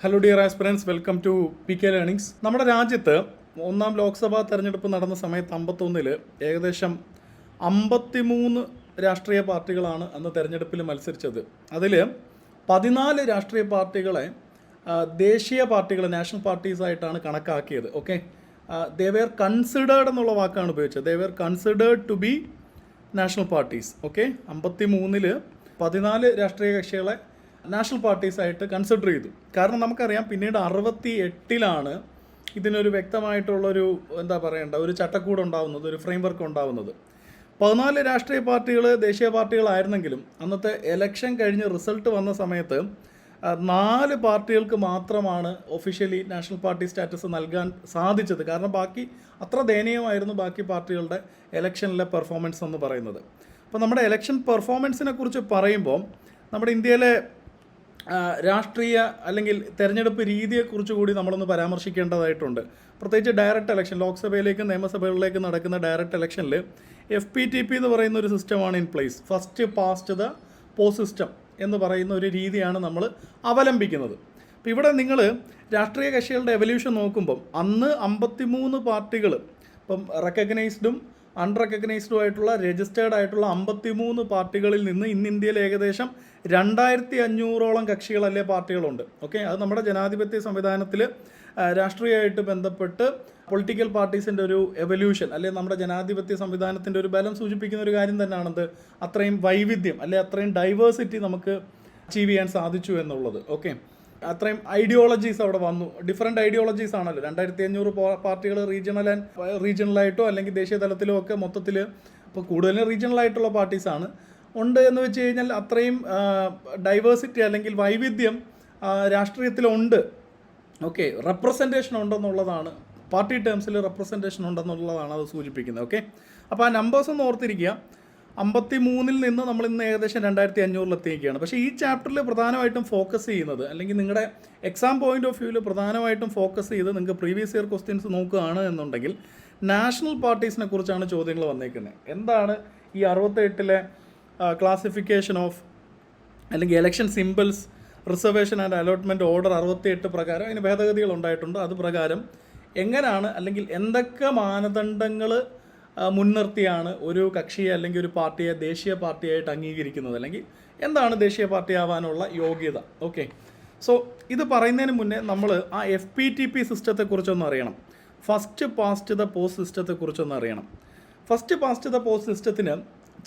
Hello dear aspirants, welcome to PK learnings. നമ്മുടെ രാജ്യത്ത് ഒന്നാം ലോക്സഭാ തെരഞ്ഞെടുപ്പ് നടന്ന സമയത്ത് 51-ൽ ഏകദേശം 53 രാഷ്ട്രീയ പാർട്ടികളാണ് അന്ന് തെരഞ്ഞെടുപ്പിൽ മത്സരിച്ചത്. അതിൽ 14 രാഷ്ട്രീയ പാർട്ടികളെ ദേശീയ പാർട്ടികൾ, നാഷണൽ പാർട്ടീസ് ആയിട്ടാണ് കണക്കാക്കിയത്. ഓക്കെ, ദേ വെയർ കൺസിഡേർഡ് എന്നുള്ള വാക്കാണ് ഉപയോഗിച്ചത്. They were considered to be national parties. Okay, 53-ൽ 14 രാഷ്ട്രീയ കക്ഷികളെ നാഷണൽ പാർട്ടീസായിട്ട് കൺസിഡർ ചെയ്തു. കാരണം നമുക്കറിയാം, പിന്നീട് 68-ലാണ് ഇതിനൊരു വ്യക്തമായിട്ടുള്ളൊരു ഒരു ചട്ടക്കൂട് ഉണ്ടാവുന്നത്, ഒരു ഫ്രെയിം വർക്ക് ഉണ്ടാവുന്നത്. 14 രാഷ്ട്രീയ പാർട്ടികൾ ദേശീയ പാർട്ടികളായിരുന്നെങ്കിലും അന്നത്തെ എലക്ഷൻ കഴിഞ്ഞ് റിസൾട്ട് വന്ന സമയത്ത് 4 പാർട്ടികൾക്ക് മാത്രമാണ് ഒഫീഷ്യലി നാഷണൽ പാർട്ടി സ്റ്റാറ്റസ് നൽകാൻ സാധിച്ചത്. കാരണം ബാക്കി അത്ര ദയനീയമായിരുന്നു ബാക്കി പാർട്ടികളുടെ എലക്ഷനിലെ പെർഫോമൻസ് എന്ന് പറയുന്നത്. അപ്പോൾ നമ്മുടെ എലക്ഷൻ പെർഫോമൻസിനെ കുറിച്ച് പറയുമ്പോൾ നമ്മുടെ ഇന്ത്യയിലെ രാഷ്ട്രീയ അല്ലെങ്കിൽ തെരഞ്ഞെടുപ്പ് രീതിയെക്കുറിച്ച് കൂടി നമ്മളൊന്ന് പരാമർശിക്കേണ്ടതായിട്ടുണ്ട്. പ്രത്യേകിച്ച് ഡയറക്റ്റ് എലക്ഷൻ, ലോക്സഭയിലേക്കും നിയമസഭകളിലേക്കും നടക്കുന്ന ഡയറക്റ്റ് എലക്ഷനിൽ FPTP എന്ന് പറയുന്ന ഒരു സിസ്റ്റമാണ് in place. First past the post system എന്ന് പറയുന്ന ഒരു രീതിയാണ് നമ്മൾ അവലംബിക്കുന്നത്. അപ്പോൾ ഇവിടെ നിങ്ങൾ രാഷ്ട്രീയ കക്ഷികളുടെ എവല്യൂഷൻ നോക്കുമ്പം അന്ന് 53 പാർട്ടികൾ, ഇപ്പം റെക്കഗ്നൈസ്ഡും അൺറെക്കഗ്നൈസ്ഡും ആയിട്ടുള്ള രജിസ്റ്റേർഡ് ആയിട്ടുള്ള 53 പാർട്ടികളിൽ നിന്ന് ഇന്ന് ഇന്ത്യയിൽ ഏകദേശം 2500ഓളം കക്ഷികളല്ലേ പാർട്ടികളുണ്ട്. ഓക്കെ, അത് നമ്മുടെ ജനാധിപത്യ സംവിധാനത്തിൽ രാഷ്ട്രീയമായിട്ട് ബന്ധപ്പെട്ട് പൊളിറ്റിക്കൽ പാർട്ടീസിൻ്റെ ഒരു എവല്യൂഷൻ, അല്ലെങ്കിൽ നമ്മുടെ ജനാധിപത്യ സംവിധാനത്തിൻ്റെ ഒരു ബലം സൂചിപ്പിക്കുന്ന ഒരു കാര്യം തന്നെയാണത്. അത്രയും വൈവിധ്യം, അല്ലെങ്കിൽ അത്രയും ഡൈവേഴ്സിറ്റി നമുക്ക് അച്ചീവ് ചെയ്യാൻ സാധിച്ചു എന്നുള്ളത്. ഓക്കെ, അത്രയും ഐഡിയോളജീസ് അവിടെ വന്നു. ഡിഫറെൻറ്റ് ഐഡിയോളജീസ് ആണല്ലോ. 2500 പാർട്ടികൾ റീജിയണലായിട്ടോ അല്ലെങ്കിൽ ദേശീയ തലത്തിലോ ഒക്കെ മൊത്തത്തിൽ, ഇപ്പോൾ കൂടുതലും റീജിയണലായിട്ടുള്ള പാർട്ടീസാണ് ഉണ്ട് എന്ന് വെച്ച് കഴിഞ്ഞാൽ അത്രയും ഡൈവേഴ്സിറ്റി അല്ലെങ്കിൽ വൈവിധ്യം രാഷ്ട്രീയത്തിലുണ്ട്. ഓക്കെ, റെപ്രസെൻറ്റേഷൻ ഉണ്ടെന്നുള്ളതാണ്, പാർട്ടി ടേംസിൽ റെപ്രസെൻറ്റേഷൻ ഉണ്ടെന്നുള്ളതാണ് അത് സൂചിപ്പിക്കുന്നത്. ഓക്കെ, അപ്പോൾ ആ നമ്പേഴ്സ് ഒന്ന് ഓർത്തിരിക്കുക. 53-ൽ നിന്ന് നമ്മൾ ഇന്ന് ഏകദേശം 2500-ലെത്തിയിരിക്കുകയാണ്. പക്ഷേ ഈ ചാപ്റ്ററിൽ പ്രധാനമായിട്ടും ഫോക്കസ് ചെയ്യുന്നത്, അല്ലെങ്കിൽ നിങ്ങളുടെ എക്സാം പോയിന്റ് ഓഫ് വ്യൂവിൽ പ്രധാനമായിട്ടും ഫോക്കസ് ചെയ്ത് നിങ്ങൾക്ക് പ്രീവിയസ് ഇയർ ക്വസ്റ്റ്യൻസ് നോക്കുകയാണ് എന്നുണ്ടെങ്കിൽ നാഷണൽ പാർട്ടീസിനെ കുറിച്ചാണ് ചോദ്യങ്ങൾ വന്നേക്കുന്നത്. എന്താണ് ഈ 68-ലെ ക്ലാസിഫിക്കേഷൻ ഓഫ് അല്ലെങ്കിൽ election symbols, reservation and allotment order 68 പ്രകാരം അതിന് ഭേദഗതികൾ ഉണ്ടായിട്ടുണ്ട്. അത് പ്രകാരം എങ്ങനെയാണ് അല്ലെങ്കിൽ എന്തൊക്കെ മാനദണ്ഡങ്ങൾ മുൻനിർത്തിയാണ് ഒരു കക്ഷിയെ അല്ലെങ്കിൽ ഒരു പാർട്ടിയെ ദേശീയ പാർട്ടിയായിട്ട് അംഗീകരിക്കുന്നത്, അല്ലെങ്കിൽ എന്താണ് ദേശീയ പാർട്ടി ആവാനുള്ള യോഗ്യത. ഓക്കെ, സോ ഇത് പറയുന്നതിന് മുന്നേ നമ്മൾ ആ FPTP സിസ്റ്റത്തെക്കുറിച്ചൊന്ന് അറിയണം. ഫസ്റ്റ് പാസ്റ്റ് ദ പോസ്റ്റ് സിസ്റ്റത്തെക്കുറിച്ചൊന്ന് അറിയണം. ഫസ്റ്റ് പാസ്റ്റ് ദ പോസ്റ്റ് സിസ്റ്റത്തിന്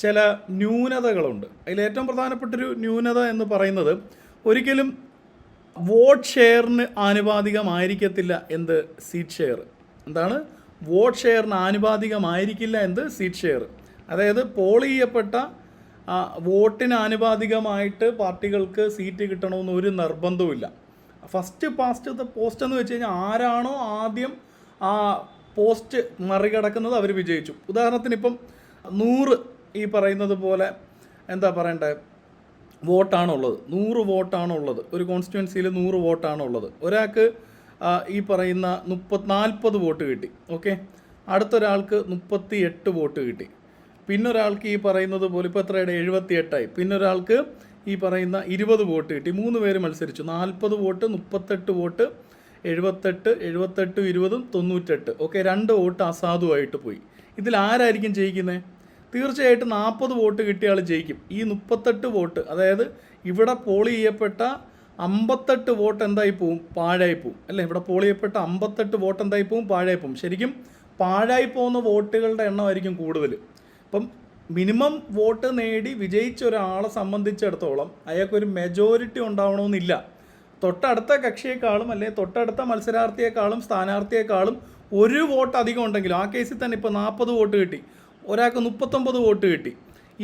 ചില ന്യൂനതകളുണ്ട്. അതിൽ ഏറ്റവും പ്രധാനപ്പെട്ടൊരു ന്യൂനത എന്ന് പറയുന്നത്, ഒരിക്കലും വോട്ട് ഷെയറിന് ആനുപാതികമായിരിക്കത്തില്ല എന്ത് സീറ്റ് ഷെയർ. എന്താണ്? വോട്ട് ഷെയറിന് ആനുപാതികമായിരിക്കില്ല എന്ത് സീറ്റ് ഷെയർ. അതായത് പോൾ ചെയ്യപ്പെട്ട വോട്ടിന് ആനുപാതികമായിട്ട് പാർട്ടികൾക്ക് സീറ്റ് കിട്ടണമെന്ന് ഒരു നിർബന്ധവുമില്ല. ഫസ്റ്റ് പാസ്റ്റ് ദ പോസ്റ്റ് എന്ന് വെച്ച് കഴിഞ്ഞാൽ ആരാണോ ആദ്യം ആ പോസ്റ്റ് മറികടക്കുന്നത് അവർ വിജയിച്ചു. ഉദാഹരണത്തിന് ഇപ്പം 100 ഈ പറയുന്നത് പോലെ വോട്ടാണുള്ളത്, 100 വോട്ടാണുള്ളത്. ഒരു കോൺസ്റ്റിറ്റ്യുവൻസിയിൽ 100 വോട്ടാണുള്ളത്. ഒരാൾക്ക് ഈ പറയുന്ന 40 വോട്ട് കിട്ടി. ഓക്കെ, അടുത്തൊരാൾക്ക് 38 വോട്ട് കിട്ടി. പിന്നൊരാൾക്ക് ഈ പറയുന്നത് പോലെ ഇപ്പോൾ എത്രയുടെ 78ആയി. പിന്നൊരാൾക്ക് ഈ പറയുന്ന 20 വോട്ട് കിട്ടി. 3 പേര് മത്സരിച്ചു. 40 വോട്ട്, 38 വോട്ട്, 78, 20 98. ഓക്കെ, 2 വോട്ട് അസാധുവായിട്ട് പോയി. ഇതിൽ ആരായിരിക്കും ജയിക്കുന്നത്? തീർച്ചയായിട്ടും 40 വോട്ട് കിട്ടിയ ആൾ ജയിക്കും. ഈ 38 വോട്ട്, അതായത് ഇവിടെ പോൾ ചെയ്യപ്പെട്ട 58 വോട്ട് എന്തായി പോവും? പാഴായി പോവും. അല്ലേ? ഇവിടെ പോൾ ചെയ്യപ്പെട്ട 58 വോട്ട് എന്തായി പോവും? പാഴായി പോവും. ശരിക്കും പാഴായി പോകുന്ന വോട്ടുകളുടെ എണ്ണമായിരിക്കും കൂടുതൽ. ഇപ്പം മിനിമം വോട്ട് നേടി വിജയിച്ച ഒരാളെ സംബന്ധിച്ചിടത്തോളം അയാൾക്കൊരു മെജോറിറ്റി ഉണ്ടാവണമെന്നില്ല. തൊട്ടടുത്ത കക്ഷിയേക്കാളും അല്ലെങ്കിൽ തൊട്ടടുത്ത മത്സരാർത്ഥിയേക്കാളും സ്ഥാനാർത്ഥിയേക്കാളും 1 വോട്ട് അധികം ഉണ്ടെങ്കിലും, ആ കേസിൽ തന്നെ ഇപ്പോൾ 40 വോട്ട് കിട്ടി, ഒരാൾക്ക് 39 വോട്ട് കിട്ടി,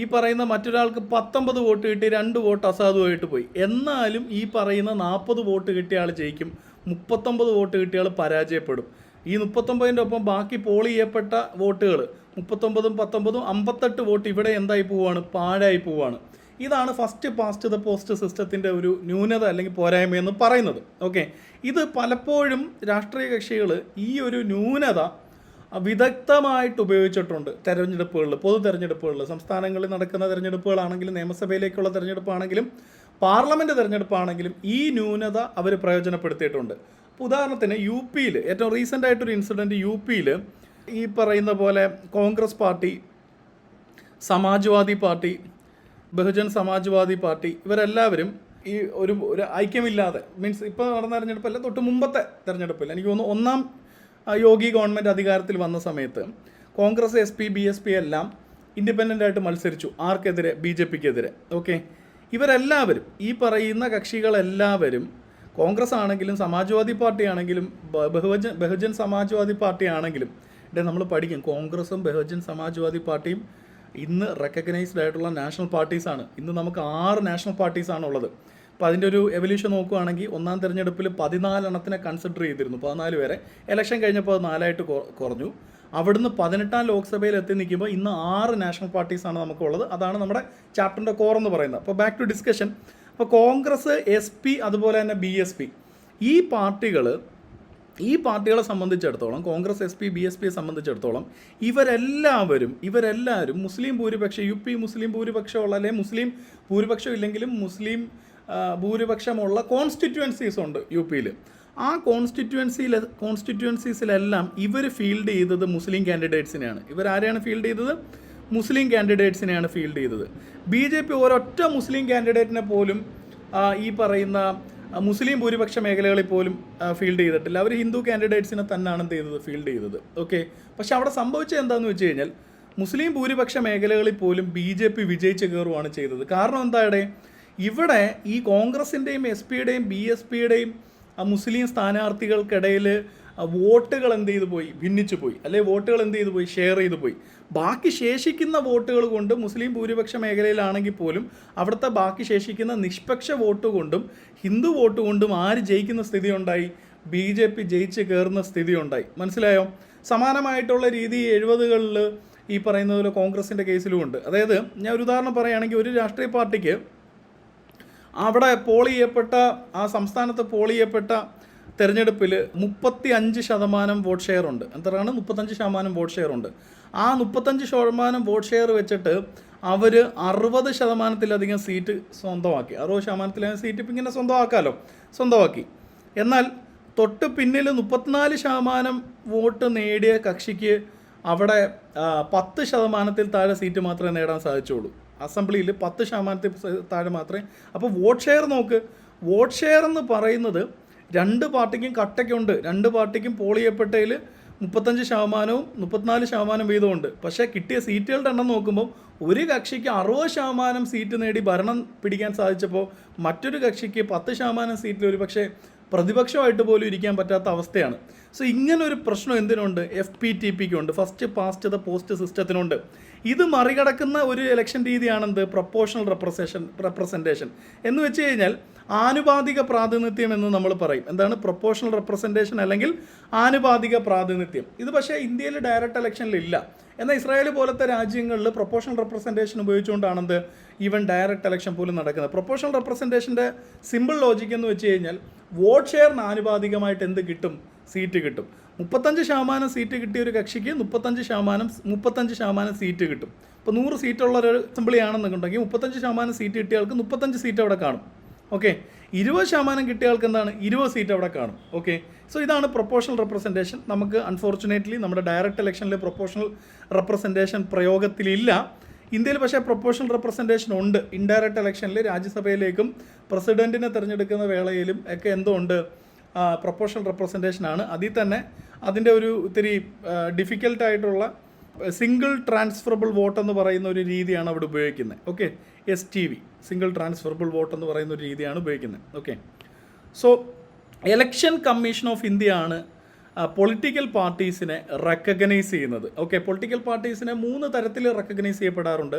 ഈ പറയുന്ന മറ്റൊരാൾക്ക് 19 വോട്ട് കിട്ടി, 2 വോട്ട് അസാധുവായിട്ട് പോയി. എന്നാലും ഈ പറയുന്ന 40 വോട്ട് കിട്ടിയ ആൾ ജയിക്കും, 39 വോട്ട് കിട്ടിയ ആൾ പരാജയപ്പെടും. ഈ 39-ൻ്റെ ഒപ്പം ബാക്കി പോൾ ചെയ്യപ്പെട്ട വോട്ടുകൾ 39ഉം 19ഉം 58 വോട്ട് ഇവിടെ എന്തായി പോവുകയാണ്? പാഴായി പോവുകയാണ്. ഇതാണ് ഫസ്റ്റ് പാസ്റ്റ് ദ പോസ്റ്റ് സിസ്റ്റത്തിൻ്റെ ഒരു ന്യൂനത അല്ലെങ്കിൽ പോരായ്മയെന്ന് പറയുന്നത്. ഓക്കെ, ഇത് പലപ്പോഴും രാഷ്ട്രീയ കക്ഷികൾ ഈ ഒരു ന്യൂനത വിദഗ്ധമായിട്ട് ഉപയോഗിച്ചിട്ടുണ്ട് തെരഞ്ഞെടുപ്പുകളിൽ, പൊതു തെരഞ്ഞെടുപ്പുകളിൽ. സംസ്ഥാനങ്ങളിൽ നടക്കുന്ന തെരഞ്ഞെടുപ്പുകളാണെങ്കിലും നിയമസഭയിലേക്കുള്ള തെരഞ്ഞെടുപ്പാണെങ്കിലും പാർലമെൻറ്റ് തിരഞ്ഞെടുപ്പാണെങ്കിലും ഈ ന്യൂനത അവർ പ്രയോജനപ്പെടുത്തിയിട്ടുണ്ട്. ഇപ്പോൾ ഉദാഹരണത്തിന് യു പിയിൽ ഏറ്റവും റീസെൻ്റ് ആയിട്ടൊരു ഇൻസിഡൻറ്റ്, യു പിയിൽ ഈ പറയുന്ന പോലെ Congress party, Samajwadi party, Bahujan Samajwadi party ഇവരെല്ലാവരും ഈ ഒരു ഐക്യമില്ലാതെ, മീൻസ് ഇപ്പോൾ നടന്ന തെരഞ്ഞെടുപ്പല്ല, തൊട്ട് മുമ്പത്തെ തെരഞ്ഞെടുപ്പിൽ എനിക്ക് തോന്നുന്നു ഒന്നാം യോഗി ഗവൺമെൻറ് അധികാരത്തിൽ വന്ന സമയത്ത് Congress, S P, B S P എല്ലാം ഇൻഡിപെൻഡൻ്റ് ആയിട്ട് മത്സരിച്ചു. ആർക്കെതിരെ? ബി ജെ പിക്കെതിരെ. ഓക്കെ, ഇവരെല്ലാവരും ഈ പറയുന്ന കക്ഷികളെല്ലാവരും കോൺഗ്രസ് ആണെങ്കിലും സമാജ്വാദി പാർട്ടി ആണെങ്കിലും ബഹുജൻ സമാജ്വാദി പാർട്ടി ആണെങ്കിലും നമ്മൾ പഠിക്കും, കോൺഗ്രസും ബഹുജൻ സമാജ്വാദി പാർട്ടിയും ഇന്ന് റെക്കഗ്നൈസ്ഡ് ആയിട്ടുള്ള നാഷണൽ പാർട്ടീസാണ്. ഇന്ന് നമുക്ക് 6 നാഷണൽ പാർട്ടീസാണ് ഉള്ളത്. അപ്പോൾ അതിൻ്റെ ഒരു എവല്യൂഷൻ നോക്കുകയാണെങ്കിൽ ഒന്നാം തെരഞ്ഞെടുപ്പിൽ 14 എണ്ണത്തിനെ കൺസിഡർ ചെയ്തിരുന്നു, 14 പേരെ. ഇലക്ഷൻ കഴിഞ്ഞപ്പോൾ അത് 4 ആയിട്ട് കുറഞ്ഞു. അവിടുന്ന് 18ാം ലോക്സഭയിൽ എത്തി നിൽക്കുമ്പോൾ ഇന്ന് 6 നാഷണൽ പാർട്ടീസാണ് നമുക്കുള്ളത്. അതാണ് നമ്മുടെ ചാപ്റ്ററിൻ്റെ കോർ എന്ന് പറയുന്നത്. അപ്പോൾ ബാക്ക് ടു ഡിസ്കഷൻ. അപ്പോൾ കോൺഗ്രസ്, എസ് പി, അതുപോലെ തന്നെ ബി എസ് പി, ഈ പാർട്ടികളെ സംബന്ധിച്ചിടത്തോളം, Congress, S P, B S പിയെ സംബന്ധിച്ചിടത്തോളം ഇവരെല്ലാവരും മുസ്ലിം ഭൂരിപക്ഷം, യു പി മുസ്ലിം ഭൂരിപക്ഷമുള്ള, അല്ലെങ്കിൽ മുസ്ലിം ഭൂരിപക്ഷം ഇല്ലെങ്കിലും മുസ്ലിം ഭൂരിപക്ഷമുള്ള കോൺസ്റ്റിറ്റ്യുവൻസീസ് ഉണ്ട് യു പിയിൽ. ആ കോൺസ്റ്റിറ്റ്യുവൻസീസിലെല്ലാം ഇവർ ഫീൽഡ് ചെയ്തത് മുസ്ലിം കാൻഡിഡേറ്റ്സിനെയാണ്. ഇവരാരെയാണ് ഫീൽഡ് ചെയ്തത്? മുസ്ലിം കാൻഡിഡേറ്റ്സിനെയാണ് ഫീൽഡ് ചെയ്തത്. ബി ജെ പി ഒരൊറ്റ മുസ്ലിം കാൻഡിഡേറ്റിനെ പോലും ഈ പറയുന്ന മുസ്ലിം ഭൂരിപക്ഷ മേഖലകളിൽ പോലും ഫീൽഡ് ചെയ്തിട്ടില്ല. അവർ ഹിന്ദു കാൻഡിഡേറ്റ്സിനെ തന്നെയാണ് എന്ത് ചെയ്തത്? ഫീൽഡ് ചെയ്തത്. ഓക്കെ, പക്ഷെ അവിടെ സംഭവിച്ചത് എന്താണെന്ന് വെച്ച് കഴിഞ്ഞാൽ മുസ്ലിം ഭൂരിപക്ഷ മേഖലകളിൽ പോലും ബി ജെ പി വിജയിച്ച് കയറുകയാണ് ചെയ്തത്. കാരണം എന്താണ്? ഇവിടെ ഈ കോൺഗ്രസിൻ്റെയും എസ് പിയുടെയും ബി എസ് പിയുടെയും മുസ്ലിം സ്ഥാനാർത്ഥികൾക്കിടയിൽ വോട്ടുകൾ എന്ത് ചെയ്തു പോയി? ഭിന്നിച്ചു പോയി. അല്ലെങ്കിൽ വോട്ടുകൾ എന്ത് ചെയ്തു പോയി? ഷെയർ ചെയ്തു പോയി. ബാക്കി ശേഷിക്കുന്ന വോട്ടുകൾ കൊണ്ട് മുസ്ലിം ഭൂരിപക്ഷ മേഖലയിലാണെങ്കിൽ പോലും അവിടുത്തെ ബാക്കി ശേഷിക്കുന്ന നിഷ്പക്ഷ വോട്ട് കൊണ്ടും ഹിന്ദു വോട്ട് കൊണ്ടും ആര് ജയിക്കുന്ന സ്ഥിതി ഉണ്ടായി? ബി ജെ പി ജയിച്ച് കയറുന്ന സ്ഥിതി ഉണ്ടായി. മനസ്സിലായോ? സമാനമായിട്ടുള്ള രീതി 70കളിൽ ഈ പറയുന്ന പോലെ കോൺഗ്രസിൻ്റെ കേസിലുമുണ്ട്. അതായത് ഞാൻ ഒരു ഉദാഹരണം പറയുകയാണെങ്കിൽ, ഒരു രാഷ്ട്രീയ പാർട്ടിക്ക് അവിടെ ആ സംസ്ഥാനത്ത് പോൾ ചെയ്യപ്പെട്ട തെരഞ്ഞെടുപ്പിൽ 35% വോട്ട് ഷെയർ ഉണ്ട്. എന്താണ്? 35% വോട്ട് ഷെയർ ഉണ്ട്. ആ 35% വോട്ട് ഷെയർ വെച്ചിട്ട് അവർ 60%-ലധികം സീറ്റ് സ്വന്തമാക്കി. 60%-ലധികം സീറ്റ് ഇപ്പം ഇങ്ങനെ സ്വന്തമാക്കി. എന്നാൽ തൊട്ട് പിന്നിൽ 34% വോട്ട് നേടിയ കക്ഷിക്ക് അവിടെ 10%-ൽ താഴെ സീറ്റ് മാത്രമേ നേടാൻ സാധിച്ചുള്ളൂ. അസംബ്ലിയിൽ 10%-ൽ താഴെ മാത്രമേ. അപ്പോൾ വോട്ട് ഷെയർ നോക്ക്. വോട്ട് ഷെയർ എന്ന് പറയുന്നത് 2 പാർട്ടിക്കും കട്ടയ്ക്കുണ്ട്. 2 പാർട്ടിക്കും പോൾ ചെയ്യപ്പെട്ടതിൽ 35%-വും 34% വീതമുണ്ട്. പക്ഷേ കിട്ടിയ സീറ്റുകളുടെ എണ്ണം നോക്കുമ്പോൾ ഒരു കക്ഷിക്ക് 60% സീറ്റ് നേടി ഭരണം പിടിക്കാൻ സാധിച്ചപ്പോൾ മറ്റൊരു കക്ഷിക്ക് 10% സീറ്റിൽ ഒരു പക്ഷേ പ്രതിപക്ഷമായിട്ട് പോലും ഇരിക്കാൻ പറ്റാത്ത അവസ്ഥയാണ്. സോ ഇങ്ങനൊരു പ്രശ്നം എന്തിനുണ്ട്? FPTPക്കുണ്ട്, ഫസ്റ്റ് പാസ്റ്റ് ദ പോസ്റ്റ് സിസ്റ്റത്തിനുണ്ട്. ഇത് മറികടക്കുന്ന ഒരു ഇലക്ഷൻ രീതിയാണെന്ത്? പ്രൊപ്പോർഷണൽ റെപ്രസെൻറ്റേഷൻ എന്ന് വെച്ച് കഴിഞ്ഞാൽ ആനുപാതിക പ്രാതിനിധ്യം എന്ന് നമ്മൾ പറയും. എന്താണ്? പ്രൊപ്പോർഷണൽ റെപ്രസെൻറ്റേഷൻ അല്ലെങ്കിൽ ആനുപാതിക പ്രാതിനിധ്യം. ഇത് പക്ഷേ ഇന്ത്യയിൽ ഡയറക്റ്റ് ഇലക്ഷനിലില്ല. എന്നാൽ ഇസ്രായേൽ പോലത്തെ രാജ്യങ്ങളിൽ പ്രൊപ്പോർഷണൽ റെപ്രസെൻറ്റേഷൻ ഉപയോഗിച്ചുകൊണ്ടാണെന്ത് ഈവൻ ഡയറക്റ്റ് ഇലക്ഷൻ പോലും നടക്കുന്നത്. പ്രൊപ്പോർഷണൽ റെപ്രസെൻറ്റേഷൻ്റെ സിമ്പിൾ ലോജിക് എന്ന് വെച്ച് കഴിഞ്ഞാൽ വോട്ട് ഷെയറിന് ആനുപാതികമായിട്ട് എന്ത് കിട്ടും? സീറ്റ് കിട്ടും. 35% സീറ്റ് കിട്ടിയ ഒരു കക്ഷിക്ക് 35% സീറ്റ് കിട്ടും. ഇപ്പോൾ 100 സീറ്റുള്ള ഒരു അസംബ്ലി ആണെന്നുണ്ടെങ്കിൽ 35% സീറ്റ് കിട്ടിയ ആൾക്ക് 35 സീറ്റ് അവിടെ കാണും. ഓക്കെ, 20% കിട്ടിയ ആൾക്ക് എന്താണ്? 20 സീറ്റ് അവിടെ കാണും. ഓക്കെ, സോ ഇതാണ് പ്രൊപ്പോർഷണൽ റെപ്രസെൻറ്റേഷൻ. നമുക്ക് അൺഫോർച്ചുനേറ്റ്ലി നമ്മുടെ ഡയറക്റ്റ് ഇലക്ഷനിൽ പ്രൊപ്പോർഷണൽ റെപ്രസെൻറ്റേഷൻ പ്രയോഗത്തിലില്ല. ഇന്ത്യയിൽ പക്ഷേ പ്രൊപ്പോർഷണൽ റെപ്രസെൻറ്റേഷൻ ഉണ്ട്. ഇൻഡയറക്റ്റ് ഇലക്ഷനിൽ രാജ്യസഭയിലേക്കും പ്രസിഡൻറ്റിനെ തിരഞ്ഞെടുക്കുന്ന വേളയിലും ഒക്കെ എന്തുണ്ട്? പ്രൊപ്പോർഷണൽ റെപ്രസെൻറ്റേഷനാണ്. അതിൽ തന്നെ അതിൻ്റെ ഒരു ഇത്തിരി ഡിഫിക്കൽട്ടായിട്ടുള്ള സിംഗിൾ ട്രാൻസ്ഫറബിൾ വോട്ട് എന്ന് പറയുന്ന ഒരു രീതിയാണ് അവിടെ ഉപയോഗിക്കുന്നത്. Okay, STV, single transferable vote എന്ന് പറയുന്ന ഒരു രീതിയാണ് ഉപയോഗിക്കുന്നത്. Okay, so election commission of India ആണ് പൊളിറ്റിക്കൽ പാർട്ടീസിനെ റെക്കഗ്നൈസ് ചെയ്യുന്നത്. ഓക്കെ, പൊളിറ്റിക്കൽ പാർട്ടീസിനെ 3 തരത്തിൽ റെക്കഗ്നൈസ് ചെയ്യപ്പെടാറുണ്ട്.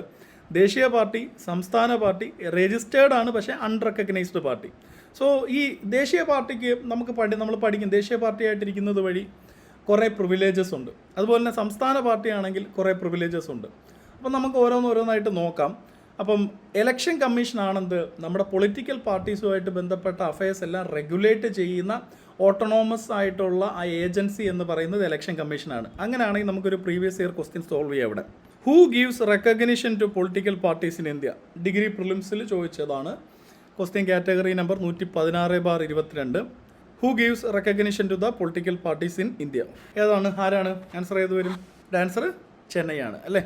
ദേശീയ പാർട്ടി, സംസ്ഥാന പാർട്ടി, രജിസ്റ്റേർഡ് ആണ് പക്ഷേ അൺറെക്കഗ്നൈസ്ഡ് പാർട്ടി. സോ ഈ ദേശീയ പാർട്ടിക്ക് നമ്മൾ പഠിക്കും, ദേശീയ പാർട്ടിയായിട്ടിരിക്കുന്നത് വഴി കുറേ പ്രിവിലേജസ് ഉണ്ട്. അതുപോലെ തന്നെ സംസ്ഥാന പാർട്ടി ആണെങ്കിൽ കുറേ പ്രിവിലേജസ് ഉണ്ട്. അപ്പം നമുക്ക് ഓരോന്നായിട്ട് നോക്കാം. അപ്പം ഇലക്ഷൻ കമ്മീഷനാണെന്ത്? നമ്മുടെ പൊളിറ്റിക്കൽ പാർട്ടീസുമായിട്ട് ബന്ധപ്പെട്ട അഫയേഴ്സ് എല്ലാം റെഗുലേറ്റ് ചെയ്യുന്ന ഓട്ടോണോമസ് ആയിട്ടുള്ള ആ ഏജൻസി എന്ന് പറയുന്നത് ഇലക്ഷൻ കമ്മീഷനാണ്. അങ്ങനെയാണെങ്കിൽ നമുക്കൊരു പ്രീവിയസ് ഇയർ ക്വസ്റ്റ്യൻ സോൾവ് ചെയ്യാം ഇവിടെ. Who gives recognition to political parties in India? Degree പ്രിലിംസിൽ ചോദിച്ചതാണ്. Question category number 116/22. Who gives recognition to the political parties in India? ഏതാണ്, ആരാണ് ആൻസർ? ഏത് വരും? ആൻസർ ചെന്നൈയാണ് അല്ലേ.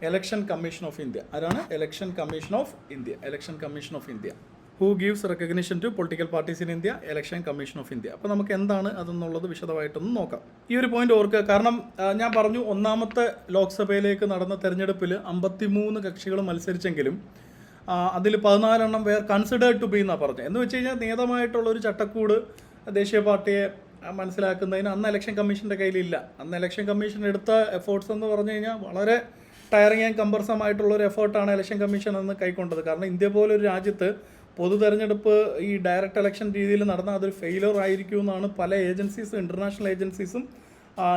Election commission of India. ആരാണ്? Election commission of India. Election commission of India. Who gives recognition to political parties in India? Election commission of India. അപ്പോൾ നമുക്ക് എന്താണ് അതെന്നുള്ളത് വിശദമായിട്ടൊന്ന് നോക്കാം. ഈ ഒരു പോയിന്റ് ഓർക്കുക. കാരണം ഞാൻ പറഞ്ഞു, ഒന്നാമത്തെ ലോക്സഭയിലേക്ക് നടന്ന തെരഞ്ഞെടുപ്പിൽ 53 കക്ഷികൾ മത്സരിച്ചെങ്കിലും അതിൽ 14 എണ്ണം വേർ കൺസിഡേർഡ് ടു ബി എന്നാണ് പറഞ്ഞത്. എന്ന് വെച്ച് കഴിഞ്ഞാൽ നിയതമായിട്ടുള്ളൊരു ചട്ടക്കൂട് ദേശീയ പാർട്ടിയെ മനസ്സിലാക്കുന്നതിന് അന്ന് ഇലക്ഷൻ കമ്മീഷൻ്റെ കയ്യിലില്ല. അന്ന് ഇലക്ഷൻ കമ്മീഷൻ എടുത്ത എഫേർട്സ് എന്ന് പറഞ്ഞു കഴിഞ്ഞാൽ വളരെ ടയറിങ് ആൻഡ് കമ്പർസം ആയിട്ടുള്ളൊരു എഫേർട്ടാണ് ഇലക്ഷൻ കമ്മീഷൻ അന്ന് കൈക്കൊണ്ടത്. കാരണം ഇന്ത്യ പോലൊരു രാജ്യത്ത് പൊതു തെരഞ്ഞെടുപ്പ് ഈ ഡയറക്റ്റ് ഇലക്ഷൻ രീതിയിൽ നടന്നാൽ അതൊരു ഫെയിലർ ആയിരിക്കും എന്നാണ് പല ഏജൻസീസും, ഇൻ്റർനാഷണൽ ഏജൻസീസും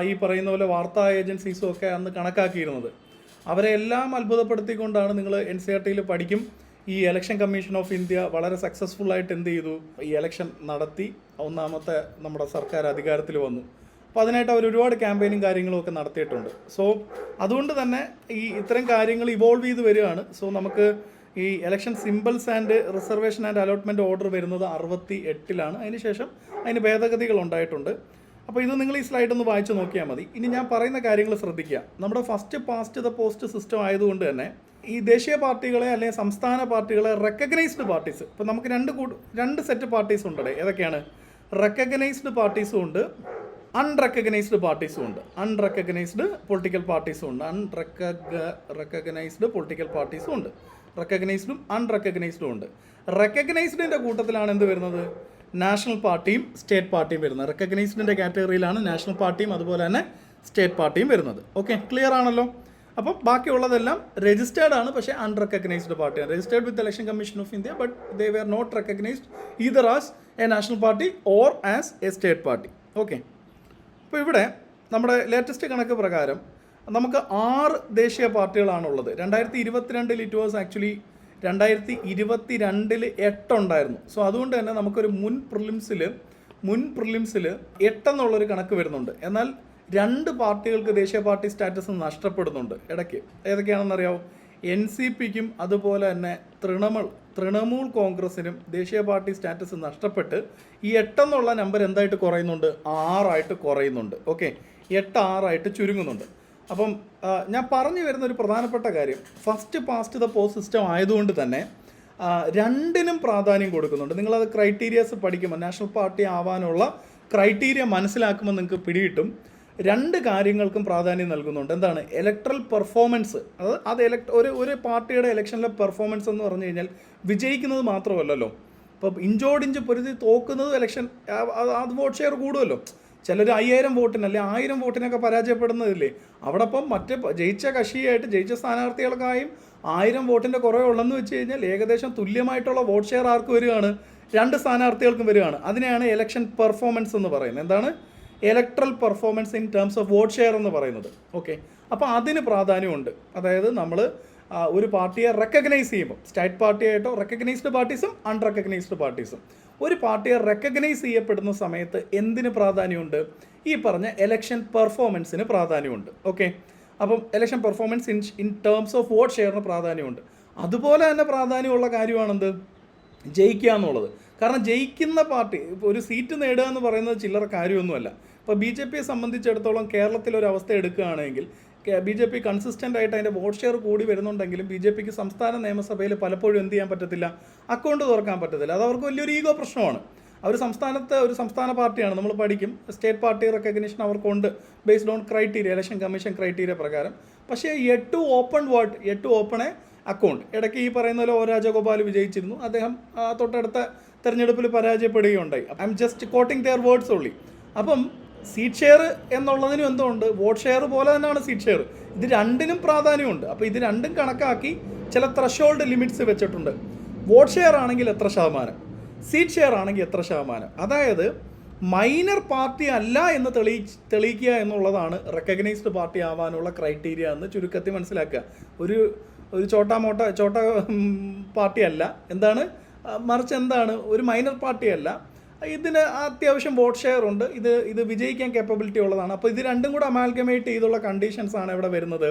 ഈ പറയുന്ന പോലെ വാർത്താ ഏജൻസീസും ഒക്കെ അന്ന് കണക്കാക്കിയിരുന്നത്. അവരെ എല്ലാം അത്ഭുതപ്പെടുത്തിക്കൊണ്ടാണ് നിങ്ങൾ NCERT-യിൽ പഠിക്കും. ഈ ഇലക്ഷൻ കമ്മീഷൻ ഓഫ് ഇന്ത്യ വളരെ സക്സസ്ഫുള്ളായിട്ട് എന്ത് ചെയ്തു? ഈ ഇലക്ഷൻ നടത്തി ഒന്നാമത്തെ നമ്മുടെ സർക്കാർ അധികാരത്തിൽ വന്നു. അപ്പോൾ അതിനായിട്ട് അവർ ഒരുപാട് ക്യാമ്പയിനും കാര്യങ്ങളും ഒക്കെ നടത്തിയിട്ടുണ്ട്. സോ അതുകൊണ്ട് തന്നെ ഈ ഇത്തരം കാര്യങ്ങൾ ഇവോൾവ് ചെയ്ത് വരികയാണ്. സോ നമുക്ക് ഈ election symbols and reservation and allotment order വരുന്നത് 68-ലാണ്. അതിനുശേഷം അതിന് ഭേദഗതികൾ ഉണ്ടായിട്ടുണ്ട്. അപ്പോൾ ഇത് നിങ്ങൾ ഈ സ്ലൈഡ് ഒന്ന് വായിച്ച് നോക്കിയാൽ മതി. ഇനി ഞാൻ പറയുന്ന കാര്യങ്ങൾ ശ്രദ്ധിക്കുക. നമ്മുടെ first past the post system ആയതുകൊണ്ട് തന്നെ ഈ ദേശീയ പാർട്ടികളെ അല്ലെങ്കിൽ സംസ്ഥാന പാർട്ടികളെ റെക്കഗ്നൈസ്ഡ് പാർട്ടീസ്, ഇപ്പോൾ നമുക്ക് രണ്ട് സെറ്റ് പാർട്ടീസ് ഉണ്ട്. ഏതൊക്കെയാണ്? റെക്കഗ്നൈസ്ഡ് പാർട്ടീസും ഉണ്ട്, അൺറെക്കഗ്നൈസ്ഡ് പാർട്ടീസും ഉണ്ട്. അൺറെക്കഗ്നൈസ്ഡ് പൊളിറ്റിക്കൽ പാർട്ടീസും ഉണ്ട്. റെക്കഗ്നൈസ്ഡ് പൊളിറ്റിക്കൽ പാർട്ടീസും ഉണ്ട്. റെക്കഗ്നൈസ്ഡും അൺറെക്കഗ്നൈസ്ഡും ഉണ്ട്. റെക്കഗ്നൈസ്ഡിൻ്റെ കൂട്ടത്തിലാണ് എന്ത് വരുന്നത്? നാഷണൽ പാർട്ടിയും സ്റ്റേറ്റ് പാർട്ടിയും വരുന്നത്. റെക്കഗ്നൈസ്ഡിൻ്റെ കാറ്റഗറിയിലാണ് നാഷണൽ പാർട്ടിയും അതുപോലെ തന്നെ സ്റ്റേറ്റ് പാർട്ടിയും വരുന്നത്. ഓക്കെ, ക്ലിയർ ആണല്ലോ? അപ്പം ബാക്കിയുള്ളതെല്ലാം രജിസ്റ്റേർഡ് ആണ്, പക്ഷേ അൺറെക്കഗ്നൈസ്ഡ് പാർട്ടിയാണ്. Registered with election commission of India, but they were not recognised either as a national party or as a state party. Okay, അപ്പോൾ ഇവിടെ നമ്മുടെ ലേറ്റസ്റ്റ് കണക്ക് പ്രകാരം നമുക്ക് 6 ദേശീയ പാർട്ടികളാണുള്ളത്. 2022 ഇറ്റ് വാസ് ആക്ച്വലി 2022 8 ഉണ്ടായിരുന്നു. സോ അതുകൊണ്ട് തന്നെ നമുക്കൊരു മുൻ പ്രിലിംസിൽ 8 എന്നുള്ളൊരു കണക്ക് വരുന്നുണ്ട്. എന്നാൽ 2 പാർട്ടികൾക്ക് ദേശീയ പാർട്ടി സ്റ്റാറ്റസ് നഷ്ടപ്പെടുന്നുണ്ട് ഇടയ്ക്ക്. ഏതൊക്കെയാണെന്നറിയാമോ? NCPക്കും അതുപോലെ തന്നെ തൃണമൂൽ കോൺഗ്രസിനും ദേശീയ പാർട്ടി സ്റ്റാറ്റസ് നഷ്ടപ്പെട്ട് ഈ 8 എന്നുള്ള നമ്പർ എന്തായിട്ട് കുറയുന്നുണ്ട്? 6 കുറയുന്നുണ്ട്. ഓക്കെ, 8 6 ചുരുങ്ങുന്നുണ്ട്. അപ്പം ഞാൻ പറഞ്ഞു വരുന്ന ഒരു പ്രധാനപ്പെട്ട കാര്യം, first past the post system ആയതുകൊണ്ട് തന്നെ രണ്ടിനും പ്രാധാന്യം കൊടുക്കുന്നുണ്ട്. നിങ്ങളത് ക്രൈറ്റീരിയാസ് പഠിക്കുമ്പോൾ, നാഷണൽ പാർട്ടി ആവാനുള്ള ക്രൈറ്റീരിയ മനസ്സിലാക്കുമ്പോൾ നിങ്ങൾക്ക് പിടികിട്ടും. 2 കാര്യങ്ങൾക്കും പ്രാധാന്യം നൽകുന്നുണ്ട്. എന്താണ്? Electoral performance. അത് ഒരു പാർട്ടിയുടെ ഇലക്ഷനിലെ പെർഫോമൻസ് എന്ന് പറഞ്ഞു കഴിഞ്ഞാൽ വിജയിക്കുന്നത് മാത്രമല്ലല്ലോ. ഇപ്പോൾ ഇഞ്ചോടിഞ്ച് പൊരുതി തോക്കുന്നത് ഇലക്ഷൻ, അത് വോട്ട് ഷെയർ കൂടുമല്ലോ. ചിലർ 5000 വോട്ടിന് അല്ലെ 1000 വോട്ടിനൊക്കെ പരാജയപ്പെടുന്നതില്ലേ. അവിടെ ഇപ്പം മറ്റേ ജയിച്ച കക്ഷിയായിട്ട് ജയിച്ച സ്ഥാനാർത്ഥികൾക്കായും 1000 വോട്ടിൻ്റെ കുറവുള്ളതെന്ന് വെച്ച് കഴിഞ്ഞാൽ ഏകദേശം തുല്യമായിട്ടുള്ള വോട്ട് ഷെയർ ആർക്ക് വരികയാണ്? 2 സ്ഥാനാർത്ഥികൾക്കും വരികയാണ്. അതിനെയാണ് ഇലക്ഷൻ പെർഫോമൻസ് എന്ന് പറയുന്നത്. എന്താണ്? Electoral performance in terms of vote share എന്ന് പറയുന്നത്. ഓക്കെ, അപ്പോൾ അതിന് പ്രാധാന്യമുണ്ട്. അതായത് നമ്മൾ ഒരു പാർട്ടിയെ റെക്കഗ്നൈസ് ചെയ്യുമ്പോൾ, സ്റ്റേറ്റ് പാർട്ടിയായിട്ടോ റെക്കഗ്നൈസ്ഡ് പാർട്ടീസും അൺറെക്കഗ്നൈസ്ഡ് പാർട്ടീസും, ഒരു പാർട്ടിയെ റെക്കഗ്നൈസ് ചെയ്യപ്പെടുന്ന സമയത്ത് എന്തിന് പ്രാധാന്യമുണ്ട്? ഈ പറഞ്ഞ ഇലക്ഷൻ പെർഫോമൻസിന് പ്രാധാന്യമുണ്ട്. ഓക്കെ, അപ്പം election performance in terms of vote ഷെയറിന് പ്രാധാന്യമുണ്ട്. അതുപോലെ തന്നെ പ്രാധാന്യമുള്ള കാര്യമാണെന്ത്? ജയിക്കുക എന്നുള്ളത്. കാരണം ജയിക്കുന്ന പാർട്ടി ഇപ്പോൾ ഒരു സീറ്റ് നേടുക എന്ന് പറയുന്നത് ചില്ലറ കാര്യമൊന്നുമല്ല. ഇപ്പോൾ BJPയെ സംബന്ധിച്ചിടത്തോളം കേരളത്തിലൊരവസ്ഥ എടുക്കുകയാണെങ്കിൽ BJP കൺസിസ്റ്റൻ്റ് ആയിട്ട് അതിൻ്റെ വോട്ട് ഷെയർ കൂടി വരുന്നുണ്ടെങ്കിലും BJPക്ക് സംസ്ഥാന നിയമസഭയിൽ പലപ്പോഴും എന്ത് ചെയ്യാൻ പറ്റത്തില്ല? അക്കൗണ്ട് തുറക്കാൻ പറ്റത്തില്ല. അത് അവർക്ക് വലിയൊരു ഈഗോ പ്രശ്നമാണ്. അവർ ഒരു സംസ്ഥാന പാർട്ടിയാണ്. നമ്മൾ പഠിക്കും, സ്റ്റേറ്റ് പാർട്ടി റെക്കഗ്നിഷൻ അവർക്കുണ്ട് based on criteria, election commission criteria പ്രകാരം. പക്ഷേ 8 ഓപ്പൺ അക്കൗണ്ട്. ഇടയ്ക്ക് ഈ പറയുന്ന പോലെ രാജഗോപാൽ വിജയിച്ചിരുന്നു. അദ്ദേഹം തൊട്ടടുത്ത തെരഞ്ഞെടുപ്പിൽ പരാജയപ്പെടുകയുണ്ടായി. I am just quoting their words only. അപ്പം സീറ്റ് ഷെയർ എന്നുള്ളതിനും എന്തുകൊണ്ട്? വോട്ട് ഷെയർ പോലെ തന്നെയാണ് സീറ്റ് ഷെയർ. ഇത് രണ്ടിനും പ്രാധാന്യമുണ്ട്. അപ്പോൾ ഇത് രണ്ടും കണക്കാക്കി ചില ത്രഷോൾഡ് ലിമിറ്റ്സ് വെച്ചിട്ടുണ്ട്. വോട്ട് ഷെയർ ആണെങ്കിൽ എത്ര ശതമാനം, സീറ്റ് ഷെയർ ആണെങ്കിൽ എത്ര ശതമാനം. അതായത് മൈനർ പാർട്ടി അല്ല എന്ന് തെളിയിക്കുക എന്നുള്ളതാണ് റെക്കഗ്നൈസ്ഡ് പാർട്ടി ആവാനുള്ള ക്രൈറ്റീരിയ എന്ന് ചുരുക്കത്തിൽ മനസ്സിലാക്കുക. ഒരു ചോട്ട പാർട്ടി അല്ല, എന്താണ്, മറിച്ച് എന്താണ്, ഒരു മൈനർ പാർട്ടി അല്ല. ഇതിന് അത്യാവശ്യം വോട്ട് ഷെയർ ഉണ്ട്. ഇത് വിജയിക്കാൻ കേപ്പബിലിറ്റി ഉള്ളതാണ്. അപ്പോൾ ഇത് രണ്ടും കൂടെ അമാൽഗമേറ്റ് ചെയ്തുള്ള കണ്ടീഷൻസ് ആണ് ഇവിടെ വരുന്നത്.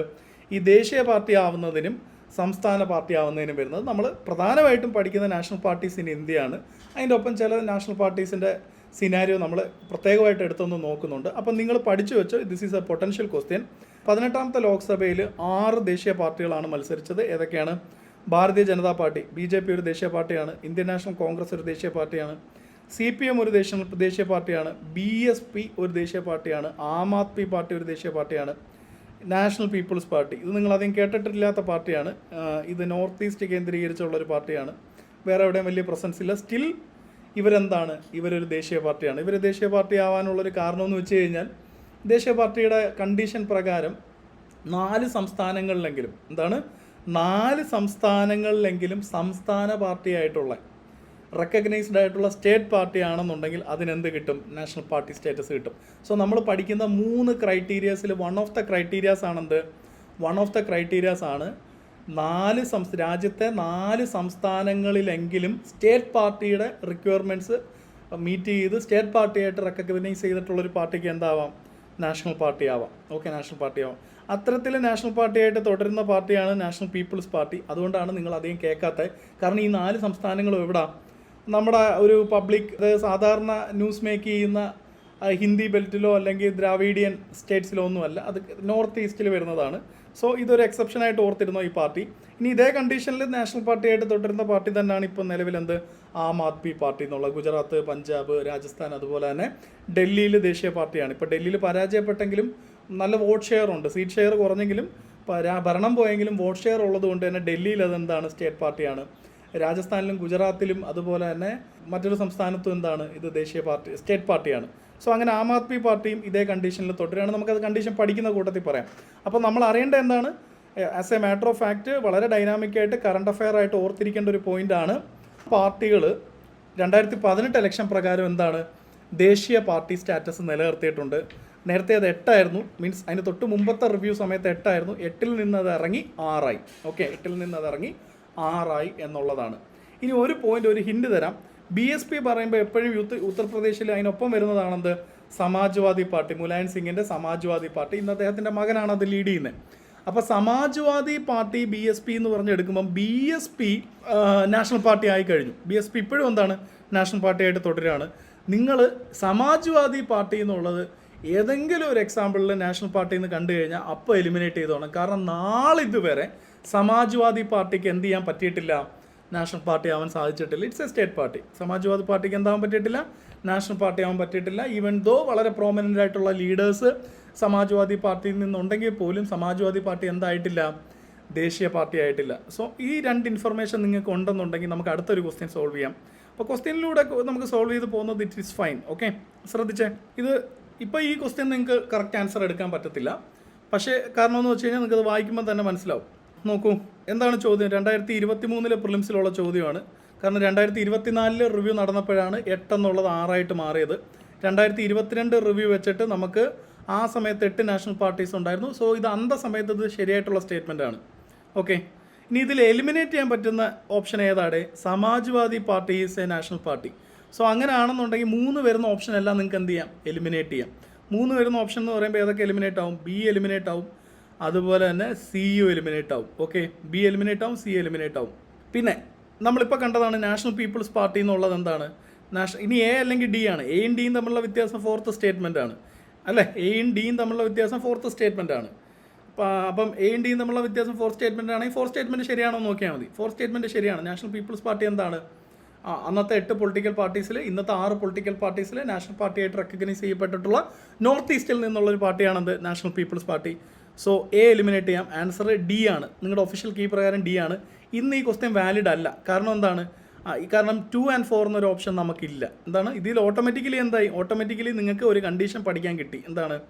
ഈ ദേശീയ പാർട്ടി ആവുന്നതിനും സംസ്ഥാന പാർട്ടി ആവുന്നതിനും വരുന്നത്. നമ്മൾ പ്രധാനമായിട്ടും പഠിക്കുന്ന നാഷണൽ പാർട്ടീസ് ഇൻ ഇന്ത്യയാണ്. അതിൻ്റെ ഒപ്പം ചില നാഷണൽ പാർട്ടീസിൻ്റെ സിനാരിയോ നമ്മൾ പ്രത്യേകമായിട്ട് എടുത്തൊന്ന് നോക്കുന്നുണ്ട്. അപ്പം നിങ്ങൾ പഠിച്ചു വെച്ചോ, this is a potential question. 18ാമത്തെ ലോക്സഭയിൽ 6 ദേശീയ പാർട്ടികളാണ് മത്സരിച്ചത്. ഏതൊക്കെയാണ്? ഭാരതീയ ജനതാ പാർട്ടി, BJP ഒരു ദേശീയ പാർട്ടിയാണ്. ഇന്ത്യൻ നാഷണൽ കോൺഗ്രസ് ഒരു ദേശീയ പാർട്ടിയാണ്. CPM ഒരു ദേശീയ പാർട്ടിയാണ്. BSP ഒരു ദേശീയ പാർട്ടിയാണ്. ആം ആദ്മി പാർട്ടി ഒരു ദേശീയ പാർട്ടിയാണ്. നാഷണൽ പീപ്പിൾസ് പാർട്ടി, ഇത് നിങ്ങൾ അധികം കേട്ടിട്ടില്ലാത്ത പാർട്ടിയാണ്. ഇത് നോർത്ത് ഈസ്റ്റ് കേന്ദ്രീകരിച്ചുള്ളൊരു പാർട്ടിയാണ്. വേറെ എവിടെയും വലിയ പ്രസൻസ് ഇല്ല. സ്റ്റിൽ ഇവരെന്താണ്? ഇവരൊരു ദേശീയ പാർട്ടിയാണ്. ഇവർ ദേശീയ പാർട്ടി ആവാനുള്ളൊരു കാരണമെന്ന് വെച്ച് കഴിഞ്ഞാൽ ദേശീയ പാർട്ടിയുടെ കണ്ടീഷൻ പ്രകാരം 4 സംസ്ഥാനങ്ങളിലെങ്കിലും 4 സംസ്ഥാനങ്ങളിലെങ്കിലും സംസ്ഥാന പാർട്ടിയായിട്ടുള്ള റെക്കഗ്നൈസ്ഡ് ആയിട്ടുള്ള സ്റ്റേറ്റ് പാർട്ടി ആണെന്നുണ്ടെങ്കിൽ അതിനെന്ത് കിട്ടും? നാഷണൽ പാർട്ടി സ്റ്റേറ്റസ് കിട്ടും. സോ നമ്മൾ പഠിക്കുന്ന 3 ക്രൈറ്റീരിയാസിൽ വൺ ഓഫ് ദ ക്രൈറ്റീരിയാസ് ആണ് രാജ്യത്തെ 4 സംസ്ഥാനങ്ങളിലെങ്കിലും സ്റ്റേറ്റ് പാർട്ടിയുടെ റിക്വയർമെൻറ്റ്സ് മീറ്റ് ചെയ്ത് സ്റ്റേറ്റ് പാർട്ടിയായിട്ട് റെക്കഗ്നൈസ് ചെയ്തിട്ടുള്ളൊരു പാർട്ടിക്ക് എന്താവാം? നാഷണൽ പാർട്ടി ആവാം. ഓക്കെ, നാഷണൽ പാർട്ടി ആവാം. അത്തരത്തിൽ നാഷണൽ പാർട്ടിയായിട്ട് തുടരുന്ന പാർട്ടിയാണ് നാഷണൽ പീപ്പിൾസ് പാർട്ടി. അതുകൊണ്ടാണ് നിങ്ങൾ അധികം കേൾക്കാത്തത്. കാരണം ഈ 4 സംസ്ഥാനങ്ങളും എവിടെ? നമ്മുടെ ഒരു പബ്ലിക്, സാധാരണ ന്യൂസ് മേക്ക് ചെയ്യുന്ന ഹിന്ദി ബെൽറ്റിലോ അല്ലെങ്കിൽ ദ്രാവിഡിയൻ സ്റ്റേറ്റ്സിലോ ഒന്നുമല്ല, അത് നോർത്ത് ഈസ്റ്റിൽ വരുന്നതാണ്. സോ ഇതൊരു എക്സെപ്ഷനായിട്ട് ഓർത്തിരുന്നോ ഈ പാർട്ടി. ഇനി ഇതേ കണ്ടീഷനിൽ നാഷണൽ പാർട്ടിയായിട്ട് തുടരുന്ന പാർട്ടി തന്നെയാണ് ഇപ്പോൾ നിലവിൽ ആം ആദ്മി പാർട്ടി എന്നുള്ളത്. ഗുജറാത്ത്, പഞ്ചാബ്, രാജസ്ഥാൻ, അതുപോലെ തന്നെ ഡൽഹിയിൽ ദേശീയ പാർട്ടിയാണ്. ഇപ്പോൾ ഡൽഹിയിൽ പരാജയപ്പെട്ടെങ്കിലും നല്ല വോട്ട് ഷെയർ ഉണ്ട്. സീറ്റ് ഷെയർ കുറഞ്ഞെങ്കിലും ഭരണം പോയെങ്കിലും വോട്ട് ഷെയർ ഉള്ളത് കൊണ്ട് തന്നെ ഡൽഹിയിൽ അതെന്താണ്? സ്റ്റേറ്റ് പാർട്ടിയാണ്. രാജസ്ഥാനിലും ഗുജറാത്തിലും അതുപോലെ തന്നെ മറ്റൊരു സംസ്ഥാനത്തും ഇത് ദേശീയ പാർട്ടി, സ്റ്റേറ്റ് പാർട്ടിയാണ്. സോ അങ്ങനെ ആം ആദ്മി പാർട്ടിയും ഇതേ കണ്ടീഷനിൽ തുടരുകയാണ്. നമുക്കത് കണ്ടീഷൻ പഠിക്കുന്ന കൂട്ടത്തിൽ പറയാം. അപ്പോൾ നമ്മൾ അറിയേണ്ട എന്താണ്? As A matter of fact വളരെ ഡൈനാമിക്കായിട്ട് കറണ്ട് അഫെയർ ആയിട്ട് ഓർത്തിരിക്കേണ്ട ഒരു പോയിൻ്റാണ്. പാർട്ടികൾ 2018 ഇലക്ഷൻ പ്രകാരം ദേശീയ പാർട്ടി സ്റ്റാറ്റസ് നിലനിർത്തിയിട്ടുണ്ട്. നേരത്തെ അത് 8 ആയിരുന്നു. മീൻസ് അതിന് തൊട്ട് മുമ്പത്തെ റിവ്യൂ സമയത്ത് 8 ആയിരുന്നു. 8ൽ നിന്ന് അത് ഇറങ്ങി 6 ആയി. ഓക്കെ, 8ൽ നിന്ന് അത് ഇറങ്ങി 6 ആയി എന്നുള്ളതാണ്. ഇനി ഒരു പോയിന്റ്, ഒരു ഹിൻഡ് തരാം. BSP പറയുമ്പോൾ എപ്പോഴും ഉത്തർപ്രദേശിൽ അതിനൊപ്പം വരുന്നതാണെന്ത്? സമാജ്വാദി പാർട്ടി, മുലായം സിംഗിൻ്റെ സമാജ്വാദി പാർട്ടി. ഇന്ന് അദ്ദേഹത്തിൻ്റെ മകനാണ് അത് ലീഡ് ചെയ്യുന്നത്. അപ്പോൾ സമാജ്വാദി പാർട്ടി BSP എന്ന് പറഞ്ഞെടുക്കുമ്പം BSP നാഷണൽ പാർട്ടി ആയി കഴിഞ്ഞു. BSP ഇപ്പോഴും നാഷണൽ പാർട്ടിയായിട്ട് തുടരുകയാണ്. നിങ്ങൾ സമാജ്വാദി പാർട്ടി എന്നുള്ളത് ഏതെങ്കിലും ഒരു എക്സാമ്പിളിൽ നാഷണൽ പാർട്ടി എന്ന് കണ്ടു കഴിഞ്ഞാൽ അപ്പോൾ എലിമിനേറ്റ് ചെയ്തോണം. കാരണം നാളിതുവരെ സമാജ്വാദി പാർട്ടിക്ക് എന്ത് ചെയ്യാൻ പറ്റിയിട്ടില്ല? നാഷണൽ പാർട്ടി ആവാൻ സാധിച്ചിട്ടില്ല. It's A state party. Samajwadi പാർട്ടിക്ക് എന്താവാൻ പറ്റിയിട്ടില്ല? നാഷണൽ പാർട്ടി ആവാൻ പറ്റിയിട്ടില്ല. ഈവൻ ദോ വളരെ പ്രോമിനൻ്റ് ആയിട്ടുള്ള ലീഡേഴ്സ് സമാജ്വാദി പാർട്ടിയിൽ നിന്നുണ്ടെങ്കിൽ പോലും സമാജ്വാദി പാർട്ടി എന്തായിട്ടില്ല? ദേശീയ പാർട്ടി ആയിട്ടില്ല. സോ ഈ 2 ഇൻഫർമേഷൻ നിങ്ങൾക്ക് ഉണ്ടെന്നുണ്ടെങ്കിൽ നമുക്ക് അടുത്തൊരു ക്വസ്റ്റ്യൻ സോൾവ് ചെയ്യാം. അപ്പോൾ ക്വസ്റ്റ്യനിലൂടെ നമുക്ക് സോൾവ് ചെയ്ത് പോകുന്നത് ഇറ്റ് ഈസ് ഫൈൻ. ഓക്കെ, ശ്രദ്ധിച്ചേ. ഇപ്പോൾ ഈ ക്വസ്റ്റ്യൻ നിങ്ങൾക്ക് കറക്റ്റ് ആൻസർ എടുക്കാൻ പറ്റത്തില്ല. പക്ഷേ കാരണം എന്ന് വെച്ച് കഴിഞ്ഞാൽ നിങ്ങൾക്കത് വായിക്കുമ്പോൾ തന്നെ മനസ്സിലാവും. നോക്കൂ, എന്താണ് ചോദ്യം? 2023 പ്രിലിംസിലുള്ള ചോദ്യമാണ്. കാരണം 2024 റിവ്യൂ നടന്നപ്പോഴാണ് 8 എന്നുള്ളത് 6 ആയിട്ട് മാറിയത്. 2022 റിവ്യൂ വെച്ചിട്ട് നമുക്ക് ആ സമയത്ത് 8 നാഷണൽ പാർട്ടീസ് ഉണ്ടായിരുന്നു. സോ ഇത് സമയത്ത് ഇത് ശരിയായിട്ടുള്ള സ്റ്റേറ്റ്മെൻ്റ് ആണ്. ഓക്കെ, ഇനി ഇതിൽ എലിമിനേറ്റ് ചെയ്യാൻ പറ്റുന്ന ഓപ്ഷൻ ഏതാണ്? Samajwadi party is A national party. So അങ്ങനെ ആണെന്നുണ്ടെങ്കിൽ 3 വരുന്ന ഓപ്ഷൻ എല്ലാം നിങ്ങൾക്ക് എന്ത് ചെയ്യാം? എലിമിനേറ്റ് ചെയ്യാം. 3 വരുന്ന ഓപ്ഷൻ എന്ന് പറയുമ്പോൾ ഏതൊക്കെ എലിമിനേറ്റ് ആവും? B എലിമിനേറ്റ് ആവും, അതുപോലെ തന്നെ CU എലിമിനേറ്റ് ആവും. ഓക്കെ, B എലിമിനേറ്റ് ആവും, C എലിമിനേറ്റ് ആവും. പിന്നെ നമ്മളിപ്പോൾ കണ്ടതാണ് നാഷണൽ പീപ്പിൾസ് പാർട്ടി എന്നുള്ളത് എന്താണ്? ഇനി A അല്ലെങ്കിൽ D ആണ്. Aയും Dയും തമ്മിലുള്ള വ്യത്യാസം 4th സ്റ്റേറ്റ്മെൻ്റ് ആണ് അല്ലേ? Aയും Dയും തമ്മിലുള്ള വ്യത്യാസം 4th സ്റ്റേറ്റ്മെൻ്റ് ആണ്. അപ്പം Aയും Dയും തമ്മിലുള്ള വ്യത്യാസം 4th സ്റ്റേറ്റ്മെൻ്റ് ആണെങ്കിൽ 4th സ്റ്റേറ്റ്മെൻറ്റ് ശരിയാണോ നോക്കിയാൽ മതി. 4th സ്റ്റേറ്റ്മെൻറ്റ് ശരിയാണ്. നാഷണൽ പീപ്പിൾസ് പാർട്ടി എന്താണ്? അന്നത്തെ 8 പൊളിറ്റിക്കൽ പാർട്ടീസിൽ ഇന്നത്തെ 6 പൊളിറ്റിക്കൽ പാർട്ടീസിൽ നാഷണൽ പാർട്ടിയായിട്ട് റെക്കഗ്നൈസ് ചെയ്യപ്പെട്ടിട്ടുള്ള നോർത്ത് ഈസ്റ്റിൽ നിന്നുള്ളൊരു പാർട്ടിയാണത് national people's party. So A eliminate ചെയ്യാം. ആൻസർ D ആണ്. നിങ്ങളുടെ ഒഫീഷ്യൽ കീ പ്രകാരം D ആണ്. ഇന്ന് ഈ ക്വസ്റ്റ്യൻ വാലിഡ് അല്ല. കാരണം എന്താണ്? കാരണം 2 and 4 എന്നൊരു ഓപ്ഷൻ നമുക്കില്ല. ഇതിൽ ഓട്ടോമാറ്റിക്കലി നിങ്ങൾക്ക് ഒരു കണ്ടീഷൻ പഠിക്കാൻ കിട്ടി.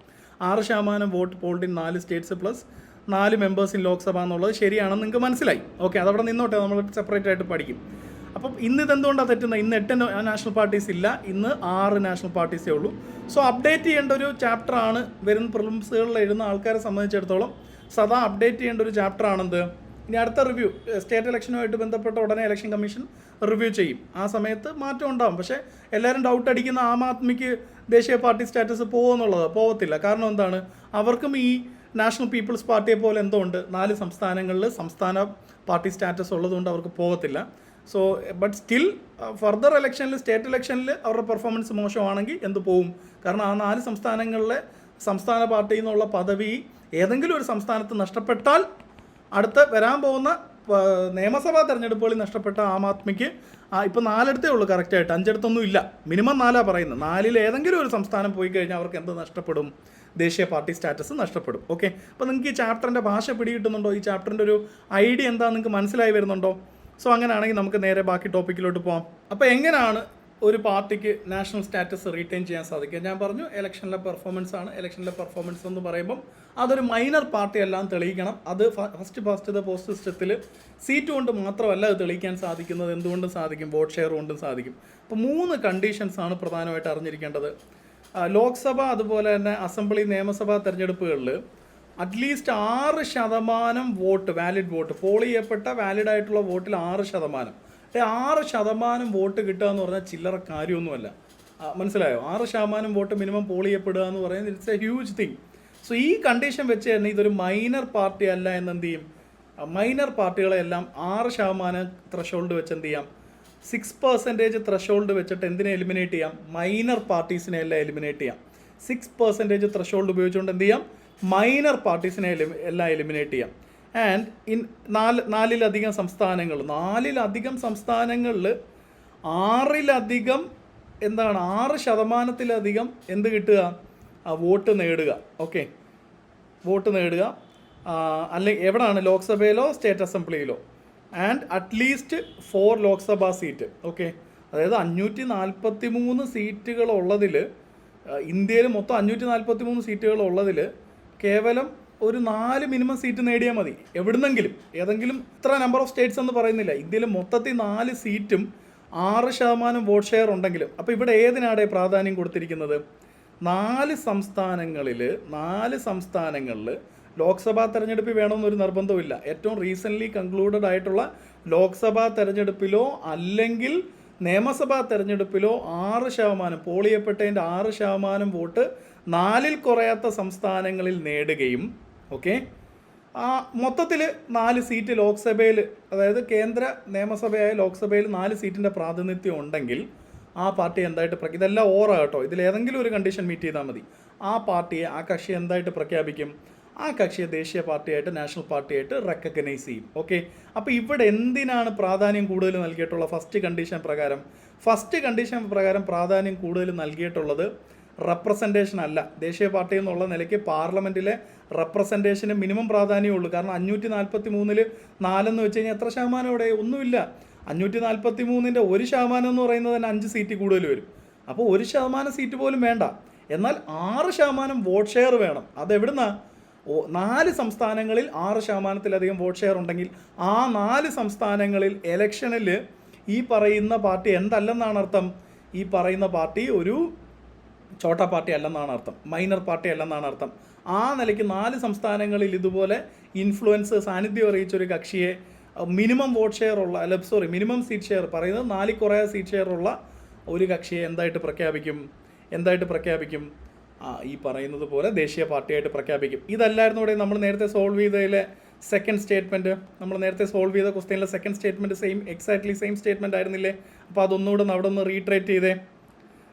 6% vote polled in 4 states plus 4 members in Lok Sabha എന്നുള്ളത് ശരിയാണെന്ന് നിങ്ങൾക്ക് മനസ്സിലായി. ഓക്കെ, അതവിടെ നിന്നോട്ടെ, നമ്മൾ സെപ്പറേറ്റ് ആയിട്ട് പഠിക്കും. അപ്പം ഇന്ന് ഇതെന്തുകൊണ്ടാണ് തെറ്റുന്നത്? ഇന്ന് 8 നാഷണൽ പാർട്ടീസ് ഇല്ല, ഇന്ന് 6 നാഷണൽ പാർട്ടീസേ ഉള്ളൂ. സോ അപ്ഡേറ്റ് ചെയ്യേണ്ട ഒരു ചാപ്റ്ററാണ് വരുന്ന പ്രിലിംസുകളിൽ എഴുതുന്ന ആൾക്കാരെ സംബന്ധിച്ചിടത്തോളം സദാ അപ്ഡേറ്റ് ചെയ്യേണ്ട ഒരു ചാപ്റ്ററാണെന്ത്. ഇനി അടുത്ത റിവ്യൂ സ്റ്റേറ്റ് ഇലക്ഷനുമായിട്ട് ബന്ധപ്പെട്ട ഉടനെ ഇലക്ഷൻ കമ്മീഷൻ റിവ്യൂ ചെയ്യും. ആ സമയത്ത് മാറ്റം ഉണ്ടാകും. പക്ഷേ എല്ലാവരും ഡൗട്ട് അടിക്കുന്ന ആം ആദ്മിക്ക് ദേശീയ പാർട്ടി സ്റ്റാറ്റസ് പോകുമെന്നുള്ളത് പോകത്തില്ല. കാരണം എന്താണ്? അവർക്കും ഈ നാഷണൽ പീപ്പിൾസ് പാർട്ടിയെ പോലെ എന്തോ ഉണ്ട്, 4 സംസ്ഥാനങ്ങളിൽ സംസ്ഥാന പാർട്ടി സ്റ്റാറ്റസ് ഉള്ളതുകൊണ്ട് അവർക്ക് പോകത്തില്ല. സോ ബട്ട് സ്റ്റിൽ ഫർദർ ഇലക്ഷനിൽ, സ്റ്റേറ്റ് ഇലക്ഷനിൽ അവരുടെ പെർഫോമൻസ് മോശമാണെങ്കിൽ എന്ത് പോവും? കാരണം ആ 4 സംസ്ഥാനങ്ങളിലെ സംസ്ഥാന പാർട്ടിയിൽ നിന്നുള്ള പദവി ഏതെങ്കിലും ഒരു സംസ്ഥാനത്ത് നഷ്ടപ്പെട്ടാൽ അടുത്ത വരാൻ പോകുന്ന നിയമസഭാ തെരഞ്ഞെടുപ്പുകളിൽ നഷ്ടപ്പെട്ട ആം ആദ്മിക്ക് ഇപ്പോൾ 4 ഉള്ളൂ കറക്റ്റായിട്ട്, 5 ഇല്ല, മിനിമം 4 പറയുന്നത്. 4 ഏതെങ്കിലും ഒരു സംസ്ഥാനം പോയി കഴിഞ്ഞാൽ അവർക്ക് എന്ത് നഷ്ടപ്പെടും? ദേശീയ പാർട്ടി സ്റ്റാറ്റസ് നഷ്ടപ്പെടും. ഓക്കെ, അപ്പോൾ നിങ്ങൾക്ക് ഈ ചാപ്റ്ററിൻ്റെ ഭാഷ പിടികിട്ടുന്നുണ്ടോ? ഈ ചാപ്റ്ററിൻ്റെ ഒരു ഐഡിയ എന്താണെന്ന് നിങ്ങൾക്ക് മനസ്സിലായി വരുന്നുണ്ടോ? സോ അങ്ങനെയാണെങ്കിൽ നമുക്ക് നേരെ ബാക്കി ടോപ്പിക്കിലോട്ട് പോകാം. അപ്പോൾ എങ്ങനെയാണ് ഒരു പാർട്ടിക്ക് നാഷണൽ സ്റ്റാറ്റസ് റീറ്റെയിൻ ചെയ്യാൻ സാധിക്കുക? ഞാൻ പറഞ്ഞു ഇലക്ഷനിലെ പെർഫോമൻസ് ആണ്. ഇലക്ഷനിലെ പെർഫോമൻസ് എന്ന് പറയുമ്പം അതൊരു മൈനർ പാർട്ടി എല്ലാം തെളിയിക്കണം. അത് ഫസ്റ്റ് പോസ്റ്റ് സിസ്റ്റത്തിൽ സീറ്റ് കൊണ്ട് മാത്രമല്ല അത് തെളിയിക്കാൻ സാധിക്കുന്നത്. എന്തുകൊണ്ടും സാധിക്കും, വോട്ട് ഷെയർ കൊണ്ടും സാധിക്കും. അപ്പോൾ 3 കണ്ടീഷൻസ് ആണ് പ്രധാനമായിട്ട് അറിഞ്ഞിരിക്കേണ്ടത്. ലോക്സഭ അതുപോലെ തന്നെ അസംബ്ലി, നിയമസഭാ തെരഞ്ഞെടുപ്പുകളിൽ at least 6% vote, valid vote, poll ചെയ്യപ്പെട്ട വാലിഡായിട്ടുള്ള വോട്ടിൽ 6%. 6% വോട്ട് കിട്ടുക എന്ന് പറഞ്ഞാൽ ചില്ലറ കാര്യമൊന്നുമല്ല. മനസ്സിലായോ? 6% വോട്ട് മിനിമം പോൾ ചെയ്യപ്പെടുക എന്ന് പറയുന്നത് it's A huge thing. So ഈ കണ്ടീഷൻ വെച്ച് തന്നെ ഇതൊരു മൈനർ പാർട്ടി അല്ല എന്ന് എന്ത് ചെയ്യും? മൈനർ പാർട്ടികളെല്ലാം 6% ത്രഷോൾഡ് വെച്ച് എന്ത് ചെയ്യാം? 6% ത്രഷോൾഡ് വെച്ചിട്ട് എന്തിനെ എലിമിനേറ്റ് ചെയ്യാം? മൈനർ പാർട്ടീസിനെ എല്ലാം എലിമിനേറ്റ് ചെയ്യാം. 6% ത്രഷോൾഡ് ഉപയോഗിച്ചുകൊണ്ട് എന്ത് ചെയ്യാം? മൈനർ പാർട്ടീസിനെ എല്ലാം എലിമിനേറ്റ് ചെയ്യാം. ആൻഡ് ഇൻ 4 സംസ്ഥാനങ്ങളിൽ 6% എന്ത് കിട്ടുക? വോട്ട് നേടുക. ഓക്കെ, വോട്ട് നേടുക. അല്ലെങ്കിൽ എവിടെയാണ്? ലോക്സഭയിലോ സ്റ്റേറ്റ് അസംബ്ലിയിലോ. And at least 4 Lok Sabha seat. Okay, അതായത് 543 സീറ്റുകളുള്ളതിൽ, ഇന്ത്യയിൽ മൊത്തം 543 സീറ്റുകളുള്ളതിൽ കേവലം ഒരു 4 മിനിമം സീറ്റ് നേടിയാൽ മതി. എവിടുന്നെങ്കിലും, ഏതെങ്കിലും ഇത്ര നമ്പർ ഓഫ് സ്റ്റേറ്റ്സ് എന്ന് പറയുന്നില്ല, ഇന്ത്യയിൽ മൊത്തത്തിൽ 4 സീറ്റും 6% വോട്ട് ഷെയർ ഉണ്ടെങ്കിലും. അപ്പോൾ ഇവിടെ ഏതിനാടെ പ്രാധാന്യം കൊടുത്തിരിക്കുന്നത്? 4 സംസ്ഥാനങ്ങളിൽ ലോക്സഭാ തെരഞ്ഞെടുപ്പ് വേണമെന്നൊരു നിർബന്ധമില്ല. ഏറ്റവും റീസെൻ്റ്ലി കൺക്ലൂഡഡ് ആയിട്ടുള്ള ലോക്സഭാ തെരഞ്ഞെടുപ്പിലോ അല്ലെങ്കിൽ നിയമസഭാ തെരഞ്ഞെടുപ്പിലോ 6%, പോൾ ചെയ്യപ്പെട്ടതിൻ്റെ 6% വോട്ട് 4 കുറയാത്ത സംസ്ഥാനങ്ങളിൽ നേടുകയും, ഓക്കെ, മൊത്തത്തിൽ 4 സീറ്റ് ലോക്സഭയിൽ, അതായത് കേന്ദ്ര നിയമസഭയായ ലോക്സഭയിൽ 4 സീറ്റിൻ്റെ പ്രാതിനിധ്യം ഉണ്ടെങ്കിൽ ആ പാർട്ടി എന്തായിട്ട് ഇതെല്ലാം ഓറാ കേട്ടോ, ഇതിലേതെങ്കിലും ഒരു കണ്ടീഷൻ മീറ്റ് ചെയ്താൽ മതി. ആ പാർട്ടിയെ, ആ കക്ഷി എന്തായിട്ട് പ്രഖ്യാപിക്കും? ആ കക്ഷിയെ ദേശീയ പാർട്ടിയായിട്ട്, നാഷണൽ പാർട്ടിയായിട്ട് റെക്കഗ്നൈസ് ചെയ്യും. ഓക്കെ, അപ്പോൾ ഇവിടെ എന്തിനാണ് പ്രാധാന്യം കൂടുതൽ നൽകിയിട്ടുള്ള? ഫസ്റ്റ് കണ്ടീഷൻ പ്രകാരം പ്രാധാന്യം കൂടുതൽ നൽകിയിട്ടുള്ളത് റെപ്രസെൻറ്റേഷൻ അല്ല. ദേശീയ പാർട്ടി എന്നുള്ള നിലയ്ക്ക് പാർലമെൻറ്റിലെ റെപ്രസെൻറ്റേഷന് മിനിമം പ്രാധാന്യമുള്ളൂ. കാരണം 543 4 വെച്ച് കഴിഞ്ഞാൽ എത്ര ശതമാനം ഇവിടെ? ഒന്നുമില്ല. 543-ന്റെ 1% എന്ന് പറയുന്നത് തന്നെ 5 സീറ്റ് കൂടുതൽ വരും. അപ്പോൾ 1% സീറ്റ് പോലും വേണ്ട. എന്നാൽ 6% വോട്ട് ഷെയർ വേണം. അതെവിടുന്നാ? 4 സംസ്ഥാനങ്ങളിൽ 6%-ലധികം വോട്ട് ഷെയർ ഉണ്ടെങ്കിൽ ആ 4 സംസ്ഥാനങ്ങളിൽ ഇലക്ഷനിൽ ഈ പറയുന്ന പാർട്ടി എന്തല്ലെന്നാണ് അർത്ഥം? ഈ പറയുന്ന പാർട്ടി ഒരു ചോട്ടാ പാർട്ടി അല്ലെന്നാണ് അർത്ഥം, മൈനർ പാർട്ടി അല്ലെന്നാണ് അർത്ഥം. ആ നിലയ്ക്ക് 4 സംസ്ഥാനങ്ങളിൽ ഇതുപോലെ ഇൻഫ്ലുവൻസ്, സാന്നിധ്യം അറിയിച്ചൊരു കക്ഷിയെ മിനിമം വോട്ട് ഷെയർ ഉള്ള, മിനിമം സീറ്റ് ഷെയർ പറയുന്നത് 4 കുറയാ സീറ്റ് ഷെയർ ഉള്ള ഒരു കക്ഷിയെ എന്തായിട്ട് പ്രഖ്യാപിക്കും? ഈ പറയുന്നത് പോലെ ദേശീയ പാർട്ടിയായിട്ട് പ്രഖ്യാപിക്കും. ഇതല്ലായിരുന്നു ഇവിടെ നമ്മൾ നേരത്തെ സോൾവ് ചെയ്തതിലെ സെക്കൻഡ് സ്റ്റേറ്റ്മെൻറ്റ്. നമ്മൾ നേരത്തെ സോൾവ് ചെയ്ത ക്വസ്റ്റ്യനിലെ second statement exactly same statement ആയിരുന്നില്ലേ? അപ്പോൾ അതൊന്നുകൂടെ അവിടെ നിന്ന് റീട്രേറ്റ് ചെയ്തേ.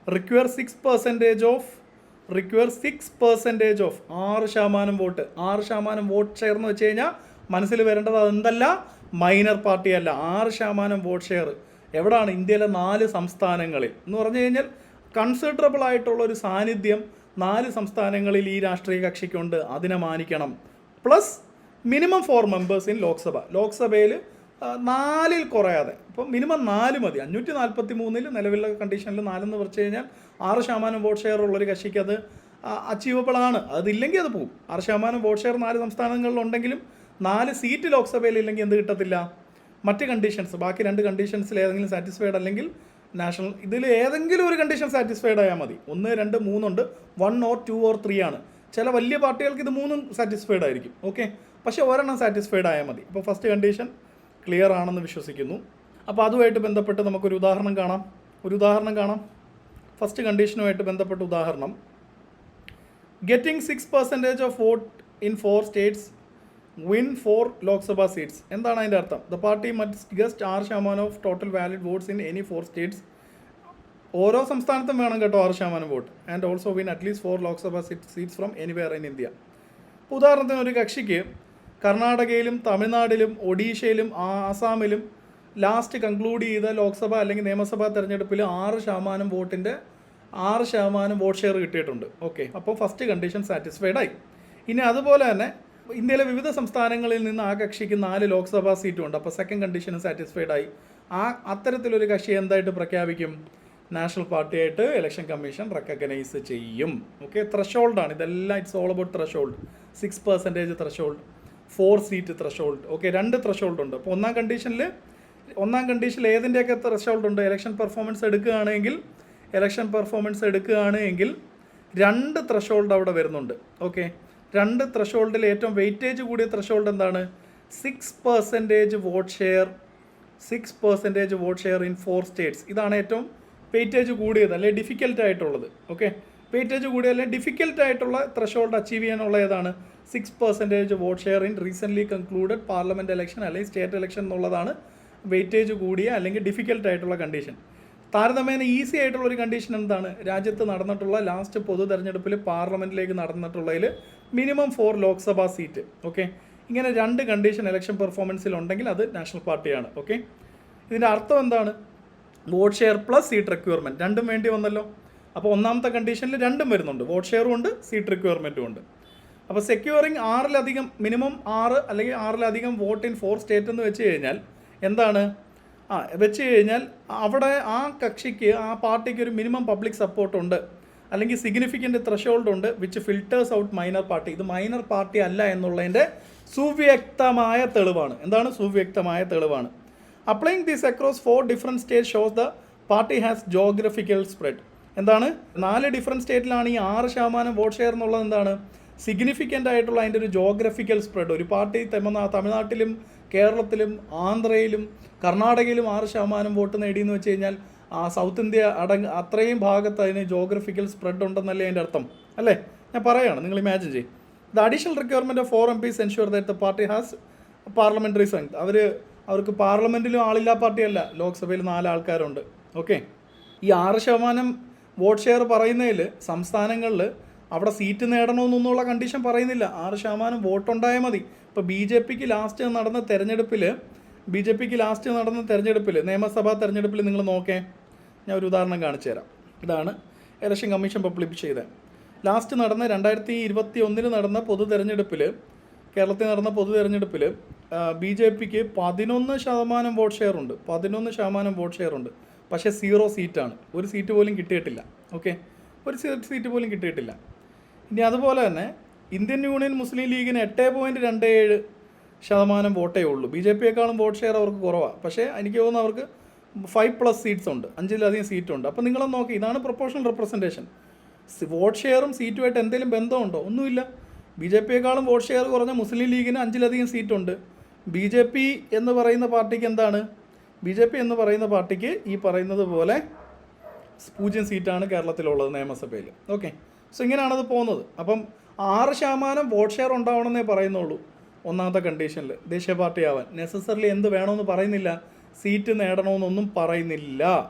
Require 6% of 6% vote. 6% vote share എന്ന് വെച്ച് കഴിഞ്ഞാൽ മനസ്സിൽ വരേണ്ടത് അതെന്തല്ല? മൈനർ പാർട്ടിയല്ല. 6% വോട്ട് ഷെയർ എവിടാണ്? ഇന്ത്യയിലെ 4 സംസ്ഥാനങ്ങളിൽ എന്ന് പറഞ്ഞു കഴിഞ്ഞാൽ കൺസിഡറബിൾ ആയിട്ടുള്ള ഒരു സാന്നിധ്യം 4 സംസ്ഥാനങ്ങളിൽ ഈ രാഷ്ട്രീയ കക്ഷിക്കുണ്ട്. അതിനെ മാനിക്കണം. പ്ലസ് മിനിമം 4 മെമ്പേഴ്സ് ഇൻ ലോക്സഭയിൽ 4 കുറയാതെ, ഇപ്പോൾ മിനിമം 4 മതി. 543 നിലവിലുള്ള കണ്ടീഷനിൽ 4 വെച്ച് കഴിഞ്ഞാൽ 6% വോട്ട് ഷെയർ ഉള്ളൊരു കക്ഷിക്ക് അത് അച്ചീവബിൾ ആണ്. അതില്ലെങ്കിൽ അത് പോകും. 6% വോട്ട് ഷെയർ 4 സംസ്ഥാനങ്ങളിലുണ്ടെങ്കിലും 4 സീറ്റ് ലോക്സഭയിൽ ഇല്ലെങ്കിൽ എന്ത് കിട്ടത്തില്ല? മറ്റ് കണ്ടീഷൻസ്, ബാക്കി 2 കണ്ടീഷൻസിൽ ഏതെങ്കിലും സാറ്റിസ്ഫൈഡ് അല്ലെങ്കിൽ നാഷണൽ, ഇതിൽ ഏതെങ്കിലും ഒരു കണ്ടീഷൻ സാറ്റിസ്ഫൈഡ് ആയാൽ മതി. 1, 2, 3 ഉണ്ട്. 1 or 2 or 3 ആണ്. ചില വലിയ പാർട്ടികൾക്ക് ഇത് 3 സാറ്റിസ്ഫൈഡ് ആയിരിക്കും. ഓക്കെ, പക്ഷേ ഒരെണ്ണം സാറ്റിസ്ഫൈഡ് ആയാൽ മതി. ഇപ്പോൾ ഫസ്റ്റ് കണ്ടീഷൻ ക്ലിയർ ആണെന്ന് വിശ്വസിക്കുന്നു. അപ്പോൾ അതുമായിട്ട് ബന്ധപ്പെട്ട് നമുക്കൊരു ഉദാഹരണം കാണാം. ഫസ്റ്റ് കണ്ടീഷനുമായിട്ട് ബന്ധപ്പെട്ട ഉദാഹരണം, getting 6% of vote in 4 states win 4 Lok Sabha seats. എന്താണ് അതിൻ്റെ അർത്ഥം? The party must get 6% of total valid votes in any 4 states. ഓരോ സംസ്ഥാനത്തും വേണം കേട്ടോ 6% vote. And also win at least 4 Lok Sabha seats from anywhere in India. ഉദാഹരണത്തിന് ഒരു കക്ഷിക്ക് കർണാടകയിലും തമിഴ്നാട്ടിലും ഒഡീഷയിലും ആസാമിലും ലാസ്റ്റ് കൺക്ലൂഡ് ചെയ്ത ലോക്സഭ അല്ലെങ്കിൽ നിയമസഭാ തെരഞ്ഞെടുപ്പിൽ 6% വോട്ടിൻ്റെ 6% വോട്ട് ഷെയർ കിട്ടിയിട്ടുണ്ട്. ഓക്കെ, അപ്പോൾ ഫസ്റ്റ് കണ്ടീഷൻ സാറ്റിസ്ഫൈഡ് ആയി. ഇനി അതുപോലെ തന്നെ ഇന്ത്യയിലെ വിവിധ സംസ്ഥാനങ്ങളിൽ നിന്ന് ആ കക്ഷിക്ക് 4 ലോക്സഭാ സീറ്റും ഉണ്ട്. അപ്പോൾ സെക്കൻഡ് കണ്ടീഷനും സാറ്റിസ്ഫൈഡ് ആയി. അത്തരത്തിലൊരു കക്ഷി എന്തായിട്ട് പ്രഖ്യാപിക്കും? നാഷണൽ പാർട്ടിയായിട്ട് ഇലക്ഷൻ കമ്മീഷൻ റെക്കഗ്നൈസ് ചെയ്യും. ഓക്കെ, ത്രഷോൾഡാണ് ഇതെല്ലാം. It's all about threshold. 6% threshold, 4 seat threshold. Okay, 2 threshold ഉണ്ട്. അപ്പോൾ ഒന്നാം കണ്ടീഷനിൽ ഏതിൻ്റെയൊക്കെ ത്രഷോൾഡ് ഉണ്ട്? ഇലക്ഷൻ പെർഫോമൻസ് എടുക്കുകയാണെങ്കിൽ 2 ത്രഷോൾഡ് അവിടെ വരുന്നുണ്ട്. ഓക്കെ, 2 ത്രഷോൾഡിൽ ഏറ്റവും വെയിറ്റേജ് കൂടിയ ത്രഷോൾഡ് എന്താണ്? 6% vote share. 6% vote share in 4 States. ഇതാണ് ഏറ്റവും വെയിറ്റേജ് കൂടിയത്, അല്ലെങ്കിൽ ഡിഫിക്കൽട്ട് ആയിട്ടുള്ളത്. ഓക്കെ, വെയിറ്റേജ് കൂടിയ അല്ലെങ്കിൽ ഡിഫിക്കൽട്ട് ആയിട്ടുള്ള ത്രഷോൾഡ് അച്ചീവ് ചെയ്യാനുള്ള ഏതാണ്? 6% vote share in recently concluded parliament election അല്ലെങ്കിൽ സ്റ്റേറ്റ് ഇലക്ഷൻ എന്നുള്ളതാണ് വെയിറ്റേജ് കൂടിയ അല്ലെങ്കിൽ ഡിഫിക്കൽട്ട് ആയിട്ടുള്ള കണ്ടീഷൻ. താരതമ്യേന ഈസി ആയിട്ടുള്ള ഒരു കണ്ടീഷൻ എന്താണ്? രാജ്യത്ത് നടന്നിട്ടുള്ള ലാസ്റ്റ് പൊതു തെരഞ്ഞെടുപ്പിൽ പാർലമെൻറ്റിലേക്ക് നടന്നിട്ടുള്ളതിൽ മിനിമം 4 ലോക്സഭാ സീറ്റ്. ഓക്കെ, ഇങ്ങനെ 2 കണ്ടീഷൻ ഇലക്ഷൻ പെർഫോമൻസിൽ ഉണ്ടെങ്കിൽ അത് നാഷണൽ പാർട്ടിയാണ്. ഓക്കെ, ഇതിൻ്റെ അർത്ഥം എന്താണ്? Vote share plus seat requirement രണ്ടും വേണ്ടി വന്നല്ലോ. അപ്പോൾ ഒന്നാമത്തെ കണ്ടീഷനിൽ 2ഉം വരുന്നുണ്ട്, വോട്ട് ഷെയറും ഉണ്ട്, സീറ്റ് റിക്വയർമെൻറ്റും ഉണ്ട്. അപ്പോൾ സെക്യൂറിങ് 6 മിനിമം 6 അല്ലെങ്കിൽ 6 വോട്ട് ഇൻ 4 സ്റ്റേറ്റ് എന്ന് വെച്ച് കഴിഞ്ഞാൽ എന്താണ്? അവിടെ ആ കക്ഷിക്ക് ആ പാർട്ടിക്ക് ഒരു മിനിമം പബ്ലിക് സപ്പോർട്ട് ഉണ്ട്, അല്ലെങ്കിൽ സിഗ്നിഫിക്കൻ്റ് ത്രഷോൾഡ് ഉണ്ട്, which filters out minor party. ഇത് മൈനർ പാർട്ടി അല്ല എന്നുള്ളതിൻ്റെ സുവ്യക്തമായ തെളിവാണ്. എന്താണ്? സുവ്യക്തമായ തെളിവാണ്. Applying this across 4 different state shows the party has geographical spread. എന്താണ്? 4 ഡിഫറെൻറ്റ് സ്റ്റേറ്റിലാണ് ഈ 6% വോട്ട് ഷെയർ എന്നുള്ളത്. എന്താണ്? സിഗ്നിഫിക്കൻ്റ് ആയിട്ടുള്ള അതിൻ്റെ ഒരു ജോഗ്രഫിക്കൽ സ്പ്രെഡ്. ഒരു പാർട്ടി തമിഴ്നാട്ടിലും കേരളത്തിലും ആന്ധ്രയിലും കർണാടകയിലും 6% വോട്ട് നേടിയെന്ന് വെച്ച് കഴിഞ്ഞാൽ സൗത്ത് ഇന്ത്യ അത്രയും ഭാഗത്ത് അതിന് ജോഗ്രഫിക്കൽ സ്പ്രെഡ് ഉണ്ടെന്നല്ലേ അതിൻ്റെ അർത്ഥം അല്ലേ? ഞാൻ പറയുകയാണ്, നിങ്ങൾ ഇമാജിൻ ചെയ്യും. The additional requirement of 4 MPs ensure that the party has parliamentary strength. അവർക്ക് പാർലമെൻറ്റിലും ആളില്ലാ പാർട്ടിയല്ല, ലോക്സഭയിൽ 4 ആൾക്കാരുണ്ട്. ഓക്കെ, ഈ 6% വോട്ട് ഷെയർ പറയുന്നതിൽ സംസ്ഥാനങ്ങളിൽ അവിടെ സീറ്റ് നേടണമെന്നൊന്നുള്ള കണ്ടീഷൻ പറയുന്നില്ല. 6% വോട്ടുണ്ടായാൽ മതി. ഇപ്പോൾ ബി ജെ പിക്ക് ലാസ്റ്റ് നടന്ന തെരഞ്ഞെടുപ്പിൽ നിയമസഭാ തെരഞ്ഞെടുപ്പിൽ നിങ്ങൾ നോക്കേ, ഞാൻ ഒരു ഉദാഹരണം കാണിച്ചു തരാം. ഇതാണ് ഇലക്ഷൻ കമ്മീഷൻ പബ്ലിഷ് ചെയ്തത്. ലാസ്റ്റ് നടന്ന 2021 നടന്ന കേരളത്തിൽ നടന്ന പൊതു തെരഞ്ഞെടുപ്പിൽ ബി ജെ പിക്ക് 11% വോട്ട് ഷെയർ ഉണ്ട്. 11% വോട്ട് ഷെയർ ഉണ്ട്. പക്ഷേ 0 സീറ്റാണ്. ഒരു സീറ്റ് പോലും കിട്ടിയിട്ടില്ല. ഓക്കെ, ഒരു സീറ്റ് പോലും കിട്ടിയിട്ടില്ല. ഇനി അതുപോലെ തന്നെ ഇന്ത്യൻ യൂണിയൻ മുസ്ലിം ലീഗിന് 8.27% വോട്ടേ ഉള്ളൂ. ബി ജെ പിയെക്കാളും വോട്ട് ഷെയർ അവർക്ക് കുറവാണ്. പക്ഷേ എനിക്ക് തോന്നുന്നു അവർക്ക് 5+ സീറ്റ്സ് ഉണ്ട്, 5-ലധികം സീറ്റുണ്ട്. അപ്പോൾ നിങ്ങളൊന്ന് നോക്കി, ഇതാണ് പ്രൊപ്പോർഷണൽ റെപ്രസെൻറ്റേഷൻ. വോട്ട് ഷെയറും സീറ്റുമായിട്ട് എന്തെങ്കിലും ബന്ധമുണ്ടോ? ഒന്നുമില്ല. ബി ജെ പിയെക്കാളും വോട്ട് ഷെയർ കുറഞ്ഞ മുസ്ലിം ലീഗിന് 5-ലധികം സീറ്റുണ്ട്. ബി ജെ പി എന്ന് പറയുന്ന പാർട്ടിക്ക് എന്താണ്? ബി ജെ പി എന്ന് പറയുന്ന പാർട്ടിക്ക് ഈ പറയുന്നത് പോലെ 0 സീറ്റാണ് കേരളത്തിലുള്ളത് നിയമസഭയിൽ. ഓക്കെ, സോ ഇങ്ങനെയാണത് പോകുന്നത്. അപ്പം 6% വോട്ട് ഷെയർ ഉണ്ടാവണമെന്നേ പറയുന്നുള്ളൂ ഒന്നാമത്തെ കണ്ടീഷനിൽ ദേശീയ പാർട്ടി ആവാൻ. നെസസറിലി എന്ത് വേണമെന്ന് പറയുന്നില്ല, സീറ്റ് നേടണമെന്നൊന്നും പറയുന്നില്ല.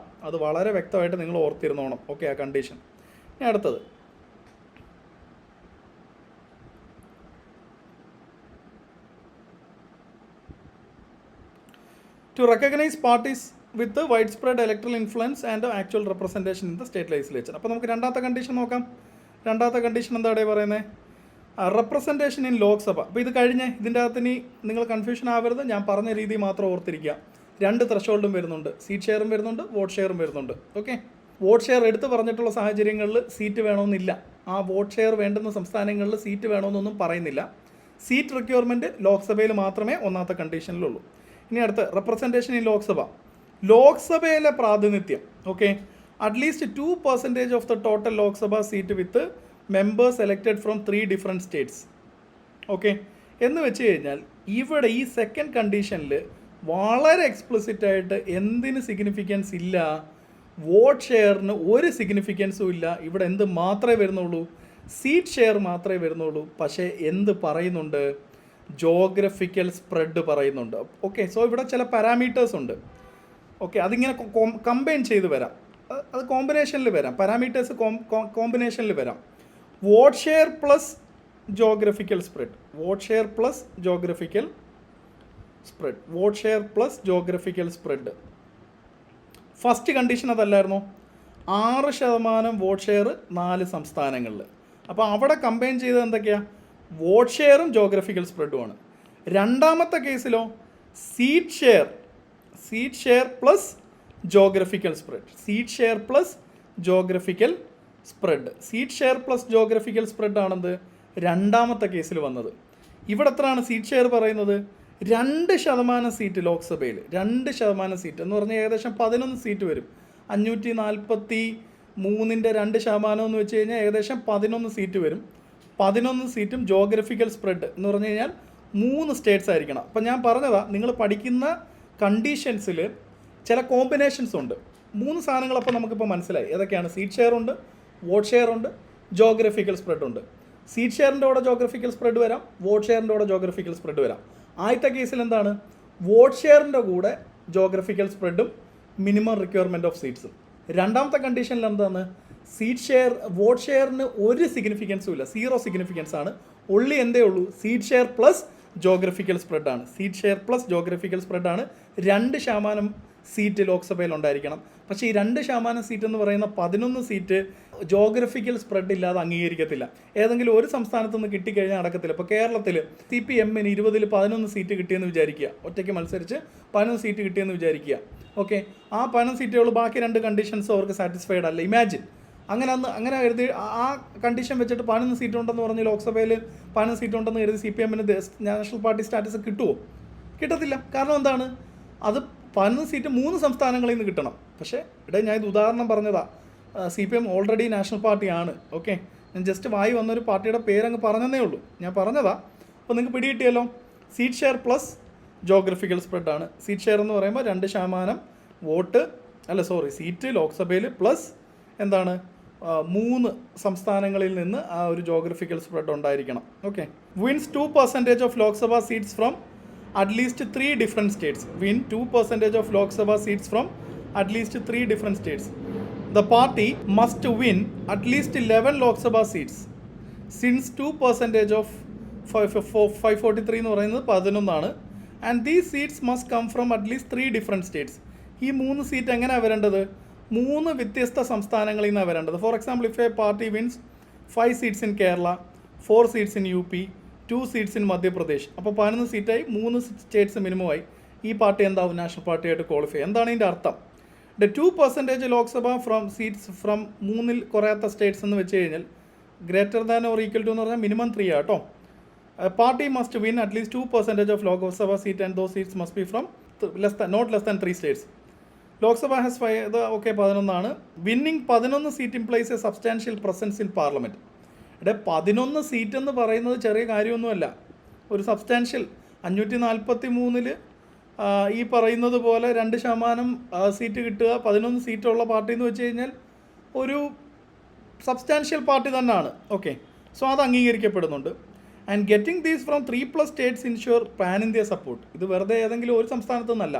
അത് വളരെ വ്യക്തമായിട്ട് നിങ്ങൾ ഓർത്തിരുന്നോണം. ഓക്കെ, ആ കണ്ടീഷൻ. ഇനി അടുത്തത്, to recognize parties with the widespread electoral influence and actual representation in the state legislature. അപ്പോൾ നമുക്ക് രണ്ടാമത്തെ കണ്ടീഷൻ നോക്കാം. രണ്ടാമത്തെ കണ്ടീഷൻ എന്താണ് പറയുന്നത്? Representation in Lok Sabha. അപ്പോൾ ഇത് കഴിഞ്ഞ് ഇതിൻ്റെ അകത്ത് ഇനി നിങ്ങൾ കൺഫ്യൂഷൻ ആവരുത്, ഞാൻ പറഞ്ഞ രീതി മാത്രം ഓർത്തിരിക്കുക. 2 ത്രഷോൾഡും വരുന്നുണ്ട്, സീറ്റ് ഷെയറും വരുന്നുണ്ട്, വോട്ട് ഷെയറും വരുന്നുണ്ട്. ഓക്കെ, വോട്ട് ഷെയർ എടുത്ത് പറഞ്ഞിട്ടുള്ള സാഹചര്യങ്ങളിൽ സീറ്റ് വേണമെന്നില്ല. ആ വോട്ട് ഷെയർ വേണ്ടുന്ന സംസ്ഥാനങ്ങളിൽ സീറ്റ് വേണമെന്നൊന്നും പറയുന്നില്ല. സീറ്റ് റിക്വയർമെൻറ്റ് ലോക്സഭയിൽ മാത്രമേ ഒന്നാമത്തെ കണ്ടീഷനിലുള്ളൂ. ഇനി അടുത്ത് റെപ്രസെൻറ്റേഷൻ ഇൻ ലോക്സഭയിലെ പ്രാതിനിധ്യം. Okay, at least 2% of the total Lok Sabha seat with members elected from 3 different States. Okay, എന്ന് വെച്ച് കഴിഞ്ഞാൽ ഇവിടെ ഈ സെക്കൻഡ് കണ്ടീഷനിൽ വളരെ എക്സ്പ്ലിസിറ്റായിട്ട് എന്തിന് സിഗ്നിഫിക്കൻസ് ഇല്ല? വോട്ട് ഷെയറിന് ഒരു സിഗ്നിഫിക്കൻസും ഇല്ല. ഇവിടെ എന്ത് മാത്രമേ വരുന്നുള്ളൂ? സീറ്റ് ഷെയർ മാത്രമേ വരുന്നുള്ളൂ. പക്ഷേ എന്ത് പറയുന്നുണ്ട്? ജോഗ്രഫിക്കൽ സ്പ്രെഡ് പറയുന്നുണ്ട്. ഓക്കെ, സോ ഇവിടെ ചില പാരാമീറ്റേഴ്സ് ഉണ്ട്. ഓക്കെ, അതിങ്ങനെ കമ്പൈൻ ചെയ്ത് വരാം, അത് കോമ്പിനേഷനിൽ വരാം, പാരാമീറ്റേഴ്സ് കോമ്പിനേഷനിൽ വരാം. Vote share plus geographical spread, vote share plus geographical spread, vote share plus geographical spread. First condition അതല്ലായിരുന്നോ? 6% വോട്ട് ഷെയർ 4 സംസ്ഥാനങ്ങളിൽ. അപ്പോൾ അവിടെ കമ്പൈൻ ചെയ്തത് എന്തൊക്കെയാണ്? വോട്ട് ഷെയറും ജോഗ്രഫിക്കൽ സ്പ്രെഡുമാണ്. രണ്ടാമത്തെ കേസിലോ seat share plus geographical spread, seat share plus geographical spread, seat share plus geographical spread ആണെന്ത് രണ്ടാമത്തെ കേസിൽ വന്നത്. ഇവിടെ എത്രയാണ് സീറ്റ് ഷെയർ പറയുന്നത്? 2% സീറ്റ് ലോക്സഭയിൽ, 2% സീറ്റ് എന്ന് പറഞ്ഞാൽ ഏകദേശം 11 സീറ്റ് വരും. 543-ന്റെ 2% എന്ന് വെച്ച് കഴിഞ്ഞാൽ ഏകദേശം 11 സീറ്റ് വരും. 11 സീറ്റും ജോഗ്രഫിക്കൽ സ്പ്രെഡ് എന്ന് പറഞ്ഞു കഴിഞ്ഞാൽ 3 സ്റ്റേറ്റ്സ് ആയിരിക്കണം. അപ്പം ഞാൻ പറഞ്ഞതാ, നിങ്ങൾ പഠിക്കുന്ന കണ്ടീഷൻസിൽ ചില കോമ്പിനേഷൻസ് ഉണ്ട്. 3 സാധനങ്ങൾ അപ്പോൾ നമുക്കിപ്പോൾ മനസ്സിലായി. ഏതൊക്കെയാണ്? സീറ്റ് ഷെയർ ഉണ്ട്, വോട്ട് ഷെയർ ഉണ്ട്, ജോഗ്രഫിക്കൽ സ്പ്രെഡ് ഉണ്ട്. സീറ്റ് ഷെയറിൻ്റെ കൂടെ ജോഗ്രഫിക്കൽ സ്പ്രെഡ് വരാം, വോട്ട് ഷെയറിൻ്റെ കൂടെ ജോഗ്രഫിക്കൽ സ്പ്രെഡ് വരാം. ആദ്യത്തെ കേസിൽ എന്താണ്? വോട്ട് ഷെയറിൻ്റെ കൂടെ ജോഗ്രഫിക്കൽ സ്പ്രെഡും മിനിമം റിക്വയർമെൻറ്റ് ഓഫ് സീറ്റ്സും. രണ്ടാമത്തെ കണ്ടീഷനിൽ എന്താണ്? സീറ്റ് ഷെയർ, വോട്ട് ഷെയറിന് ഒരു സിഗ്നിഫിക്കൻസും ഇല്ല, 0 സിഗ്നിഫിക്കൻസ് ആണ്. ഉള്ളി എന്തേ ഉള്ളൂ? സീറ്റ് ഷെയർ പ്ലസ് ജോഗ്രഫിക്കൽ സ്പ്രെഡാണ്. സീറ്റ് ഷെയർ പ്ലസ് ജോഗ്രഫിക്കൽ സ്പ്രെഡാണ്. 2% സീറ്റ് ലോക്സഭയിൽ ഉണ്ടായിരിക്കണം. പക്ഷേ ഈ 2% സീറ്റ് എന്ന് പറയുന്ന 11 സീറ്റ് ജോഗ്രഫിക്കൽ സ്പ്രെഡ് ഇല്ലാതെ അംഗീകരിക്കത്തില്ല. ഏതെങ്കിലും ഒരു സംസ്ഥാനത്ത് നിന്ന് കിട്ടിക്കഴിഞ്ഞാൽ നടക്കത്തില്ല. ഇപ്പോൾ കേരളത്തിൽ CPM-ന് 20-ൽ 11 സീറ്റ് കിട്ടിയെന്ന് വിചാരിക്കുക, ഒറ്റയ്ക്ക് മത്സരിച്ച് 11 സീറ്റ് കിട്ടിയെന്ന് വിചാരിക്കുക. ഓക്കെ, ആ 11 സീറ്റുകൾ ബാക്കി 2 കണ്ടീഷൻസ് അവർക്ക് സാറ്റിസ്ഫൈഡ് അല്ല. ഇമാജിൻ അങ്ങനെ കരുതി ആ കണ്ടീഷൻ വെച്ചിട്ട് 11 സീറ്റ് ഉണ്ടെന്ന് പറഞ്ഞ് ലോക്സഭയിൽ 11 സീറ്റ് ഉണ്ടെന്ന് കരുതി CPM-ന് നാഷണൽ പാർട്ടി സ്റ്റാറ്റസ് കിട്ടുമോ? കിട്ടത്തില്ല. കാരണം എന്താണ്? അത് 11 സീറ്റ് 3 സംസ്ഥാനങ്ങളിൽ നിന്ന് കിട്ടണം. പക്ഷേ ഇവിടെ ഞാൻ ഇത് ഉദാഹരണം പറഞ്ഞതാ. CPM ഓൾറെഡി നാഷണൽ പാർട്ടിയാണ്. ഓക്കെ, ഞാൻ ജസ്റ്റ് വായി വന്നൊരു പാർട്ടിയുടെ പേരങ്ങ് പറഞ്ഞതേ ഉള്ളൂ, ഞാൻ പറഞ്ഞതാ. അപ്പോൾ നിങ്ങൾക്ക് പിടികിട്ടിയല്ലോ. സീറ്റ് ഷെയർ പ്ലസ് ജോഗ്രഫിക്കൽ സ്പ്രെഡാണ്. സീറ്റ് ഷെയർ എന്ന് പറയുമ്പോൾ 2% വോട്ട് സീറ്റ് ലോക്സഭയിൽ പ്ലസ് എന്താണ് 3 സംസ്ഥാനങ്ങളിൽ നിന്ന് ആ ഒരു ജോഗ്രഫിക്കൽ സ്പ്രെഡ് ഉണ്ടായിരിക്കണം. Okay, wins 2% of Lok Sabha seats from at least 3 different states. Win 2% of Lok Sabha seats from at least 3 different states. The party must win at least 11 Lok Sabha seats. Since 2% of 543 എന്ന് പറയുന്നത് 11 ആണ്. And these seats must come from at least 3 different states. ഈ 3 seat എങ്ങനെയാണ് വരേണ്ടത്? 3 വ്യത്യസ്ത സംസ്ഥാനങ്ങളിൽ നിന്നാണ് വരേണ്ടത്. For example, if a party wins 5 seats in Kerala, 4 seats in UP, 2 seats in Madhya Pradesh, അപ്പോൾ 11 സീറ്റായി, 3 സ്റ്റേറ്റ്സ് മിനിമമായി. ഈ പാർട്ടി എന്താവും? നാഷണൽ പാർട്ടിയായിട്ട് ക്വാളിഫൈ. എന്താണ് ഇതിൻ്റെ അർത്ഥം? 2% ലോക്സഭ ഫ്രം സീറ്റ്സ് ഫ്രം 3-ൽ കുറയാത്ത സ്റ്റേറ്റ്സ് എന്ന് വെച്ച് കഴിഞ്ഞാൽ greater than or equal to എന്ന് പറഞ്ഞാൽ മിനിമം 3 ആട്ടോ. Party must win at least 2% of Lok Sabha seat and those seats must be from not less than 3 states. Lok Sabha has 11 ആണ്. Winning 11 seat implies a substantial presence in parliament. 11 seat എന്ന് പറയുന്നത് ചെറിയ കാര്യമൊന്നുമല്ല. ഒരു substantial 543-ൽ ഈ പറയുന്നത് പോലെ 2% സീറ്റ് കിട്ടുക, 11 സീറ്റുള്ള പാർട്ടി എന്ന് വെച്ച് കഴിഞ്ഞാൽ ഒരു സബ്സ്റ്റാൻഷ്യൽ പാർട്ടി തന്നെയാണ്. ഓക്കെ, സോ അത് അംഗീകരിക്കപ്പെടുന്നുണ്ട്. And getting these from 3+ states ensure pan India support. ഇത് വെറുതെ ഏതെങ്കിലും ഒരു സംസ്ഥാനത്തു നിന്നല്ല,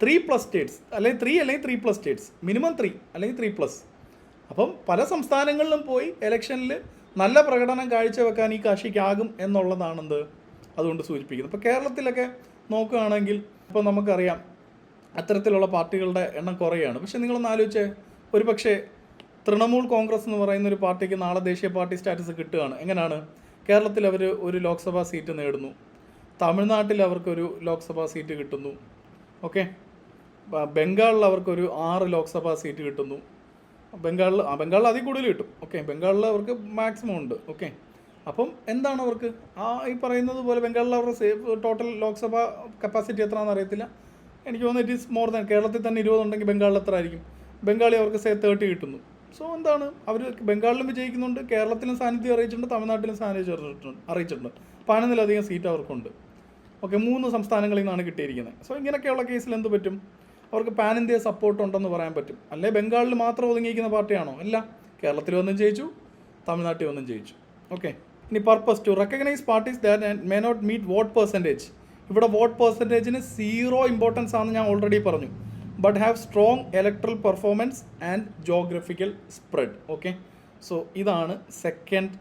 3+ സ്റ്റേറ്റ്സ് അല്ലെങ്കിൽ 3+ സ്റ്റേറ്റ്സ്, മിനിമം 3 അല്ലെങ്കിൽ 3+. അപ്പം പല സംസ്ഥാനങ്ങളിലും പോയി ഇലക്ഷനിൽ നല്ല പ്രകടനം കാഴ്ചവെക്കാൻ ഈ കാശിക്കാകും എന്നുള്ളതാണെന്ത് അതുകൊണ്ട് സൂചിപ്പിക്കുന്നത്. ഇപ്പോൾ കേരളത്തിലൊക്കെ നോക്കുകയാണെങ്കിൽ ഇപ്പോൾ നമുക്കറിയാം അത്തരത്തിലുള്ള പാർട്ടികളുടെ എണ്ണം കുറയാണ്. പക്ഷേ നിങ്ങളൊന്ന് ആലോചിച്ച്, ഒരു പക്ഷേ തൃണമൂൽ കോൺഗ്രസ് എന്ന് പറയുന്ന ഒരു പാർട്ടിക്ക് നാളെ ദേശീയ പാർട്ടി സ്റ്റാറ്റസ് കിട്ടുകയാണ്. എങ്ങനെയാണ്? കേരളത്തിൽ അവർ ഒരു ലോക്സഭാ സീറ്റ് നേടുന്നു, തമിഴ്നാട്ടിൽ അവർക്കൊരു ലോക്സഭാ സീറ്റ് കിട്ടുന്നു. ഓക്കെ, ബംഗാളിൽ അവർക്കൊരു 6 ലോക്സഭാ സീറ്റ് കിട്ടുന്നു. ബംഗാളിൽ അതിൽ കൂടുതൽ കിട്ടും. ഓക്കെ, ബംഗാളിൽ അവർക്ക് മാക്സിമം ഉണ്ട്. ഓക്കെ, അപ്പം എന്താണ് അവർക്ക് ഈ പറയുന്നത് പോലെ ബംഗാളിൽ അവരുടെ ടോട്ടൽ ലോക്സഭ കപ്പാസിറ്റി എത്രയാണെന്ന് അറിയത്തില്ല. എനിക്ക് തോന്നുന്നു ഇറ്റ് ഈസ് മോർ ദാൻ. കേരളത്തിൽ തന്നെ 20 ഉണ്ടെങ്കിൽ ബംഗാളിൽ എത്ര ആയിരിക്കും? ബംഗാളി അവർക്ക് 30 കിട്ടുന്നു. സോ എന്താണ്, അവർ ബംഗാളിലും വിജയിക്കുന്നുണ്ട്, കേരളത്തിലും സാന്നിധ്യം അറിയിച്ചിട്ടുണ്ട്, തമിഴ്നാട്ടിലും സാന്നിധ്യം അറിയിച്ചിട്ടുണ്ട്. 11-ലധികം സീറ്റ് അവർക്കുണ്ട്. ഓക്കെ, 3 സംസ്ഥാനങ്ങളിൽ നിന്നാണ് കിട്ടിയിരിക്കുന്നത്. സോ ഇങ്ങനെയൊക്കെയുള്ള കേസിൽ എന്ത് പറ്റും? അവർക്ക് പാൻ ഇന്ത്യ സപ്പോർട്ട് ഉണ്ടെന്ന് പറയാൻ പറ്റും. അല്ലെ ബംഗാളിൽ മാത്രം ഒതുങ്ങിയിരിക്കുന്ന പാർട്ടിയാണോ? അല്ല, കേരളത്തിൽ വന്നും ജയിച്ചു, തമിഴ്നാട്ടിൽ ഒന്നും ജയിച്ചു. ഓക്കെ, ഇനി purpose to recognise parties that may not meet vote percentage. ഇവിടെ വോട്ട് പെർസെൻറ്റേജിന് 0 ഇമ്പോർട്ടൻസ് ആണെന്ന് ഞാൻ ഓൾറെഡി പറഞ്ഞു. But have strong electoral performance and geographical spread. Okay, so ഇതാണ് സെക്കൻഡ്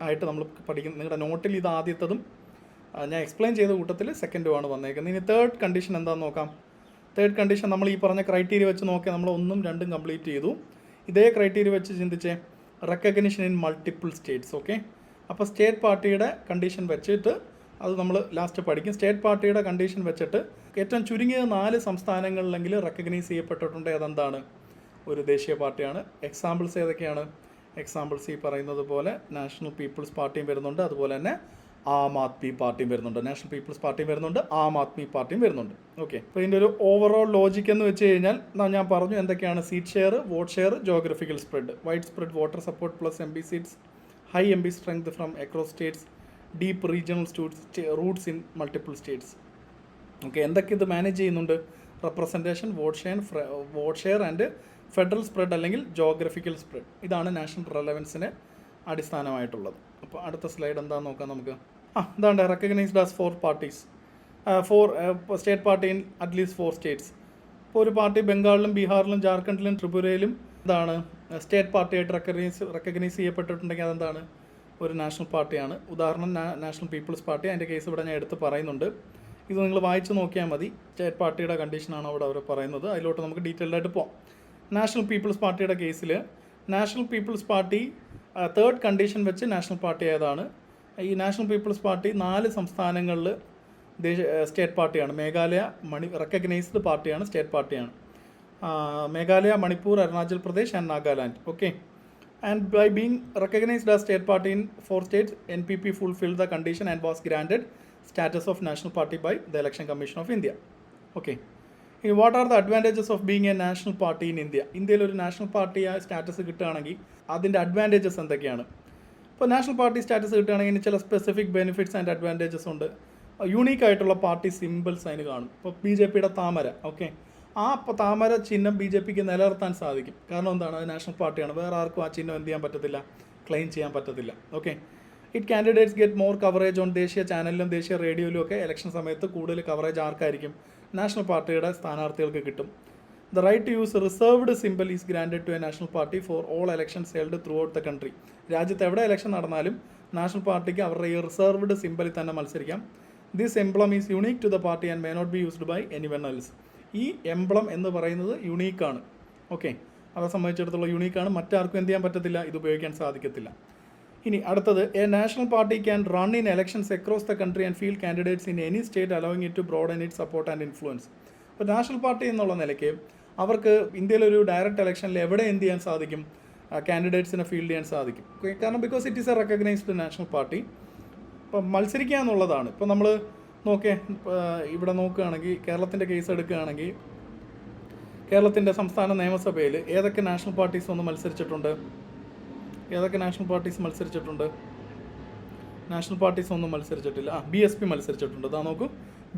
ആയിട്ട് നമ്മൾ പഠിക്കുന്നത്. നിങ്ങളുടെ നോട്ടിൽ ഇത് ആദ്യത്തതും ഞാൻ എക്സ്പ്ലെയിൻ ചെയ്ത കൂട്ടത്തിൽ സെക്കൻഡുമാണ് വന്നേക്കുന്നത്. ഇനി തേർഡ് കണ്ടീഷൻ എന്താണെന്ന് നോക്കാം. തേർഡ് കണ്ടീഷൻ നമ്മൾ ഈ പറഞ്ഞ ക്രൈറ്റീരിയ വെച്ച് നോക്കിയാൽ നമ്മൾ 1ഉം 2ഉം കംപ്ലീറ്റ് ചെയ്തു. ഇതേ ക്രൈറ്റീരിയ വെച്ച് ചിന്തിച്ചേ, recognition in multiple states. Okay, അപ്പോൾ സ്റ്റേറ്റ് പാർട്ടിയുടെ കണ്ടീഷൻ വെച്ചിട്ട് അത് നമ്മൾ ലാസ്റ്റ് പഠിക്കും. സ്റ്റേറ്റ് പാർട്ടിയുടെ കണ്ടീഷൻ വെച്ചിട്ട് ഏറ്റവും ചുരുങ്ങിയത് 4 സംസ്ഥാനങ്ങളിലെങ്കിലും റെക്കഗ്നൈസ് ചെയ്യപ്പെട്ടിട്ടുണ്ട്. അതെന്താണ്? ഒരു ദേശീയ പാർട്ടിയാണ്. എക്സാമ്പിൾസ് ഏതൊക്കെയാണ്? എക്സാമ്പിൾസ് ഈ പറയുന്നത് പോലെ നാഷണൽ പീപ്പിൾസ് പാർട്ടിയും വരുന്നുണ്ട്, അതുപോലെ തന്നെ ആം ആദ്മി പാർട്ടിയും വരുന്നുണ്ട്. നാഷണൽ പീപ്പിൾസ് പാർട്ടിയും വരുന്നുണ്ട്, ആം ആദ്മി പാർട്ടിയും വരുന്നുണ്ട്. ഓക്കെ, അപ്പോൾ ഇതിൻ്റെ ഒരു ഓവറോൾ ലോജിക് എന്ന് വെച്ച് കഴിഞ്ഞാൽ ഞാൻ പറഞ്ഞു എന്തൊക്കെയാണ്: seat share, vote share, geographical spread, wide spread voter support plus M P seats, high M P strength from across States, deep regional Roots in multiple states. Okay, എന്തൊക്കെ ഇത് മാനേജ് ചെയ്യുന്നുണ്ട്? Representation, vote share and federal spread അല്ലെങ്കിൽ geographical spread. ഇതാണ് national റെലവൻസിന് അടിസ്ഥാനമായിട്ടുള്ളത്. അപ്പോൾ അടുത്ത slide എന്താണെന്ന് നോക്കാം നമുക്ക്. ഇതാണ്ട് recognised as 4 parties, 4 state party in at least 4 States. ഇപ്പോൾ ഒരു പാർട്ടി ബംഗാളിലും ബീഹാറിലും ജാർഖണ്ഡിലും ത്രിപുരയിലും എന്താണ് സ്റ്റേറ്റ് പാർട്ടിയായിട്ട് റെക്കഗ്നൈസ് ചെയ്യപ്പെട്ടിട്ടുണ്ടെങ്കിൽ അതെന്താണ്? ഒരു നാഷണൽ പാർട്ടിയാണ്. ഉദാഹരണം നാഷണൽ പീപ്പിൾസ് പാർട്ടി. അതിൻ്റെ കേസ് ഇവിടെ ഞാൻ എടുത്ത് പറയുന്നുണ്ട്. ഇത് നിങ്ങൾ വായിച്ച് നോക്കിയാൽ മതി. സ്റ്റേറ്റ് പാർട്ടിയുടെ കണ്ടീഷനാണ് അവിടെ അവർ പറയുന്നത്. അതിലോട്ട് നമുക്ക് ഡീറ്റെയിൽഡായിട്ട് പോകാം. നാഷണൽ പീപ്പിൾസ് പാർട്ടിയുടെ കേസിൽ national people's party third condition വെച്ച് നാഷണൽ പാർട്ടി ഏതാണ്? ഈ നാഷണൽ പീപ്പിൾസ് പാർട്ടി 4 സംസ്ഥാനങ്ങളിൽ സ്റ്റേറ്റ് പാർട്ടിയാണ്. മേഘാലയ റെക്കഗ്നൈസ്ഡ് പാർട്ടിയാണ്, സ്റ്റേറ്റ് പാർട്ടിയാണ്. Meghalaya, Manipur, Arunachal Pradesh and Nagaland. Okay, and by being recognised as state party in 4 states, NPP fulfilled the condition and was granted status of national party by the Election Commission of India. Okay, what are the advantages of being A national party in India? ഇന്ത്യയിൽ ഒരു national party status കിട്ടുകയാണെങ്കിൽ അതിൻ്റെ advantages എന്തൊക്കെയാണ്? ഇപ്പോൾ national party status കിട്ടുകയാണെങ്കിൽ ചില specific benefits and advantages ഉണ്ട്. Unique ആയിട്ടുള്ള പാർട്ടി സിമ്പിൾസ് അതിന് കാണും. ഇപ്പോൾ BJPയുടെ താമര. ഓക്കെ, ആ താമര ചിഹ്നം BJPക്ക് നിലനിർത്താൻ സാധിക്കും. കാരണം എന്താണ്? അത് നാഷണൽ പാർട്ടിയാണ്. വേറെ ആർക്കും ആ ചിഹ്നം എന്ത് ചെയ്യാൻ പറ്റത്തില്ല, ക്ലെയിം ചെയ്യാൻ പറ്റത്തില്ല. Okay, it candidates get more coverage on ദേശീയ ചാനലിലും ദേശീയ റേഡിയോയിലും ഒക്കെ ഇലക്ഷൻ സമയത്ത് കൂടുതൽ കവറേജ് ആർക്കായിരിക്കും? നാഷണൽ പാർട്ടിയുടെ സ്ഥാനാർത്ഥികൾക്ക് കിട്ടും. The right to use reserved symbol is granted to a national party for all elections held throughout the country. രാജ്യത്ത് എവിടെ ഇലക്ഷൻ നടന്നാലും നാഷണൽ പാർട്ടിക്ക് അവരുടെ ഈ റിസർവ്ഡ് സിമ്പിളിൽ തന്നെ മത്സരിക്കാം. This emblem is unique to the party and may not be used by anyone else. ഈ എംബ്ലം എന്ന് പറയുന്നത് യുണീക്കാണ്. ഓക്കെ, അവരെ സംബന്ധിച്ചിടത്തോളം യുണീക്കാണ്. മറ്റാർക്കും എന്ത് ചെയ്യാൻ പറ്റത്തില്ല, ഇത് ഉപയോഗിക്കാൻ സാധിക്കത്തില്ല. ഇനി അടുത്തത്, a national party can run in elections across the country and field candidates in any state allowing it to broaden its support and influence. അപ്പോൾ നാഷണൽ പാർട്ടി എന്നുള്ള നിലയ്ക്ക് അവർക്ക് ഇന്ത്യയിലൊരു ഡയറക്റ്റ് ഇലക്ഷനിൽ എവിടെ എന്ത് ചെയ്യാൻ സാധിക്കും? കാൻഡിഡേറ്റ്സിനെ ഫീൽഡ് ചെയ്യാൻ സാധിക്കും. കാരണം because it is A recognised national party. ഇപ്പം മത്സരിക്കുക എന്നുള്ളതാണ്. ഇപ്പോൾ നമ്മൾ ഇവിടെ നോക്കുകയാണെങ്കിൽ കേരളത്തിൻ്റെ കേസ് എടുക്കുകയാണെങ്കിൽ കേരളത്തിൻ്റെ സംസ്ഥാന നിയമസഭയിൽ ഏതൊക്കെ നാഷണൽ പാർട്ടീസ് ഒന്ന് മത്സരിച്ചിട്ടുണ്ട്? നാഷണൽ പാർട്ടീസ് ഒന്നും മത്സരിച്ചിട്ടില്ല. BSP മത്സരിച്ചിട്ടുണ്ട്. അതാ നോക്കൂ,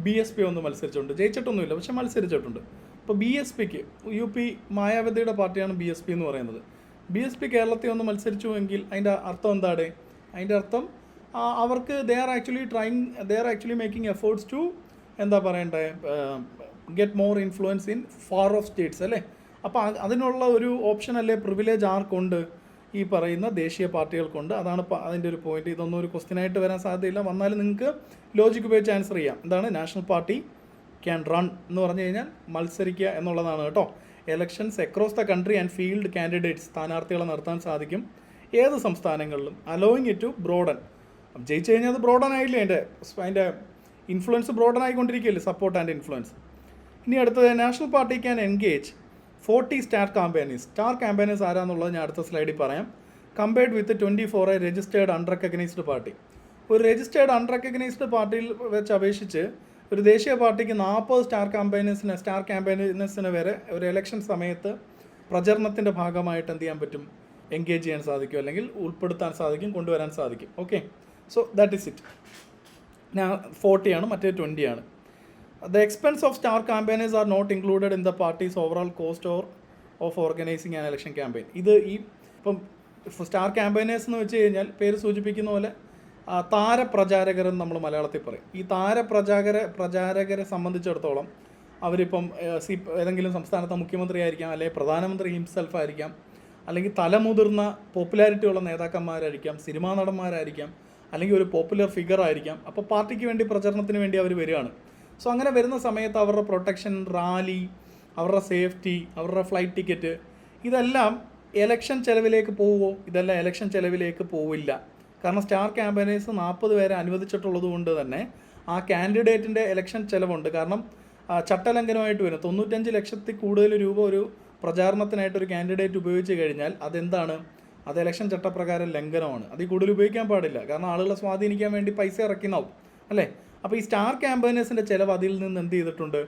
BSP ഒന്നും മത്സരിച്ചിട്ടുണ്ട്. ജയിച്ചിട്ടൊന്നുമില്ല, പക്ഷെ മത്സരിച്ചിട്ടുണ്ട്. ഇപ്പോൾ BSPക്ക് UP മായാവതിയുടെ പാർട്ടിയാണ് BSP എന്ന് പറയുന്നത്. BSP കേരളത്തിൽ ഒന്ന് മത്സരിച്ചുവെങ്കിൽ അതിൻ്റെ അർത്ഥം എന്താണ്? അതിൻ്റെ അർത്ഥം അവർക്ക് they are actually making efforts to എന്താ പറയണ്ടേ, get more influence in far off states അല്ലേ. അപ്പോൾ അതിനുള്ള ഒരു ഓപ്ഷൻ അല്ലേ, പ്രിവിലേജ് ആർക്കുണ്ട്? ഈ പറയുന്ന ദേശീയ പാർട്ടികൾക്കുണ്ട്. അതാണ് അതിൻ്റെ ഒരു പോയിന്റ്. ഇതൊന്നും ഒരു ക്വസ്റ്റ്യനായിട്ട് വരാൻ സാധ്യതയില്ല. വന്നാലും നിങ്ങൾക്ക് ലോജിക്ക് ഉപയോഗിച്ച് ആൻസർ ചെയ്യാം. എന്താണ്? നാഷണൽ പാർട്ടി ക്യാൻ റൺ എന്ന് പറഞ്ഞു കഴിഞ്ഞാൽ മത്സരിക്കുക എന്നുള്ളതാണ് കേട്ടോ. Elections across the country and field candidates, സ്ഥാനാർത്ഥികളെ നിർത്താൻ സാധിക്കും ഏത് സംസ്ഥാനങ്ങളിലും. Allowing it to broaden. ജയിച്ചു കഴിഞ്ഞാൽ അത് ബ്രോഡൻ ആയില്ലേ, അതിൻ്റെ ഇൻഫ്ലുവൻസ് ബ്രോഡൻ ആയിക്കൊണ്ടിരിക്കുകയല്ലേ, സപ്പോർട്ട് ആൻഡ് ഇൻഫ്ലുവൻസ്. ഇനി അടുത്തത്, national party can engage 40 star campaigners. Star campaigners ആരാന്നുള്ളത് ഞാൻ അടുത്ത സ്ലൈഡിൽ പറയാം. Compared with 24 registered unrecognised party. ഒരു രജിസ്റ്റേർഡ് അൺറെക്കഗ്നൈസ്ഡ് പാർട്ടിയിൽ വെച്ച് അപേക്ഷിച്ച് ഒരു ദേശീയ പാർട്ടിക്ക് 40 സ്റ്റാർ ക്യാമ്പയിനേഴ്സിന് വരെ ഒരു ഇലക്ഷൻ സമയത്ത് പ്രചരണത്തിൻ്റെ ഭാഗമായിട്ട് എന്ത് ചെയ്യാൻ പറ്റും? എൻഗേജ് ചെയ്യാൻ സാധിക്കും, അല്ലെങ്കിൽ ഉൾപ്പെടുത്താൻ സാധിക്കും, കൊണ്ടുവരാൻ സാധിക്കും. Okay, so that is it. ഞാൻ 40 ആണ്, മറ്റേ 20 ആണ്. The expense of star campaigners are not included in the party's overall cost of organizing an election campaign. ഇത് ഇപ്പം സ്റ്റാർ ക്യാമ്പയിനേഴ്സ് എന്ന് വെച്ച് കഴിഞ്ഞാൽ പേര് സൂചിപ്പിക്കുന്ന പോലെ താരപ്രചാരകരെന്ന് നമ്മൾ മലയാളത്തിൽ പറയും. ഈ പ്രചാരകരെ സംബന്ധിച്ചിടത്തോളം അവരിപ്പം ഏതെങ്കിലും സംസ്ഥാനത്തെ മുഖ്യമന്ത്രി ആയിരിക്കാം, അല്ലെങ്കിൽ പ്രധാനമന്ത്രി ഹിംസെൽഫ് ആയിരിക്കാം, അല്ലെങ്കിൽ തലമുതിർന്ന പോപ്പുലാരിറ്റി ഉള്ള നേതാക്കന്മാരായിരിക്കാം, സിനിമാ നടന്മാരായിരിക്കാം, അല്ലെങ്കിൽ ഒരു പോപ്പുലർ ഫിഗർ ആയിരിക്കാം. അപ്പോൾ പാർട്ടിക്ക് വേണ്ടി പ്രചരണത്തിന് വേണ്ടി അവർ വരികയാണ്. സോ അങ്ങനെ വരുന്ന സമയത്ത് അവരുടെ പ്രൊട്ടക്ഷൻ, റാലി, അവരുടെ സേഫ്റ്റി, അവരുടെ ഫ്ലൈറ്റ് ടിക്കറ്റ്, ഇതെല്ലാം എലക്ഷൻ ചെലവിലേക്ക് പോവുമോ? ഇതെല്ലാം എലക്ഷൻ ചെലവിലേക്ക് പോവില്ല. കാരണം സ്റ്റാർ ക്യാമ്പയിനേഴ്സ് 40 പേരെ അനുവദിച്ചിട്ടുള്ളത് കൊണ്ട് തന്നെ ആ കാൻഡിഡേറ്റിൻ്റെ എലക്ഷൻ ചിലവുണ്ട്. കാരണം ചട്ടലംഘനമായിട്ട് വരും. 95 ലക്ഷത്തിൽ കൂടുതൽ രൂപ ഒരു പ്രചാരണത്തിനായിട്ട് ഒരു കാൻഡിഡേറ്റ് ഉപയോഗിച്ച് കഴിഞ്ഞാൽ അതെന്താണ്? അത് എലക്ഷൻ ചട്ടപ്രകാരം ലംഘനമാണ്. അതിൽ കൂടുതൽ ഉപയോഗിക്കാൻ പാടില്ല. കാരണം ആളുകളെ സ്വാധീനിക്കാൻ വേണ്ടി പൈസ ഇറക്കിനാവും അല്ലേ? അപ്പോൾ ഈ സ്റ്റാർ ക്യാമ്പയിനേഴ്സിൻ്റെ ചിലവ് അതിൽ നിന്ന് എന്ത് ചെയ്തിട്ടുണ്ട്?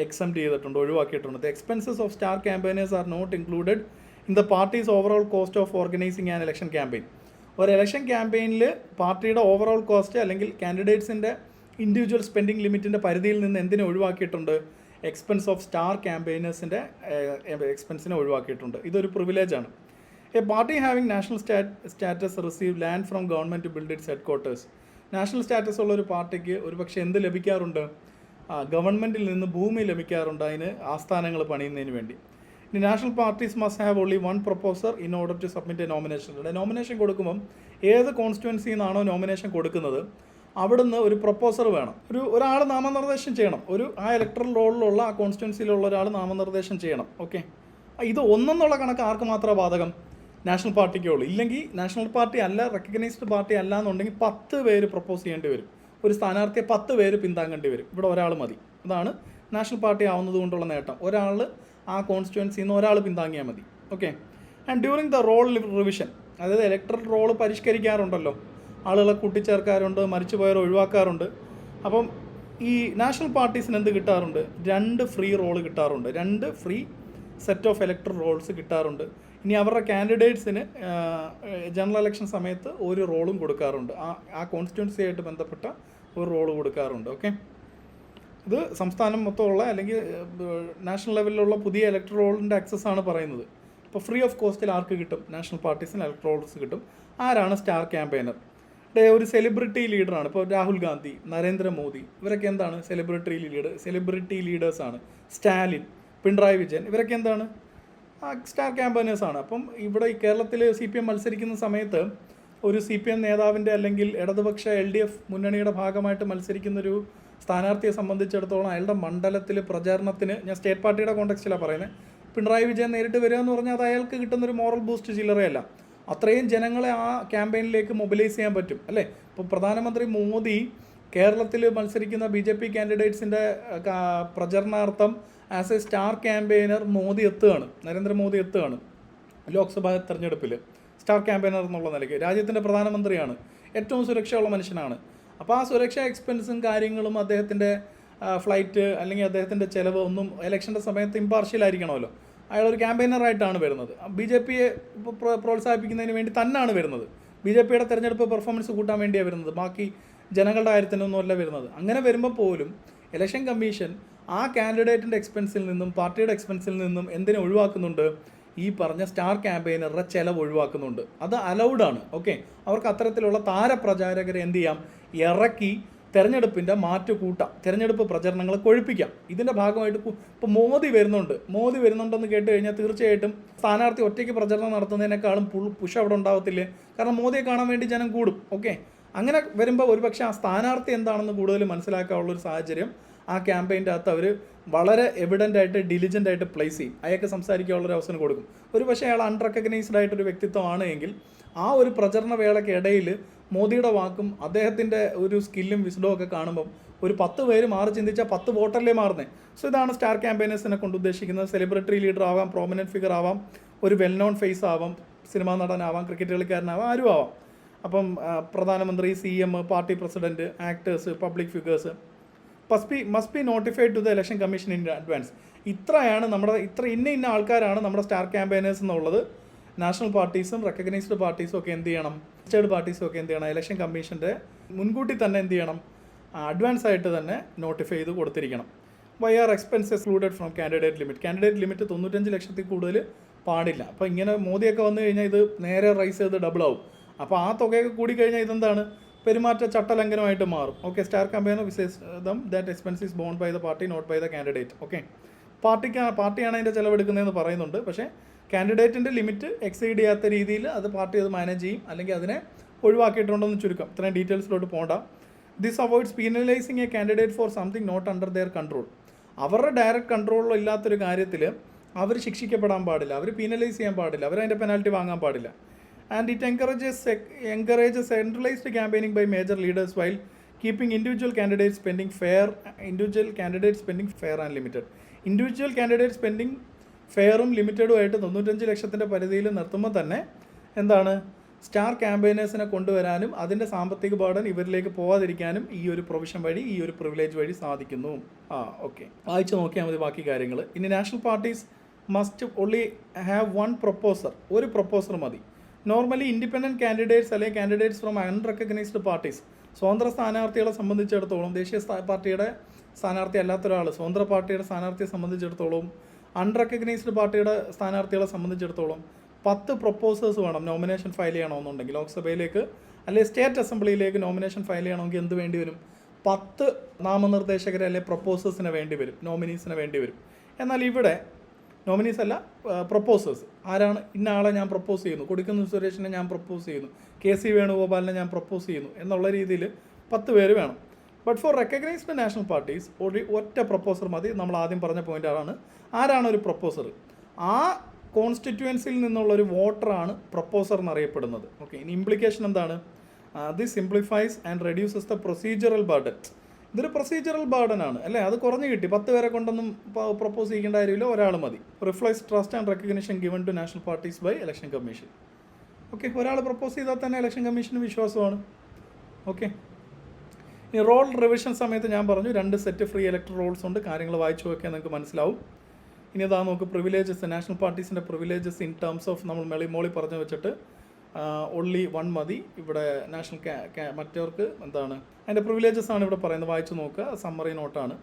എക്സംപ്റ്റ് ചെയ്തിട്ടുണ്ട്, ഒഴിവാക്കിയിട്ടുണ്ട്. The expenses of star campaigners are not included in the parties overall cost of organising an election campaign. ഒരു ഇലക്ഷൻ ക്യാമ്പയിനിൽ പാർട്ടിയുടെ ഓവറോൾ കോസ്റ്റ് അല്ലെങ്കിൽ കാൻഡിഡേറ്റ്സിൻ്റെ ഇൻഡിവിജ്വൽ സ്പെൻഡിങ് ലിമിറ്റിൻ്റെ പരിധിയിൽ നിന്ന് എന്തിനെ ഒഴിവാക്കിയിട്ടുണ്ട്? എക്സ്പെൻസ് ഓഫ് സ്റ്റാർ ക്യാമ്പയിനേഴ്സിൻ്റെ എക്സ്പെൻസിനെ ഒഴിവാക്കിയിട്ടുണ്ട്. ഇതൊരു പ്രിവിലേജാണ്. A party having national status receive land from government to build its headquarters. National status ഉള്ള ഒരു പാർട്ടിക്ക് ഒരുപക്ഷെ എന്ത് ലഭിക്കാറുണ്ട്? ഗവൺമെൻറ്റിൽ നിന്ന് ഭൂമി ലഭിക്കാറുണ്ട് അതിന് ആസ്ഥാനങ്ങൾ പണിയുന്നതിന് വേണ്ടി. ഇനി national parties must have only one proposer in order to submit a nomination. Nomination കൊടുക്കുമ്പം ഏത് കോൺസ്റ്റിറ്റ്യുവൻസിയിൽ നിന്നാണോ നോമിനേഷൻ കൊടുക്കുന്നത് അവിടുന്ന് ഒരു പ്രൊപ്പോസർ വേണം. ഒരാൾ നാമനിർദ്ദേശം ചെയ്യണം. ആ ഇലക്ട്രൽ റോളിലുള്ള ആ കോൺസ്റ്റിറ്റ്യുവൻസിയിലുള്ള ഒരാൾ നാമനിർദ്ദേശം ചെയ്യണം. ഓക്കെ, ഇത് ഒന്നെന്നുള്ള കണക്ക് ആർക്ക് മാത്രമാണ് ബാധകം? നാഷണൽ പാർട്ടിക്കേ ഉള്ളൂ. ഇല്ലെങ്കിൽ നാഷണൽ പാർട്ടി അല്ല, റെക്കഗ്നൈസ്ഡ് പാർട്ടി അല്ല എന്നുണ്ടെങ്കിൽ 10 പേര് പ്രപ്പോസ് ചെയ്യേണ്ടി വരും. ഒരു സ്ഥാനാർത്ഥിയെ 10 പേര് പിന്താങ്ങേണ്ടി വരും. ഇവിടെ ഒരാൾ മതി. അതാണ് നാഷണൽ പാർട്ടി ആവുന്നത് കൊണ്ടുള്ള നേട്ടം. ഒരാൾ ആ കോൺസ്റ്റിറ്റ്യുവൻസിയിൽ നിന്ന് ഒരാൾ പിന്താങ്ങിയാൽ മതി. Okay. And during the roll revision, അതായത് ഇലക്ട്രൽ റോൾ പരിഷ്കരിക്കാറുണ്ടല്ലോ, ആളുകളെ കൂട്ടിച്ചേർക്കാറുണ്ട്, മരിച്ചുപോയവർ ഒഴിവാക്കാറുണ്ട്. അപ്പം ഈ നാഷണൽ പാർട്ടീസിന് എന്ത് കിട്ടാറുണ്ട്? 2 ഫ്രീ റോള് കിട്ടാറുണ്ട്. 2 free set of electoral rolls കിട്ടാറുണ്ട്. ഇനി അവരുടെ കാൻഡിഡേറ്റ്സിന് ജനറൽ ഇലക്ഷൻ സമയത്ത് ഒരു റോളും കൊടുക്കാറുണ്ട്. ആ കോൺസ്റ്റിറ്റ്യുവൻസിയായിട്ട് ബന്ധപ്പെട്ട ഒരു റോള് കൊടുക്കാറുണ്ട്. ഓക്കെ, ഇത് സംസ്ഥാനം മൊത്തമുള്ള അല്ലെങ്കിൽ നാഷണൽ ലെവലിലുള്ള പുതിയ ഇലക്ട്രൽ റോളിൻ്റെ ആക്സസ് ആണ് പറയുന്നത്. ഇപ്പോൾ ഫ്രീ ഓഫ് കോസ്റ്റിൽ ആർക്ക് കിട്ടും? നാഷണൽ പാർട്ടീസിന് ഇലക്ട്രൽ റോൾസ് കിട്ടും. ആരാണ് സ്റ്റാർ ക്യാമ്പയിനർ? ഒരു സെലിബ്രിറ്റി ലീഡറാണ്. ഇപ്പോൾ രാഹുൽ ഗാന്ധി, നരേന്ദ്രമോദി, ഇവരൊക്കെ എന്താണ്? സെലിബ്രിറ്റി ലീഡേഴ്സാണ്. സ്റ്റാലിൻ, പിണറായി വിജയൻ, ഇവരൊക്കെ എന്താണ്? സ്റ്റാർ ക്യാമ്പയിനേഴ്സാണ്. അപ്പം ഇവിടെ ഈ കേരളത്തിൽ CPM മത്സരിക്കുന്ന സമയത്ത് ഒരു CPM നേതാവിൻ്റെ അല്ലെങ്കിൽ ഇടതുപക്ഷ LDF മുന്നണിയുടെ ഭാഗമായിട്ട് മത്സരിക്കുന്നൊരു സ്ഥാനാർത്ഥിയെ സംബന്ധിച്ചിടത്തോളം അയാളുടെ മണ്ഡലത്തിൽ പ്രചാരണത്തിന്, ഞാൻ സ്റ്റേറ്റ് പാർട്ടിയുടെ കോണ്ടെക്സ്റ്റിലാണ് പറയുന്നത്, പിണറായി വിജയൻ നേരിട്ട് വരിക എന്ന് പറഞ്ഞാൽ അത് അയാൾക്ക് കിട്ടുന്നൊരു മോറൽ ബൂസ്റ്റ് ചില്ലറയല്ല. അത്രയും ജനങ്ങളെ ആ ക്യാമ്പയിനിലേക്ക് മൊബിലൈസ് ചെയ്യാൻ പറ്റും അല്ലേ? ഇപ്പോൾ പ്രധാനമന്ത്രി മോദി കേരളത്തിൽ മത്സരിക്കുന്ന BJP കാൻഡിഡേറ്റ്സിൻ്റെ പ്രചരണാർത്ഥം as A star campaigner Narendra Modi എത്തുകയാണ് ലോക്സഭാ തെരഞ്ഞെടുപ്പിൽ. സ്റ്റാർ ക്യാമ്പയിനർ എന്നുള്ള നിലയ്ക്ക് രാജ്യത്തിൻ്റെ പ്രധാനമന്ത്രിയാണ്, ഏറ്റവും സുരക്ഷയുള്ള മനുഷ്യനാണ്. അപ്പോൾ ആ സുരക്ഷാ എക്സ്പെൻസും കാര്യങ്ങളും അദ്ദേഹത്തിൻ്റെ ഫ്ലൈറ്റ് അല്ലെങ്കിൽ അദ്ദേഹത്തിൻ്റെ ചിലവ് ഒന്നും ഇലക്ഷൻ്റെ സമയത്ത് ഇമ്പാർഷ്യലായിരിക്കണമല്ലോ. അയാളൊരു ക്യാമ്പയിനറായിട്ടാണ് വരുന്നത്. BJPയെ പ്രോത്സാഹിപ്പിക്കുന്നതിന് വേണ്ടി തന്നെയാണ് വരുന്നത്. BJPയുടെ തെരഞ്ഞെടുപ്പ് പെർഫോമൻസ് കൂട്ടാൻ വേണ്ടിയാണ് വരുന്നത്. ബാക്കി ജനങ്ങളുടെ കാര്യത്തിനൊന്നുമല്ല വരുന്നത്. അങ്ങനെ വരുമ്പോൾ പോലും ഇലക്ഷൻ കമ്മീഷൻ ആ കാൻഡിഡേറ്റിൻ്റെ എക്സ്പെൻസിൽ നിന്നും പാർട്ടിയുടെ എക്സ്പെൻസിൽ നിന്നും എന്തിനെ ഒഴിവാക്കുന്നുണ്ട്? ഈ പറഞ്ഞ സ്റ്റാർ ക്യാമ്പയിനറുടെ ചിലവ് ഒഴിവാക്കുന്നുണ്ട്. അത് അലൗഡാണ്. ഓക്കെ, അവർക്ക് അത്തരത്തിലുള്ള താരപ്രചാരകരെ എന്ത് ചെയ്യാം? ഇറക്കി തെരഞ്ഞെടുപ്പിൻ്റെ തെരഞ്ഞെടുപ്പ് പ്രചരണങ്ങൾ കൊഴുപ്പിക്കാം. ഇതിൻ്റെ ഭാഗമായിട്ട് ഇപ്പോൾ മോദി വരുന്നുണ്ടെന്ന് കേട്ട് കഴിഞ്ഞാൽ തീർച്ചയായിട്ടും സ്ഥാനാർത്ഥി ഒറ്റയ്ക്ക് പ്രചരണം നടത്തുന്നതിനേക്കാളും പുഷ് അവിടെ ഉണ്ടാവത്തില്ലേ? കാരണം മോദിയെ കാണാൻ വേണ്ടി ജനം കൂടും. ഓക്കെ, അങ്ങനെ വരുമ്പോൾ ഒരുപക്ഷെ ആ സ്ഥാനാർത്ഥി എന്താണെന്ന് കൂടുതൽ മനസ്സിലാക്കാനുള്ളൊരു സാഹചര്യം ആ ക്യാമ്പയിൻ്റെ അകത്ത് അവർ വളരെ എവിഡൻ്റായിട്ട് ഡിലിജൻ്റായിട്ട് പ്ലേസ് ചെയ്യും. അയാൾക്ക് സംസാരിക്കാനുള്ളൊരു അവസരം കൊടുക്കും. ഒരു പക്ഷേ അയാൾ അൺറെക്കഗ്നൈസ്ഡ് ആയിട്ടൊരു വ്യക്തിത്വമാണ് എങ്കിൽ ആ ഒരു പ്രചരണ വേളയ്ക്കിടയിൽ മോദിയുടെ വാക്കും അദ്ദേഹത്തിൻ്റെ ഒരു സ്കില്ലും വിസ്ഡവും ഒക്കെ കാണുമ്പം ഒരു 10 പേര് മാറി ചിന്തിച്ചാൽ 10 വോട്ടല്ലേ മാറുന്നത്. സോ ഇതാണ് സ്റ്റാർ ക്യാമ്പയിനേഴ്സിനെ കൊണ്ട് ഉദ്ദേശിക്കുന്നത്. സെലിബ്രിറ്റി ലീഡർ ആവാം, പ്രോമിനൻറ്റ് ഫിഗർ ആവാം, ഒരു വെൽ നോൺ ഫേസ് ആവാം, സിനിമാ നടനാവാം, ക്രിക്കറ്റ് കളിക്കാരനാവാം, ആരും ആവാം. അപ്പം പ്രധാനമന്ത്രി, CM, party president, actors, public figures must be notified to the election commission in advance. ഇത്രയാണ് ഇന്ന ആൾക്കാരാണ് നമ്മുടെ സ്റ്റാർ ക്യാമ്പയിനേഴ്സ് എന്നുള്ളത്. നാഷണൽ പാർട്ടീസും റെക്കഗ്നൈസ്ഡ് പാർട്ടീസും ഒക്കെ എന്ത് ചെയ്യണം? രജിസ്റ്റേർഡ് പാർട്ടീസും ഒക്കെ എന്ത് ചെയ്യണം? ഇലക്ഷൻ കമ്മീഷൻ്റെ മുൻകൂട്ടി തന്നെ എന്ത് ചെയ്യണം? അഡ്വാൻസ് ആയിട്ട് തന്നെ നോട്ടിഫൈ ചെയ്ത് കൊടുത്തിരിക്കണം. Why are expense excluded from candidate limit. Candidate limit 95 ലക്ഷത്തിൽ കൂടുതൽ പാടില്ല. അപ്പോൾ ഇങ്ങനെ മോദിയൊക്കെ വന്നു കഴിഞ്ഞാൽ ഇത് നേരെ റൈസ് ചെയ്ത് ഡബിൾ ആവും. അപ്പോൾ ആ തുകയൊക്കെ കൂടി കഴിഞ്ഞാൽ ഇതെന്താണ്, പെരുമാറ്റ ചട്ടലംഘനമായിട്ട് മാറും. ഓക്കെ, സ്റ്റാർ ക്യാമ്പയിനർ വിസേസ് them that expense is borne by the party not by the candidate. Okay, പാർട്ടിയാണ് അതിൻ്റെ ചിലവെടുക്കുന്നതെന്ന് പറയുന്നുണ്ട്. പക്ഷേ കാൻഡിഡേറ്റിൻ്റെ ലിമിറ്റ് എക്സീഡ് ചെയ്യാത്ത രീതിയിൽ അത് പാർട്ടി അത് മാനേജ് ചെയ്യും, അല്ലെങ്കിൽ അതിനെ ഒഴിവാക്കിയിട്ടുണ്ടെന്ന് ചുരുക്കം. ഇത്രയും ഡീറ്റെയിൽസിലോട്ട് പോകണ്ട. This avoids penalising a candidate for something not under their control. അവരുടെ ഡയറക്റ്റ് കൺട്രോളിലില്ലാത്തൊരു കാര്യത്തിൽ അവർ ശിക്ഷിക്കപ്പെടാൻ പാടില്ല, അവർ പീനലൈസ് ചെയ്യാൻ പാടില്ല, അവരതിൻ്റെ പെനാൽറ്റി വാങ്ങാൻ പാടില്ല. And it encourages centralised campaigning by major leaders while keeping individual candidate spending fair and limited. Individual candidate spending ഫെയറും ലിമിറ്റഡുമായിട്ട് 95 ലക്ഷത്തിൻ്റെ പരിധിയിൽ നിർത്തുമ്പോൾ തന്നെ എന്താണ്, സ്റ്റാർ ക്യാമ്പയിനേഴ്സിനെ കൊണ്ടുവരാനും അതിൻ്റെ സാമ്പത്തിക ബർഡൻ ഇവരിലേക്ക് പോകാതിരിക്കാനും ഈ ഒരു പ്രൊവിഷൻ വഴി, ഈ ഒരു പ്രിവിലേജ് വഴി സാധിക്കുന്നു. ഓക്കെ, വായിച്ച് നോക്കിയാൽ മതി ബാക്കി കാര്യങ്ങൾ. ഇനി national parties must only have one proposer, ഒരു പ്രൊപ്പോസർ മതി. നോർമലി ഇൻഡിപെൻഡൻറ്റ് കാൻഡിഡേറ്റ്സ് അല്ലെങ്കിൽ കാൻഡിഡേറ്റ്സ് ഫ്രം അൺറെക്കഗ്നൈസ്ഡ് പാർട്ടീസ്, സ്വതന്ത്ര സ്ഥാനാർത്ഥികളെ സംബന്ധിച്ചിടത്തോളം, ദേശീയ പാർട്ടിയുടെ സ്ഥാനാർത്ഥി അല്ലാത്ത ഒരാൾ സ്വതന്ത്ര പാർട്ടിയുടെ സ്ഥാനാർത്ഥിയെ സംബന്ധിച്ചിടത്തോളം, അൺറെക്കഗ്നൈസ്ഡ് പാർട്ടിയുടെ സ്ഥാനാർത്ഥികളെ സംബന്ധിച്ചിടത്തോളം 10 പ്രൊപ്പോസേഴ്സ് വേണം നോമിനേഷൻ ഫയൽ ചെയ്യണമെന്നുണ്ടെങ്കിൽ. ലോക്സഭയിലേക്ക് അല്ലെങ്കിൽ സ്റ്റേറ്റ് അസംബ്ലിയിലേക്ക് നോമിനേഷൻ ഫയൽ ചെയ്യണമെങ്കിൽ എന്ത് വേണ്ടി വരും? 10 നാമനിർദ്ദേശകരെ അല്ലെങ്കിൽ പ്രൊപ്പോസേഴ്സിന് വേണ്ടി വരും, നോമിനീസിന് വേണ്ടി വരും. എന്നാൽ ഇവിടെ നോമിനീസ് അല്ല, പ്രൊപ്പോസേഴ്സ്. ആരാണ്? ഇന്ന ആളെ ഞാൻ പ്രൊപ്പോസ് ചെയ്യുന്നു, കൊടിക്കുന്നിൽ സുരേഷിനെ ഞാൻ പ്രൊപ്പോസ് ചെയ്യുന്നു, KC വേണുഗോപാലിനെ ഞാൻ പ്രൊപ്പോസ് ചെയ്യുന്നു എന്നുള്ള രീതിയിൽ 10 പേര് വേണം. But for recognised national parties ഒറ്റ പ്രൊപ്പോസർ മതി. നമ്മൾ ആദ്യം പറഞ്ഞ പോയിൻ്റാണ്, ആരാണ് ഒരു പ്രൊപ്പോസർ? ആ കോൺസ്റ്റിറ്റ്യുവൻസിയിൽ നിന്നുള്ളൊരു വോട്ടറാണ് പ്രൊപ്പോസർ എന്നറിയപ്പെടുന്നത്. ഓക്കെ, ഇനി ഇംപ്ലിക്കേഷൻ എന്താണ്? This simplifies and reduces the procedural burden. ഇതൊരു പ്രൊസീജിയറൽ ബർഡൻ ആണ് അല്ലേ, അത് കുറഞ്ഞു കിട്ടി. 10 പേരെ കൊണ്ടൊന്നും പ്രൊപ്പോസ് ചെയ്യേണ്ട കാര്യമില്ല, ഒരാൾ മതി. Reflects trust and recognition given to national parties by election commission. Okay, ഒരാൾ പ്രൊപ്പോസ് ചെയ്താൽ തന്നെ ഇലക്ഷൻ കമ്മീഷന് വിശ്വാസമാണ്. ഓക്കെ, ഇനി റോൾ റിവിഷൻ സമയത്ത് ഞാൻ പറഞ്ഞു 2 സെറ്റ് ഫ്രീ ഇലക്ടർ റോൾസ് ഉണ്ട്. കാര്യങ്ങൾ വായിച്ചു നോക്കിയാൽ നിങ്ങൾക്ക് മനസ്സിലാവും. ഇനി അതാ നമുക്ക് പ്രിവിലേജസ്, നാഷണൽ പാർട്ടീസിൻ്റെ പ്രിവിലേജസ് ഇൻ ടേംസ് ഓഫ് നമ്മൾ മോളി പറഞ്ഞു വെച്ചിട്ട് ഓൺലി 1 മതി. ഇവിടെ നാഷണൽ മറ്റവർക്ക് എന്താണ് അതിൻ്റെ പ്രിവിലേജസ് ആണ് ഇവിടെ പറയുന്നത്, വായിച്ചു നോക്കുക, സമ്മറി നോട്ടാണ്.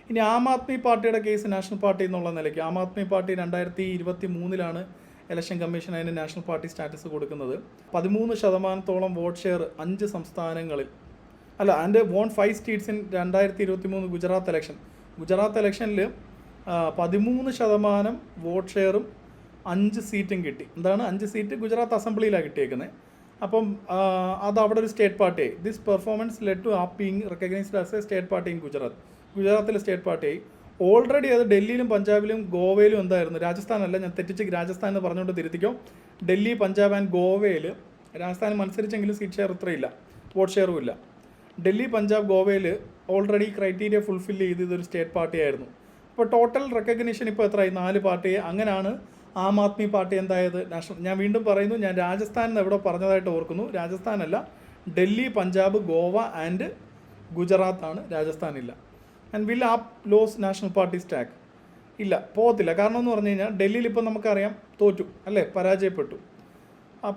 ഇനി ആം ആദ്മി പാർട്ടിയുടെ കേസ് നാഷണൽ പാർട്ടി എന്നുള്ള നിലയ്ക്ക്, Aam Aadmi Party 2023 election commission അതിന് നാഷണൽ പാർട്ടി സ്റ്റാറ്റസ് കൊടുക്കുന്നത്. 13% വോട്ട് ഷെയർ 5 സംസ്ഥാനങ്ങളിൽ അല്ല, and won 5 states in 2023 Gujarat ഇലക്ഷനിൽ 13% വോട്ട് ഷെയറും 5 സീറ്റും കിട്ടി. എന്താണ് 5 സീറ്റ്? ഗുജറാത്ത് അസംബ്ലിയിലാണ് കിട്ടിയേക്കുന്നത്. അപ്പം അത് അവിടെ ഒരു സ്റ്റേറ്റ് പാർട്ടിയായി. This performance led to AAP being recognised as a state party in ഗുജറാത്തിലെ സ്റ്റേറ്റ് പാർട്ടിയായി. ഓൾറെഡി അത് ഡൽഹിയിലും പഞ്ചാബിലും ഗോവയിലും എന്തായിരുന്നു, രാജസ്ഥാനല്ല, ഞാൻ തെറ്റിച്ച് രാജസ്ഥാൻ എന്ന് പറഞ്ഞുകൊണ്ട് തിരുത്തിക്കോ. ഡൽഹി, പഞ്ചാബ് ആൻഡ് ഗോവയിൽ രാജസ്ഥാൻ മത്സരിച്ചെങ്കിലും സീറ്റ് ഷെയർ ഇത്രയില്ല, വോട്ട് ഷെയറും ഇല്ല. ഡൽഹി, പഞ്ചാബ്, ഗോവയിൽ ഓൾറെഡി ക്രൈറ്റീരിയ ഫുൾഫിൽ ചെയ്ത് ഇതൊരു സ്റ്റേറ്റ് പാർട്ടി ആയിരുന്നു. അപ്പോൾ ടോട്ടൽ റെക്കഗ്നിഷൻ ഇപ്പോൾ എത്രയായി? 4 പാർട്ടിയെ. അങ്ങനെയാണ് ആം ആദ്മി പാർട്ടി എന്തായത്? നാഷണൽ. ഞാൻ വീണ്ടും പറയുന്നു, ഞാൻ രാജസ്ഥാൻ എന്ന് എവിടെ പറഞ്ഞതായിട്ട് ഓർക്കുന്നു. രാജസ്ഥാനല്ല, ഡൽഹി, പഞ്ചാബ്, ഗോവ ആൻഡ് ഗുജറാത്താണ്, രാജസ്ഥാനില്ല. And will AAP lose national party stack? ഇല്ല, പോകത്തില്ല. കാരണം എന്ന് പറഞ്ഞു കഴിഞ്ഞാൽ ഡൽഹിയിൽ ഇപ്പോൾ നമുക്കറിയാം തോറ്റു അല്ലേ, പരാജയപ്പെട്ടു.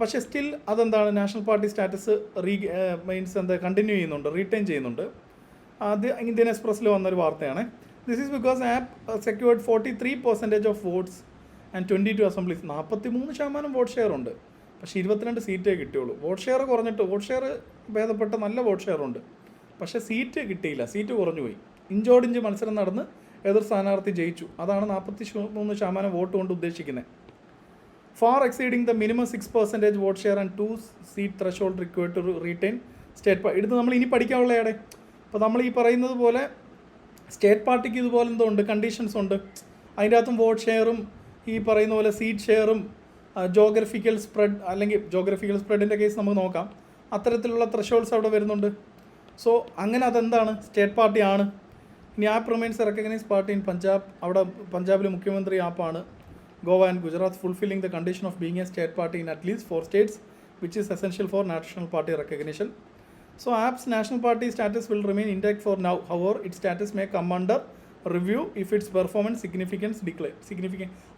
പക്ഷേ സ്റ്റിൽ അതെന്താണ്, നാഷണൽ പാർട്ടി സ്റ്റാറ്റസ് മീൻസ് എന്താ കണ്ടിന്യൂ ചെയ്യുന്നുണ്ട്, റീറ്റെയിൻ ചെയ്യുന്നുണ്ട്. അത് ഇന്ത്യൻ എക്സ്പ്രസ്സിൽ വന്നൊരു വാർത്തയാണ്. This is because app secured 43% of votes and 22 assemblies. 43% vote share ഉണ്ട്, പക്ഷേ 22 സീറ്റേ കിട്ടിയുള്ളൂ. വോട്ട് ഷെയർ കുറഞ്ഞിട്ട്, വോട്ട് ഷെയർ ഭേദപ്പെട്ട നല്ല വോട്ട് ഷെയർ ഉണ്ട്, പക്ഷേ സീറ്റ് കിട്ടിയില്ല, സീറ്റ് കുറഞ്ഞു പോയി. ഇഞ്ചോടിഞ്ച് മത്സരം നടന്ന് എതിർ സ്ഥാനാർത്ഥി ജയിച്ചു. അതാണ് 43% വോട്ട് കൊണ്ട് ഉദ്ദേശിക്കുന്നത്. Far exceeding the minimum 6% vote share and 2 seat threshold required to retain state party. ഇത് നമ്മൾ ഇനി പഠിക്കാനുള്ളതാണ്. അപ്പോൾ നമ്മൾ ഈ പറയുന്നത് പോലെ സ്റ്റേറ്റ് പാർട്ടിക്ക് ഇതുപോലെ എന്തോ ഉണ്ട്, കണ്ടീഷൻസ് ഉണ്ട്. അതിൻ്റെ അകത്തും വോട്ട് ഷെയറും ഈ പറയുന്ന പോലെ സീറ്റ് ഷെയറും ജോഗ്രഫിക്കൽ സ്പ്രെഡ്, അല്ലെങ്കിൽ ജോഗ്രഫിക്കൽ സ്പ്രെഡിൻ്റെ കേസ് നമുക്ക് നോക്കാം. അത്തരത്തിലുള്ള ത്രഷോൾഡ്സ് അവിടെ വരുന്നുണ്ട്. സോ അങ്ങനെ അതെന്താണ്, സ്റ്റേറ്റ് പാർട്ടിയാണ്. ഇനി AAP remains recognise party in Punjab. അവിടെ പഞ്ചാബിൽ മുഖ്യമന്ത്രി ആപ്പാണ്. Goa and Gujarat fulfilling the condition of being a state party in at least 4 states, which is essential for national party recognition. So AAP's national party status will remain intact for now. However, its status may come under review if its performance significant.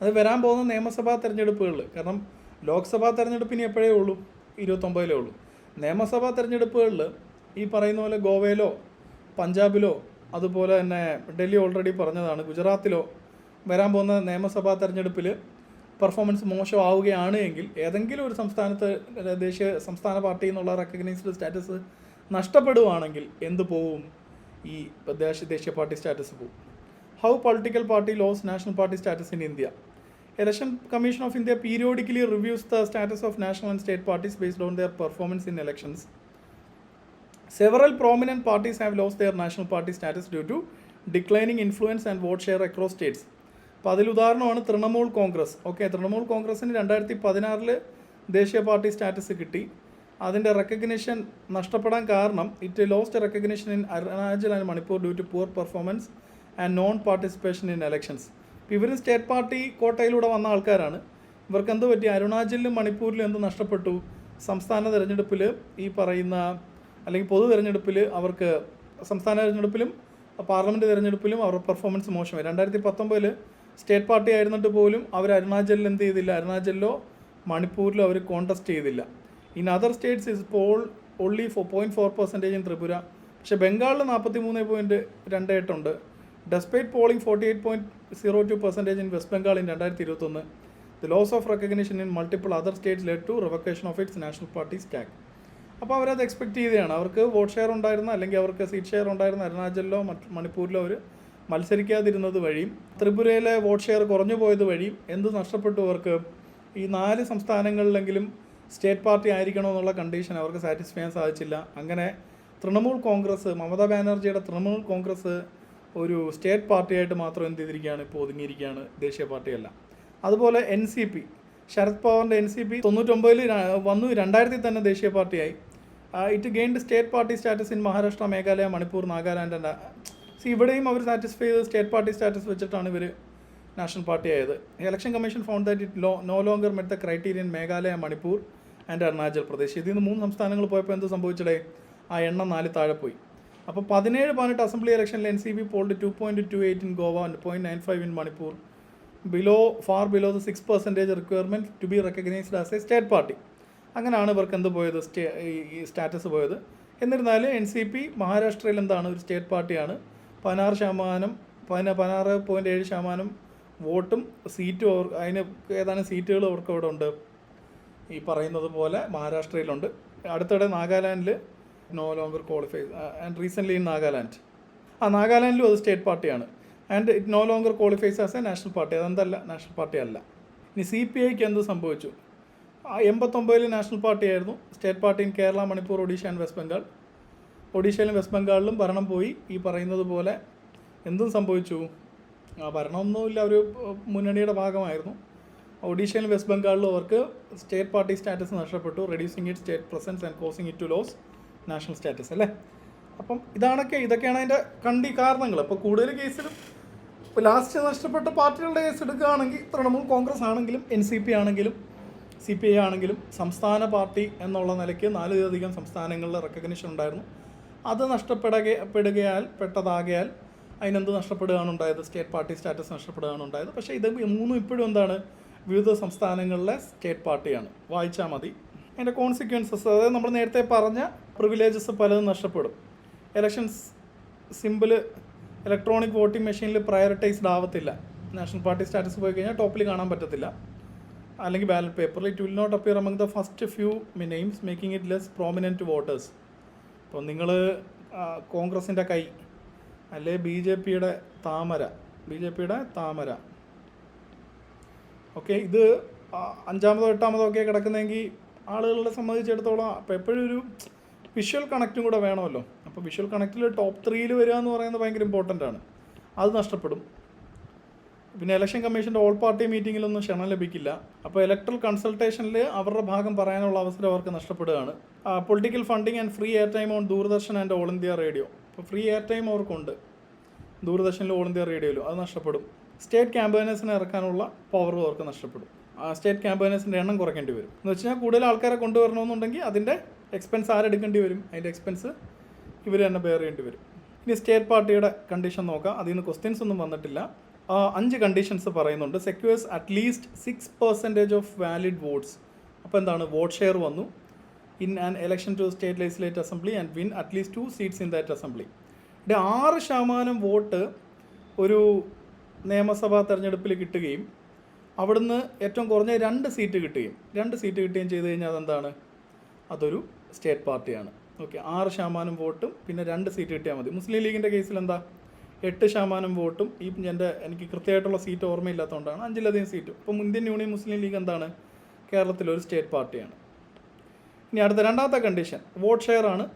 അത് വരാൻ പോകുന്ന നിയമസഭാ തെരഞ്ഞെടുപ്പുകളിൽ, കാരണം ലോക്സഭാ തെരഞ്ഞെടുപ്പിന് എപ്പോഴേ ഉള്ളൂ, 29 ഉള്ളൂ. നിയമസഭാ തെരഞ്ഞെടുപ്പുകളിൽ ഈ പറയുന്ന പോലെ ഗോവയിലോ പഞ്ചാബിലോ അതുപോലെ തന്നെ ഡൽഹി ഓൾറെഡി പറഞ്ഞതാണ്, ഗുജറാത്തിലോ വരാൻ പോകുന്ന നിയമസഭാ തെരഞ്ഞെടുപ്പിൽ പെർഫോമൻസ് മോശമാവുകയാണ് എങ്കിൽ ഏതെങ്കിലും ഒരു സംസ്ഥാന പാർട്ടി എന്നുള്ള റെക്കഗ്നൈസ്ഡ് സ്റ്റാറ്റസ് നഷ്ടപ്പെടുവാണെങ്കിൽ എന്ത് പോവും? ഈ ദേശീയ പാർട്ടി സ്റ്റാറ്റസ് പോവും. How political party lose national party status in India. Election Commission of India periodically reviews the status of national and state parties based on their performance in elections. Several prominent parties have lost their national party status due to declining influence and vote share across states. അപ്പോൾ അതിൽ ഉദാഹരണമാണ് തൃണമൂൽ കോൺഗ്രസ്. തൃണമൂൽ കോൺഗ്രസ്സിന് 2016 ദേശീയ party status കിട്ടി. അതിൻ്റെ recognition നഷ്ടപ്പെടാൻ കാരണം it lost recognition in Arunachal and Manipur due to poor performance and non participation in elections. ഇവർ സ്റ്റേറ്റ് പാർട്ടി കോട്ടയിലൂടെ വന്ന ആൾക്കാരാണ്. ഇവർക്ക് എന്ത് പറ്റി? അരുണാചലിലും മണിപ്പൂരിലും എന്ത് നഷ്ടപ്പെട്ടു? സംസ്ഥാന തിരഞ്ഞെടുപ്പിൽ ഈ പറയുന്ന അല്ലെങ്കിൽ പൊതു തിരഞ്ഞെടുപ്പിൽ അവർക്ക് സംസ്ഥാന തിരഞ്ഞെടുപ്പിലും പാർലമെൻറ്റ് തിരഞ്ഞെടുപ്പിലും അവരുടെ പെർഫോമൻസ് മോശമായി. 2019 സ്റ്റേറ്റ് പാർട്ടി ആയിരുന്നിട്ട് പോലും അവർ അരുണാചലിൽ എന്ത് ചെയ്തില്ല? അരുണാചലിലോ മണിപ്പൂരിലോ അവർ കോൺടെസ്റ്റ് ചെയ്തില്ല. In other states is poll only 4.4% in Tripura. പക്ഷേ ബംഗാളിൽ 43.28 ഉണ്ട്. Despite polling 48.02% in West Bengal in 2021, the loss of recognition in multiple other states led to revocation of its national party's tag. അപ്പോൾ അവരത് എക്സ്പെക്ട് ചെയ്തതാണ്. അവർക്ക് vote share ഉണ്ടായിരുന്ന അല്ലെങ്കിൽ അവർക്ക് സീറ്റ് ഷെയർ ഉണ്ടായിരുന്ന അരുണാചലിലോ മണിപ്പൂരിലോ അവർ മത്സരിക്കാതിരുന്നത് വഴിയും ത്രിപുരയിലെ വോട്ട് ഷെയർ കുറഞ്ഞു പോയത് വഴിയും എന്ത് നഷ്ടപ്പെട്ടു? അവർക്ക് ഈ 4 സംസ്ഥാനങ്ങളിലെങ്കിലും സ്റ്റേറ്റ് പാർട്ടി ആയിരിക്കണമെന്നുള്ള കണ്ടീഷൻ അവർക്ക് സാറ്റിസ്ഫൈ ചെയ്യാൻ സാധിച്ചില്ല. അങ്ങനെ തൃണമൂൽ കോൺഗ്രസ്, മമതാ ബാനർജിയുടെ തൃണമൂൽ കോൺഗ്രസ് ഒരു സ്റ്റേറ്റ് പാർട്ടിയായിട്ട് മാത്രം എന്ത് ചെയ്തിരിക്കുകയാണ്? ഇപ്പോൾ ഒതുങ്ങിയിരിക്കുകയാണ്, ദേശീയ പാർട്ടിയല്ല. അതുപോലെ NCP, ശരത് പവാറിൻ്റെ NCP 99 വന്നു, 2000 തന്നെ ദേശീയ പാർട്ടിയായി. It gained state party status in Maharashtra, Meghalaya, Manipur, Nagaland and ഇവിടെയും അവർ സാറ്റിസ്ഫൈ ചെയ്ത് സ്റ്റേറ്റ് പാർട്ടി സ്റ്റാറ്റസ് വെച്ചിട്ടാണ് ഇവർ നാഷണൽ പാർട്ടി ആയത്. Election commission found that it no longer met the criterion Meghalaya, Manipur and Arunachal Pradesh. ഇതിൽ നിന്ന് 3 സംസ്ഥാനങ്ങൾ പോയപ്പോൾ എന്ത് സംഭവിച്ചടേ? ആ എണ്ണം 4 താഴെ പോയി. അപ്പോൾ 17-18 അസംബ്ലി ഇലക്ഷനിൽ NCP polled 2.28 in Goa, 0.95 in Manipur, far below the 6% requirement to be recognised as a state party. അങ്ങനെയാണ് ഇവർക്ക് എന്ത് പോയത്? ഈ സ്റ്റാറ്റസ് പോയത്. എന്നിരുന്നാലും NCP മഹാരാഷ്ട്രയിൽ എന്താണ്? ഒരു സ്റ്റേറ്റ് പാർട്ടിയാണ്. 16.7% വോട്ടും സീറ്റും അതിന് ഏതാനും സീറ്റുകൾ അവർക്ക് അവിടെ ഉണ്ട്. ഈ പറയുന്നത് പോലെ മഹാരാഷ്ട്രയിലുണ്ട്. അടുത്തിടെ നാഗാലാൻഡിൽ no longer qualify and recently in നാഗാലാൻഡിലും അത് സ്റ്റേറ്റ് പാർട്ടിയാണ്. And it no longer qualifies as a national party. അതെന്തല്ല, നാഷണൽ പാർട്ടി അല്ല. ഇനി CPIക്ക് എന്ത് സംഭവിച്ചു? 89 നാഷണൽ പാർട്ടി ആയിരുന്നു. State party in Kerala, Manipur, Odisha and West Bengal. ഒഡീഷയിലും വെസ്റ്റ് ബംഗാളിലും ഭരണം പോയി. ഈ പറയുന്നത് പോലെ എന്തും സംഭവിച്ചു? ഭരണമൊന്നുമില്ല, ഒരു മുന്നണിയുടെ ഭാഗമായിരുന്നു. ഒഡീഷയിലും വെസ്റ്റ് ബംഗാളിലും അവർക്ക് സ്റ്റേറ്റ് പാർട്ടി സ്റ്റാറ്റസ് നഷ്ടപ്പെട്ടു, reducing it state presence and causing it to lose national status അല്ലേ. അപ്പം ഇതൊക്കെയാണ് അതിൻ്റെ കാരണങ്ങൾ. അപ്പോൾ കൂടുതൽ കേസിലും ഇപ്പോൾ ലാസ്റ്റ് നഷ്ടപ്പെട്ട പാർട്ടികളുടെ കേസ് എടുക്കുകയാണെങ്കിൽ തൃണമൂൽ കോൺഗ്രസ് ആണെങ്കിലും NCP ആണെങ്കിലും CPI ആണെങ്കിലും സംസ്ഥാന പാർട്ടി എന്നുള്ള നിലയ്ക്ക് 4 സംസ്ഥാനങ്ങളിൽ റെക്കഗ്നിഷൻ ഉണ്ടായിരുന്നു. അത് പെട്ടതാകയാൽ അതിനെന്ത് നഷ്ടപ്പെടുകയാണ് ഉണ്ടായത്? സ്റ്റേറ്റ് പാർട്ടി സ്റ്റാറ്റസ് നഷ്ടപ്പെടുകയാണ് ഉണ്ടായത്. പക്ഷേ ഇത് 3 ഇപ്പോഴും എന്താണ്? വിവിധ സംസ്ഥാനങ്ങളിലെ സ്റ്റേറ്റ് പാർട്ടിയാണ്. വായിച്ചാൽ മതി. അതിൻ്റെ കോൺസിക്വൻസസ്, അതായത് നമ്മൾ നേരത്തെ പറഞ്ഞ പ്രിവിലേജസ് പലതും നഷ്ടപ്പെടും. ഇലക്ഷൻസ് സിമ്പിൾ ഇലക്ട്രോണിക് വോട്ടിംഗ് മെഷീനിൽ പ്രയോറിറ്റൈസ്ഡ് ആവത്തില്ല. നാഷണൽ പാർട്ടി സ്റ്റാറ്റസ് പോയി കഴിഞ്ഞാൽ ടോപ്പിൽ കാണാൻ പറ്റത്തില്ല. അല്ലെങ്കിൽ ബാലറ്റ് പേപ്പറിൽ it will not appear among the first few names making it less prominent voters. ഇപ്പോൾ നിങ്ങൾ കോൺഗ്രസിൻ്റെ കൈ അല്ലെ BJP യുടെ താമര ഓക്കെ, ഇത് 5-മോ 8-മോ ഒക്കെ കിടക്കുന്നെങ്കിൽ ആളുകളെ സംബന്ധിച്ചിടത്തോളം അപ്പോൾ എപ്പോഴും ഒരു വിഷ്വൽ കണക്റ്റും കൂടെ വേണമല്ലോ. അപ്പോൾ വിഷ്വൽ കണക്റ്റിൽ ടോപ്പ് 3 വരിക എന്ന് പറയുന്നത് ഭയങ്കര ഇമ്പോർട്ടൻ്റ് ആണ്. അത് നഷ്ടപ്പെടും. പിന്നെ ഇലക്ഷൻ കമ്മീഷൻ്റെ ഓൾ പാർട്ടി മീറ്റിങ്ങിലൊന്നും ക്ഷണം ലഭിക്കില്ല. അപ്പോൾ ഇലക്ട്രൽ കൺസൾട്ടേഷനിൽ അവരുടെ ഭാഗം പറയാനുള്ള അവസരം അവർക്ക് നഷ്ടപ്പെടുകയാണ്. Political funding and free air time on Doordarshan and all India radio. അപ്പോൾ ഫ്രീ എയർ ടൈം അവർക്കുണ്ട് ദൂരദർശനിലും ഓൾ ഇന്ത്യ റേഡിയോയിലും, അത് നഷ്ടപ്പെടും. സ്റ്റേറ്റ് ക്യാമ്പയിനേഴ്സിനെ ഇറക്കാനുള്ള പവറും അവർക്ക് നഷ്ടപ്പെടും. സ്റ്റേറ്റ് ക്യാമ്പയിനേഴ്സിൻ്റെ എണ്ണം കുറയ്ക്കേണ്ടി വരും. എന്ന് വെച്ച് കഴിഞ്ഞാൽ കൂടുതൽ ആൾക്കാരെ കൊണ്ടുവരണമെന്നുണ്ടെങ്കിൽ അതിൻ്റെ എക്സ്പെൻസ് ആരെടുക്കേണ്ടി വരും? അതിൻ്റെ എക്സ്പെൻസ് ഇവർ തന്നെ ബെയർ ചെയ്യേണ്ടി വരും. ഇനി സ്റ്റേറ്റ് പാർട്ടിയുടെ കണ്ടീഷൻ നോക്കാം. അതിൽ നിന്ന് ക്വസ്റ്റ്യൻസ് ഒന്നും വന്നിട്ടില്ല. 5 കണ്ടീഷൻസ് പറയുന്നുണ്ട്. Secures at least 6% of valid votes. അപ്പോൾ എന്താണ്? വോട്ട് ഷെയർ വന്നു in an election to state legislative assembly and win at least 2 seats in that assembly. ഇവിടെ 6% വോട്ട് ഒരു നിയമസഭാ തെരഞ്ഞെടുപ്പിൽ കിട്ടുകയും അവിടുന്ന് ഏറ്റവും കുറഞ്ഞ 2 സീറ്റ് കിട്ടുകയും ചെയ്ത് കഴിഞ്ഞാൽ അതെന്താണ്, അതൊരു സ്റ്റേറ്റ് പാർട്ടിയാണ്. ഓക്കെ, 6% വോട്ടും പിന്നെ 2 സീറ്റ് കിട്ടിയാൽ മതി. മുസ്ലിം ലീഗിൻ്റെ കേസിൽ എന്താ, 8% വോട്ടും എനിക്ക് കൃത്യമായിട്ടുള്ള സീറ്റ് ഓർമ്മയില്ലാത്തതുകൊണ്ടാണ് 5ലധികം സീറ്റും. ഇപ്പം ഇന്ത്യൻ യൂണിയൻ മുസ്ലിം ലീഗ് എന്താണ്, കേരളത്തിലൊരു സ്റ്റേറ്റ് പാർട്ടിയാണ്. ഇനി അടുത്ത രണ്ടാമത്തെ കണ്ടീഷൻ വോട്ട് ഷെയർ ആണ്.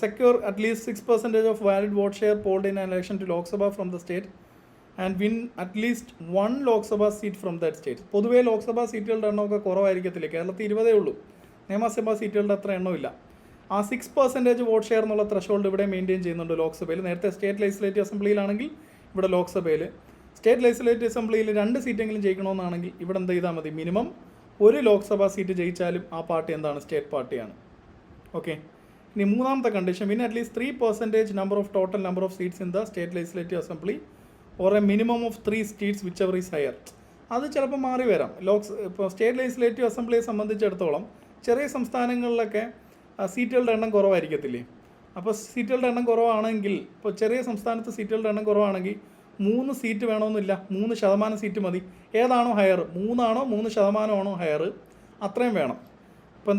Secure at least 6% of valid vote share polled in election to Lok Sabha from the state and win at least 1 Lok Sabha seat from that state. പൊതുവേ ലോക്സഭാ സീറ്റുകളുടെ എണ്ണമൊക്കെ കുറവായിരിക്കത്തില്ല, കേരളത്തിൽ 20 ഉള്ളൂ, നിയമസഭാ സീറ്റുകളുടെ അത്ര എണ്ണമില്ല. ആ 6% വോട്ട് ഷെയർ എന്നുള്ള ത്രഷോൾഡ് ഇവിടെ മെയിൻറ്റെയിൻ ചെയ്യുന്നുണ്ട് ലോക്സഭയിൽ. നേരത്തെ സ്റ്റേറ്റ് ലെജിസ്ലേറ്റീവ് അസംബ്ലിയിലാണെങ്കിൽ ഇവിടെ ലോക്സഭയിൽ. സ്റ്റേറ്റ് ലെജിസ്ലേറ്റീവ് അസംബ്ലിയിൽ 2 സീറ്റെങ്കിലും ജയിക്കണമെന്നാണെങ്കിൽ ഇവിടെ എന്ത് ചെയ്താൽ മതി, മിനിമം 1 ലോക്സഭാ സീറ്റ് ജയിച്ചാലും ആ പാർട്ടി എന്താണ്, സ്റ്റേറ്റ് പാർട്ടിയാണ്. ഓക്കെ, ഇനി മൂന്നാമത്തെ condition win at least 3% number of total number of seats in the state legislative assembly or A minimum of 3 seats which ever is higher. അത് ചിലപ്പോൾ മാറി വരാം. ഇപ്പോൾ സ്റ്റേറ്റ് ലെജിസ്ലേറ്റീവ് അസംബ്ലിയെ സംബന്ധിച്ചിടത്തോളം ചെറിയ സംസ്ഥാനങ്ങളിലൊക്കെ സീറ്റുകളുടെ എണ്ണം കുറവായിരിക്കത്തില്ലേ. അപ്പോൾ സീറ്റുകളുടെ എണ്ണം കുറവാണെങ്കിൽ, ഇപ്പോൾ ചെറിയ സംസ്ഥാനത്ത് സീറ്റുകളുടെ എണ്ണം കുറവാണെങ്കിൽ 3 സീറ്റ് വേണമെന്നില്ല, 3% സീറ്റ് മതി. ഏതാണോ ഹയർ, 3 ആണോ 3% ഹയർ, അത്രയും വേണം. അപ്പോൾ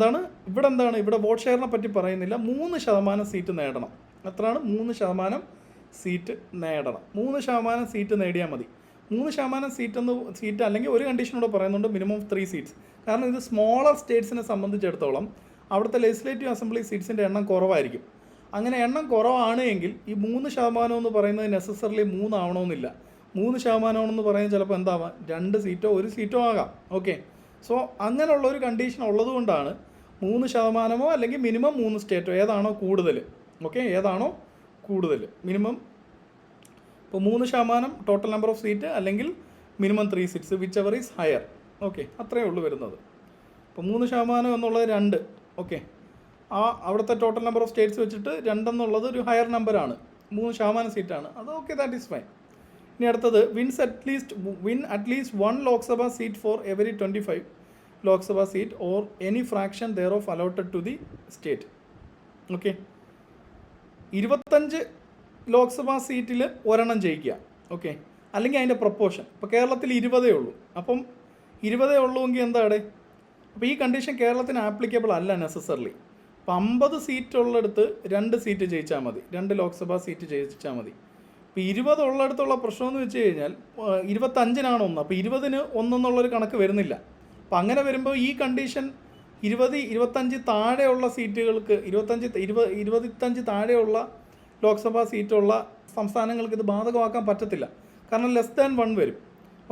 ഇവിടെ വോട്ട് ഷെയറിനെ പറ്റി പറയുന്നില്ല, 3% സീറ്റ് നേടണം. എത്രയാണ്, 3% സീറ്റ് നേടണം. 3% സീറ്റ് നേടിയാൽ മതി. 3% സീറ്റ് അല്ലെങ്കിൽ ഒരു കണ്ടീഷനോട് പറയുന്നുണ്ട്, മിനിമം 3 സീറ്റ്സ്. കാരണം ഇത് സ്മോളർ സ്റ്റേറ്റ്സിനെ സംബന്ധിച്ചിടത്തോളം അവിടുത്തെ ലെജിസ്ലേറ്റീവ് അസംബ്ലി സീറ്റ്സിൻ്റെ എണ്ണം കുറവായിരിക്കും. അങ്ങനെ എണ്ണം കുറവാണ് എങ്കിൽ ഈ 3% എന്ന് പറയുന്നത് നെസസറിലി 3 ആവണമെന്നില്ല. 3% എന്ന് പറയുന്നത് ചിലപ്പോൾ എന്താവാം, 2 സീറ്റോ 1 സീറ്റോ ആകാം. ഓക്കെ, സോ അങ്ങനെയുള്ളൊരു കണ്ടീഷൻ ഉള്ളതുകൊണ്ടാണ് 3% അല്ലെങ്കിൽ മിനിമം 3 സ്റ്റേറ്റോ ഏതാണോ കൂടുതൽ. ഓക്കെ, ഏതാണോ കൂടുതൽ മിനിമം, ഇപ്പോൾ 3% ടോട്ടൽ നമ്പർ ഓഫ് സീറ്റ് അല്ലെങ്കിൽ minimum 3 seats which ever is higher. Okay, അത്രയേ ഉള്ളൂ വരുന്നത്. ഇപ്പോൾ 3% എന്നുള്ളത് 2. ഓക്കെ, അവിടുത്തെ ടോട്ടൽ നമ്പർ ഓഫ് സ്റ്റേറ്റ്സ് വെച്ചിട്ട് 2 എന്നുള്ളത് ഒരു ഹയർ നമ്പറാണ്, 3% സീറ്റാണ്. അത് ഓക്കെ, ദാറ്റ് ഈസ് ഫൈൻ. ഇനി അടുത്തത് win at least 1 Lok Sabha seat for every 25 Lok Sabha seat or any fraction thereof allotted to the state. Okay, 25 Lok Sabha സീറ്റിൽ 1 ജയിക്കുക. ഓക്കെ, അല്ലെങ്കിൽ അതിൻ്റെ പ്രൊപ്പോർഷൻ. ഇപ്പോൾ കേരളത്തിൽ 20 ഉള്ളൂ, അപ്പം 20 ഉള്ളൂവെങ്കിൽ എന്താണ്, അപ്പോൾ ഈ കണ്ടീഷൻ കേരളത്തിന് ആപ്ലിക്കബിൾ അല്ല നെസസറിലി. അപ്പോൾ 50 സീറ്റ് ഉള്ളിടത്ത് 2 സീറ്റ് ജയിച്ചാൽ മതി, 2 ലോക്സഭാ സീറ്റ് ജയിച്ചാൽ മതി. ഇപ്പോൾ 20 ഉള്ളിടത്തുള്ള പ്രശ്നമെന്ന് വെച്ച് കഴിഞ്ഞാൽ 25-നാണ് 1, അപ്പോൾ 20-ന് 1 എന്നുള്ളൊരു കണക്ക് വരുന്നില്ല. അപ്പോൾ അങ്ങനെ വരുമ്പോൾ ഈ കണ്ടീഷൻ 25 താഴെയുള്ള സീറ്റുകൾക്ക് 25 താഴെയുള്ള ലോക്സഭാ സീറ്റുള്ള സംസ്ഥാനങ്ങൾക്ക് ഇത് ബാധകമാക്കാൻ പറ്റത്തില്ല, കാരണം ലെസ് ദാൻ 1 വരും.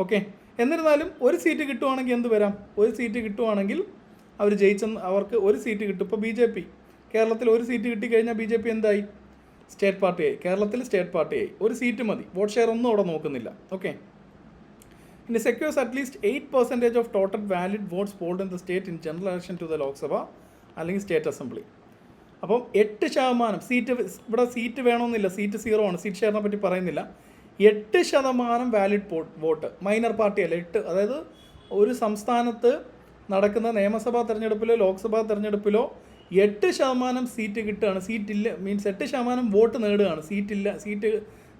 ഓക്കെ, എന്നിരുന്നാലും 1 സീറ്റ് കിട്ടുവാണെങ്കിൽ എന്ത് വരാം, 1 സീറ്റ് കിട്ടുവാണെങ്കിൽ അവർ അവർക്ക് 1 സീറ്റ് കിട്ടും. ഇപ്പോൾ BJP കേരളത്തിൽ 1 സീറ്റ് കിട്ടിക്കഴിഞ്ഞാൽ BJP എന്തായി, സ്റ്റേറ്റ് പാർട്ടിയായി. കേരളത്തിൽ സ്റ്റേറ്റ് പാർട്ടിയായി, 1 സീറ്റ് മതി, വോട്ട് ഷെയർ ഒന്നും അവിടെ നോക്കുന്നില്ല. ഓക്കെ, ഇനി secures at least 8% of total valid votes polled in the state in general election to the Lok Sabha അല്ലെങ്കിൽ സ്റ്റേറ്റ് അസംബ്ലി. അപ്പം 8% സീറ്റ്, ഇവിടെ സീറ്റ് വേണമെന്നില്ല, സീറ്റ് 0 ആണ്, സീറ്റ് ഷെയറിനെ പറ്റി പറയുന്നില്ല. 8% വാലിഡ് വോട്ട്, മൈനർ പാർട്ടിയല്ല 8. അതായത് ഒരു സംസ്ഥാനത്ത് നടക്കുന്ന നിയമസഭാ തെരഞ്ഞെടുപ്പിലോ ലോക്സഭാ തെരഞ്ഞെടുപ്പിലോ 8% സീറ്റ് കിട്ടുകയാണ്, സീറ്റില്ല മീൻസ് 8% വോട്ട് നേടുകയാണ്, സീറ്റ്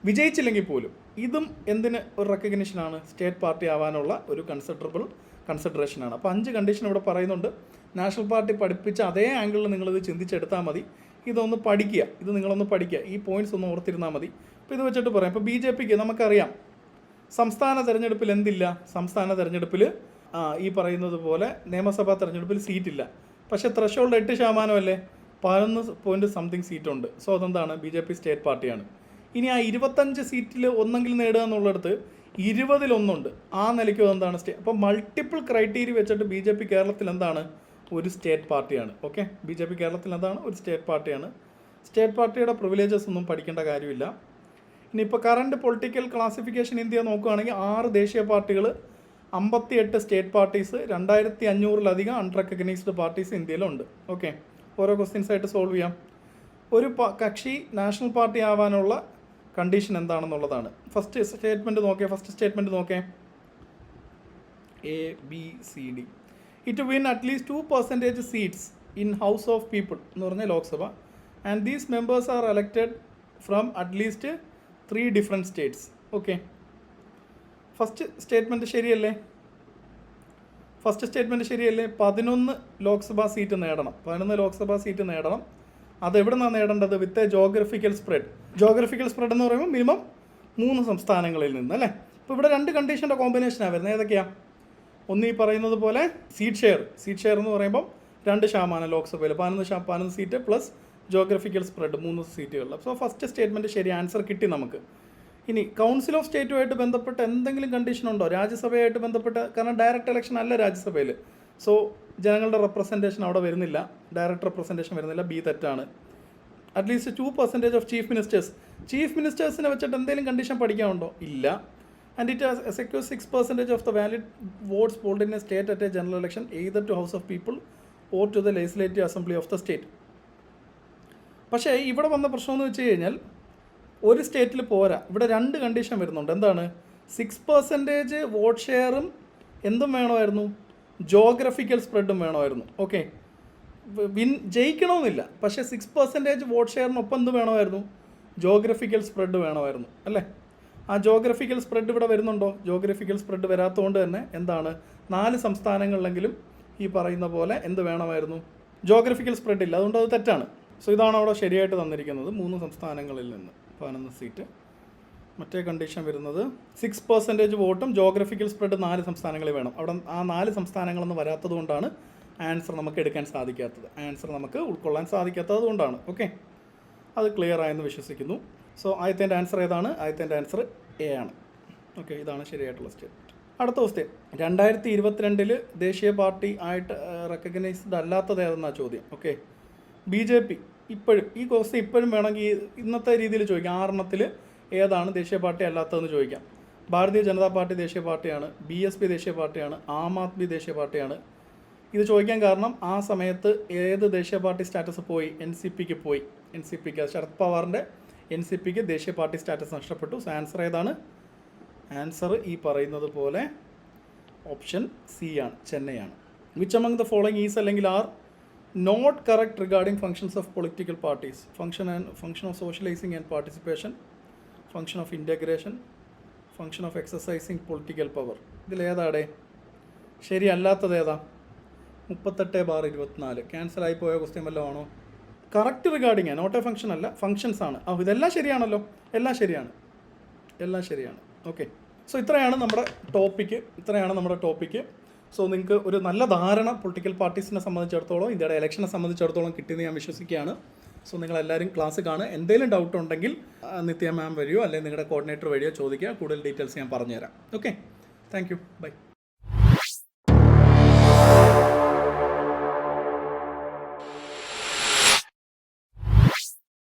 വിജയിച്ചില്ലെങ്കിൽ പോലും. ഇതും എന്തിന് ഒരു റെക്കഗ്നിഷനാണ്, സ്റ്റേറ്റ് പാർട്ടി ആവാനുള്ള ഒരു കൺസിഡറേഷനാണ്. അപ്പോൾ 5 കണ്ടീഷൻ ഇവിടെ പറയുന്നുണ്ട്. നാഷണൽ പാർട്ടി പഠിപ്പിച്ച അതേ ആംഗിളിൽ നിങ്ങളിത് ചിന്തിച്ചെടുത്താൽ മതി. ഇതൊന്ന് പഠിക്കുക, നിങ്ങളൊന്ന് പഠിക്കുക, ഈ പോയിൻറ്റ്സ് ഒന്ന് ഓർത്തിരുന്നാൽ മതി. അപ്പോൾ ഇത് വെച്ചിട്ട് പറയാം, ഇപ്പോൾ BJPക്ക് നമുക്കറിയാം സംസ്ഥാന തെരഞ്ഞെടുപ്പിൽ എന്തില്ല, സംസ്ഥാന തെരഞ്ഞെടുപ്പിൽ ഈ പറയുന്നത് പോലെ നിയമസഭാ തെരഞ്ഞെടുപ്പിൽ സീറ്റില്ല. പക്ഷേ ത്രഷോൾഡ് 8% അല്ലേ, 11 സീറ്റുണ്ട്. സോ അതെന്താണ്, BJP സ്റ്റേറ്റ് പാർട്ടിയാണ്. ഇനി ആ 25 സീറ്റിൽ ഒന്നെങ്കിലും നേടുക എന്നുള്ളിടത്ത് 20-ൽ 1 ആ നിലയ്ക്ക് എന്താണ് അപ്പോൾ മൾട്ടിപ്പിൾ ക്രൈറ്റീരിയ വെച്ചിട്ട് BJP കേരളത്തിൽ എന്താണ്, ഒരു സ്റ്റേറ്റ് പാർട്ടിയാണ്. ഓക്കെ, BJP കേരളത്തിൽ എന്താണ്, ഒരു സ്റ്റേറ്റ് പാർട്ടിയാണ്. സ്റ്റേറ്റ് പാർട്ടിയുടെ പ്രിവിലേജസ് ഒന്നും പഠിക്കേണ്ട കാര്യമില്ല. ഇനിയിപ്പോൾ കറണ്ട് പൊളിറ്റിക്കൽ ക്ലാസിഫിക്കേഷൻ ഇന്ത്യ നോക്കുകയാണെങ്കിൽ 6 ദേശീയ പാർട്ടികൾ, 58 സ്റ്റേറ്റ് പാർട്ടീസ്, 2500-ലധികം അൺറെക്കഗ്നൈസ്ഡ് പാർട്ടീസ് ഇന്ത്യയിലുണ്ട്. ഓക്കെ, ഓരോ ക്വസ്റ്റ്യൻസ് ആയിട്ട് സോൾവ് ചെയ്യാം. ഒരു കക്ഷി നാഷണൽ പാർട്ടി ആവാനുള്ള കണ്ടീഷൻ എന്താണെന്നുള്ളതാണ്. ഫസ്റ്റ് സ്റ്റേറ്റ്മെൻറ്റ് നോക്കേ ABCD. It win at least 2% seats in house of people എന്ന് പറഞ്ഞ Lok Sabha and these members are elected from at least 3 different States. Okay, first statement ശരിയല്ലേ? ഫസ്റ്റ് സ്റ്റേറ്റ്മെൻറ്റ് ശരിയല്ലേ? 11 ലോക്സഭാ സീറ്റ് നേടണം. 11 ലോക്സഭാ സീറ്റ് നേടണം. അതെവിടെ നിന്നാണ് നേടേണ്ടത്? With a geographical spread. Geographical spread എന്ന് പറയുമ്പോൾ മിനിമം 3 സംസ്ഥാനങ്ങളിൽ നിന്ന് അല്ലേ? അപ്പോൾ ഇവിടെ 2 കണ്ടീഷൻ്റെ കോമ്പിനേഷനാണ് വരുന്നത്. ഏതൊക്കെയാണ്? ഒന്ന് ഈ പറയുന്നത് പോലെ സീറ്റ് ഷെയർ എന്ന് പറയുമ്പം 2% ലോക്സഭയിൽ 11 സീറ്റ് പ്ലസ് ജോഗ്രഫിക്കൽ സ്പ്രെഡ് 3 സീറ്റുകളിൽ. സോ ഫസ്റ്റ് സ്റ്റേറ്റ്മെൻറ്റ് ശരി, ആൻസർ കിട്ടി നമുക്ക്. ഇനി കൗൺസിൽ ഓഫ് സ്റ്റേറ്റുമായിട്ട് ബന്ധപ്പെട്ട് എന്തെങ്കിലും കണ്ടീഷൻ ഉണ്ടോ? രാജ്യസഭയായിട്ട് ബന്ധപ്പെട്ട്, കാരണം ഡയറക്റ്റ് ഇലക്ഷൻ അല്ല രാജ്യസഭയിൽ. സോ ജനങ്ങളുടെ റെപ്രസെൻറ്റേഷൻ അവിടെ വരുന്നില്ല, ഡയറക്റ്റ് റെപ്രസെൻറ്റേഷൻ വരുന്നില്ല. ബി തെറ്റാണ്. അറ്റ്ലീസ്റ്റ് 2% ഓഫ് ചീഫ് മിനിസ്റ്റേഴ്സിനെ വെച്ചിട്ട് എന്തെങ്കിലും കണ്ടീഷൻ പഠിക്കാനുണ്ടോ? ഇല്ല. And it has secure 6% of the valid votes polled in a state at a general election either to house of people or to the legislative assembly of the state. പക്ഷേ ഇവിടെ വന്ന പ്രശ്നം എന്ന് വെച്ച് കഴിഞ്ഞാൽ ഒരു സ്റ്റേറ്റിൽ പോരാ, ഇവിടെ 2 കണ്ടീഷൻ വരുന്നുണ്ട്. എന്താണ്? 6% വോട്ട് ഷെയറും എന്തും വേണമായിരുന്നു, ജോഗ്രഫിക്കൽ സ്പ്രെഡും വേണമായിരുന്നു. ഓക്കെ, ജയിക്കണമെന്നില്ല, പക്ഷേ 6% വോട്ട് ഷെയറിനൊപ്പം എന്ത് വേണമായിരുന്നു? ജോഗ്രഫിക്കൽ സ്പ്രെഡ് വേണമായിരുന്നു അല്ലേ? ആ ജോഗ്രഫിക്കൽ സ്പ്രെഡ് ഇവിടെ വരുന്നുണ്ടോ? ജോഗ്രഫിക്കൽ സ്പ്രെഡ് വരാത്തതുകൊണ്ട് തന്നെ എന്താണ്, 4 സംസ്ഥാനങ്ങളിലെങ്കിലും ഈ പറയുന്ന പോലെ എന്ത് വേണമായിരുന്നു? ജോഗ്രഫിക്കൽ സ്പ്രെഡ് ഇല്ല, അതുകൊണ്ട് അത് തെറ്റാണ്. സോ ഇതാണ് അവിടെ ശരിയായിട്ട് തന്നിരിക്കുന്നത്. 3 സംസ്ഥാനങ്ങളിൽ നിന്ന് 11 സീറ്റ്. മറ്റേ കണ്ടീഷൻ വരുന്നത് 6% വോട്ടും ജോഗ്രഫിക്കൽ സ്പ്രെഡ് 4 സംസ്ഥാനങ്ങളിൽ വേണം. അവിടെ ആ 4 സംസ്ഥാനങ്ങളൊന്നും വരാത്തത് കൊണ്ടാണ് ആൻസർ നമുക്ക് എടുക്കാൻ സാധിക്കാത്തത്, ആൻസർ നമുക്ക് ഉൾക്കൊള്ളാൻ സാധിക്കാത്തത് കൊണ്ടാണ്. ഓക്കെ, അത് ക്ലിയർ ആയെന്ന് വിശ്വസിക്കുന്നു. സോ ആദ്യത്തെ ആൻസർ ഏതാണ്? ആദ്യത്തെ ആൻസർ എ ആണ്. ഓക്കെ, ഇതാണ് ശരിയായിട്ടുള്ള സ്റ്റേറ്റ്മെൻറ്റ്. അടുത്ത ക്വസ്റ്റ്യൻ, 2022 ദേശീയ പാർട്ടി ആയിട്ട് റെക്കഗ്നൈസ്ഡ് അല്ലാത്തത് ഏതെന്നാണ് ചോദ്യം. ഓക്കെ, BJP ഇപ്പോഴും ഈ ക്വസ്റ്റ്യൻ ഇപ്പോഴും വേണമെങ്കിൽ ഇന്നത്തെ രീതിയിൽ ചോദിക്കാം. 6 ഏതാണ് ദേശീയ പാർട്ടി അല്ലാത്തതെന്ന് ചോദിക്കാം. ഭാരതീയ ജനതാ പാർട്ടി ദേശീയ പാർട്ടിയാണ്, BSP ദേശീയ പാർട്ടിയാണ്, ആം ആദ്മി ദേശീയ പാർട്ടിയാണ്. ഇത് ചോദിക്കാൻ കാരണം ആ സമയത്ത് ഏത് ദേശീയ പാർട്ടി സ്റ്റാറ്റസ് പോയി? NCPക്ക് പോയി. NCPക്ക് ശരത് പവാറിൻ്റെ NCPക്ക് ദേശീയ പാർട്ടി സ്റ്റാറ്റസ് നഷ്ടപ്പെട്ടു. സോ ആൻസർ ഏതാണ്? ആൻസർ ഈ പറയുന്നത് പോലെ ഓപ്ഷൻ സി ആണ്, ചെന്നൈയാണ്. Which among the following is അല്ലെങ്കിൽ are not correct regarding functions of political parties? Function of socialising and participation, function of integration, function of exercising political power. ഇതിലേതാടെ ശരിയല്ലാത്തത് ഏതാ? 38/24 ക്യാൻസലായി പോയ ക്വസ്റ്റ്യൻ വല്ലതും ആണോ? Correct regarding not a function അല്ല, functions ആണ്. ഇതെല്ലാം ശരിയാണല്ലോ, എല്ലാം ശരിയാണ്. ഓക്കെ, സോ ഇത്രയാണ് നമ്മുടെ ടോപ്പിക്ക്. സോ നിങ്ങൾക്ക് ഒരു നല്ല ധാരണ പൊളിറ്റിക്കൽ പാർട്ടീസിനെ സംബന്ധിച്ചിടത്തോളം, ഇന്ത്യയുടെ ഇലക്ഷനെ സംബന്ധിച്ചിടത്തോളം കിട്ടിയെന്ന് ഞാൻ വിശ്വസിക്കുകയാണ്. സോ നിങ്ങളെല്ലാവരും ക്ലാസ് കാണുക. എന്തെങ്കിലും ഡൗട്ട് ഉണ്ടെങ്കിൽ നിത്യ മാം വഴിയോ അല്ലെങ്കിൽ നിങ്ങളുടെ കോർഡിനേറ്റർ വഴിയോ ചോദിക്കുക. കൂടുതൽ ഡീറ്റെയിൽസ് ഞാൻ പറഞ്ഞുതരാം. Okay, thank you, by.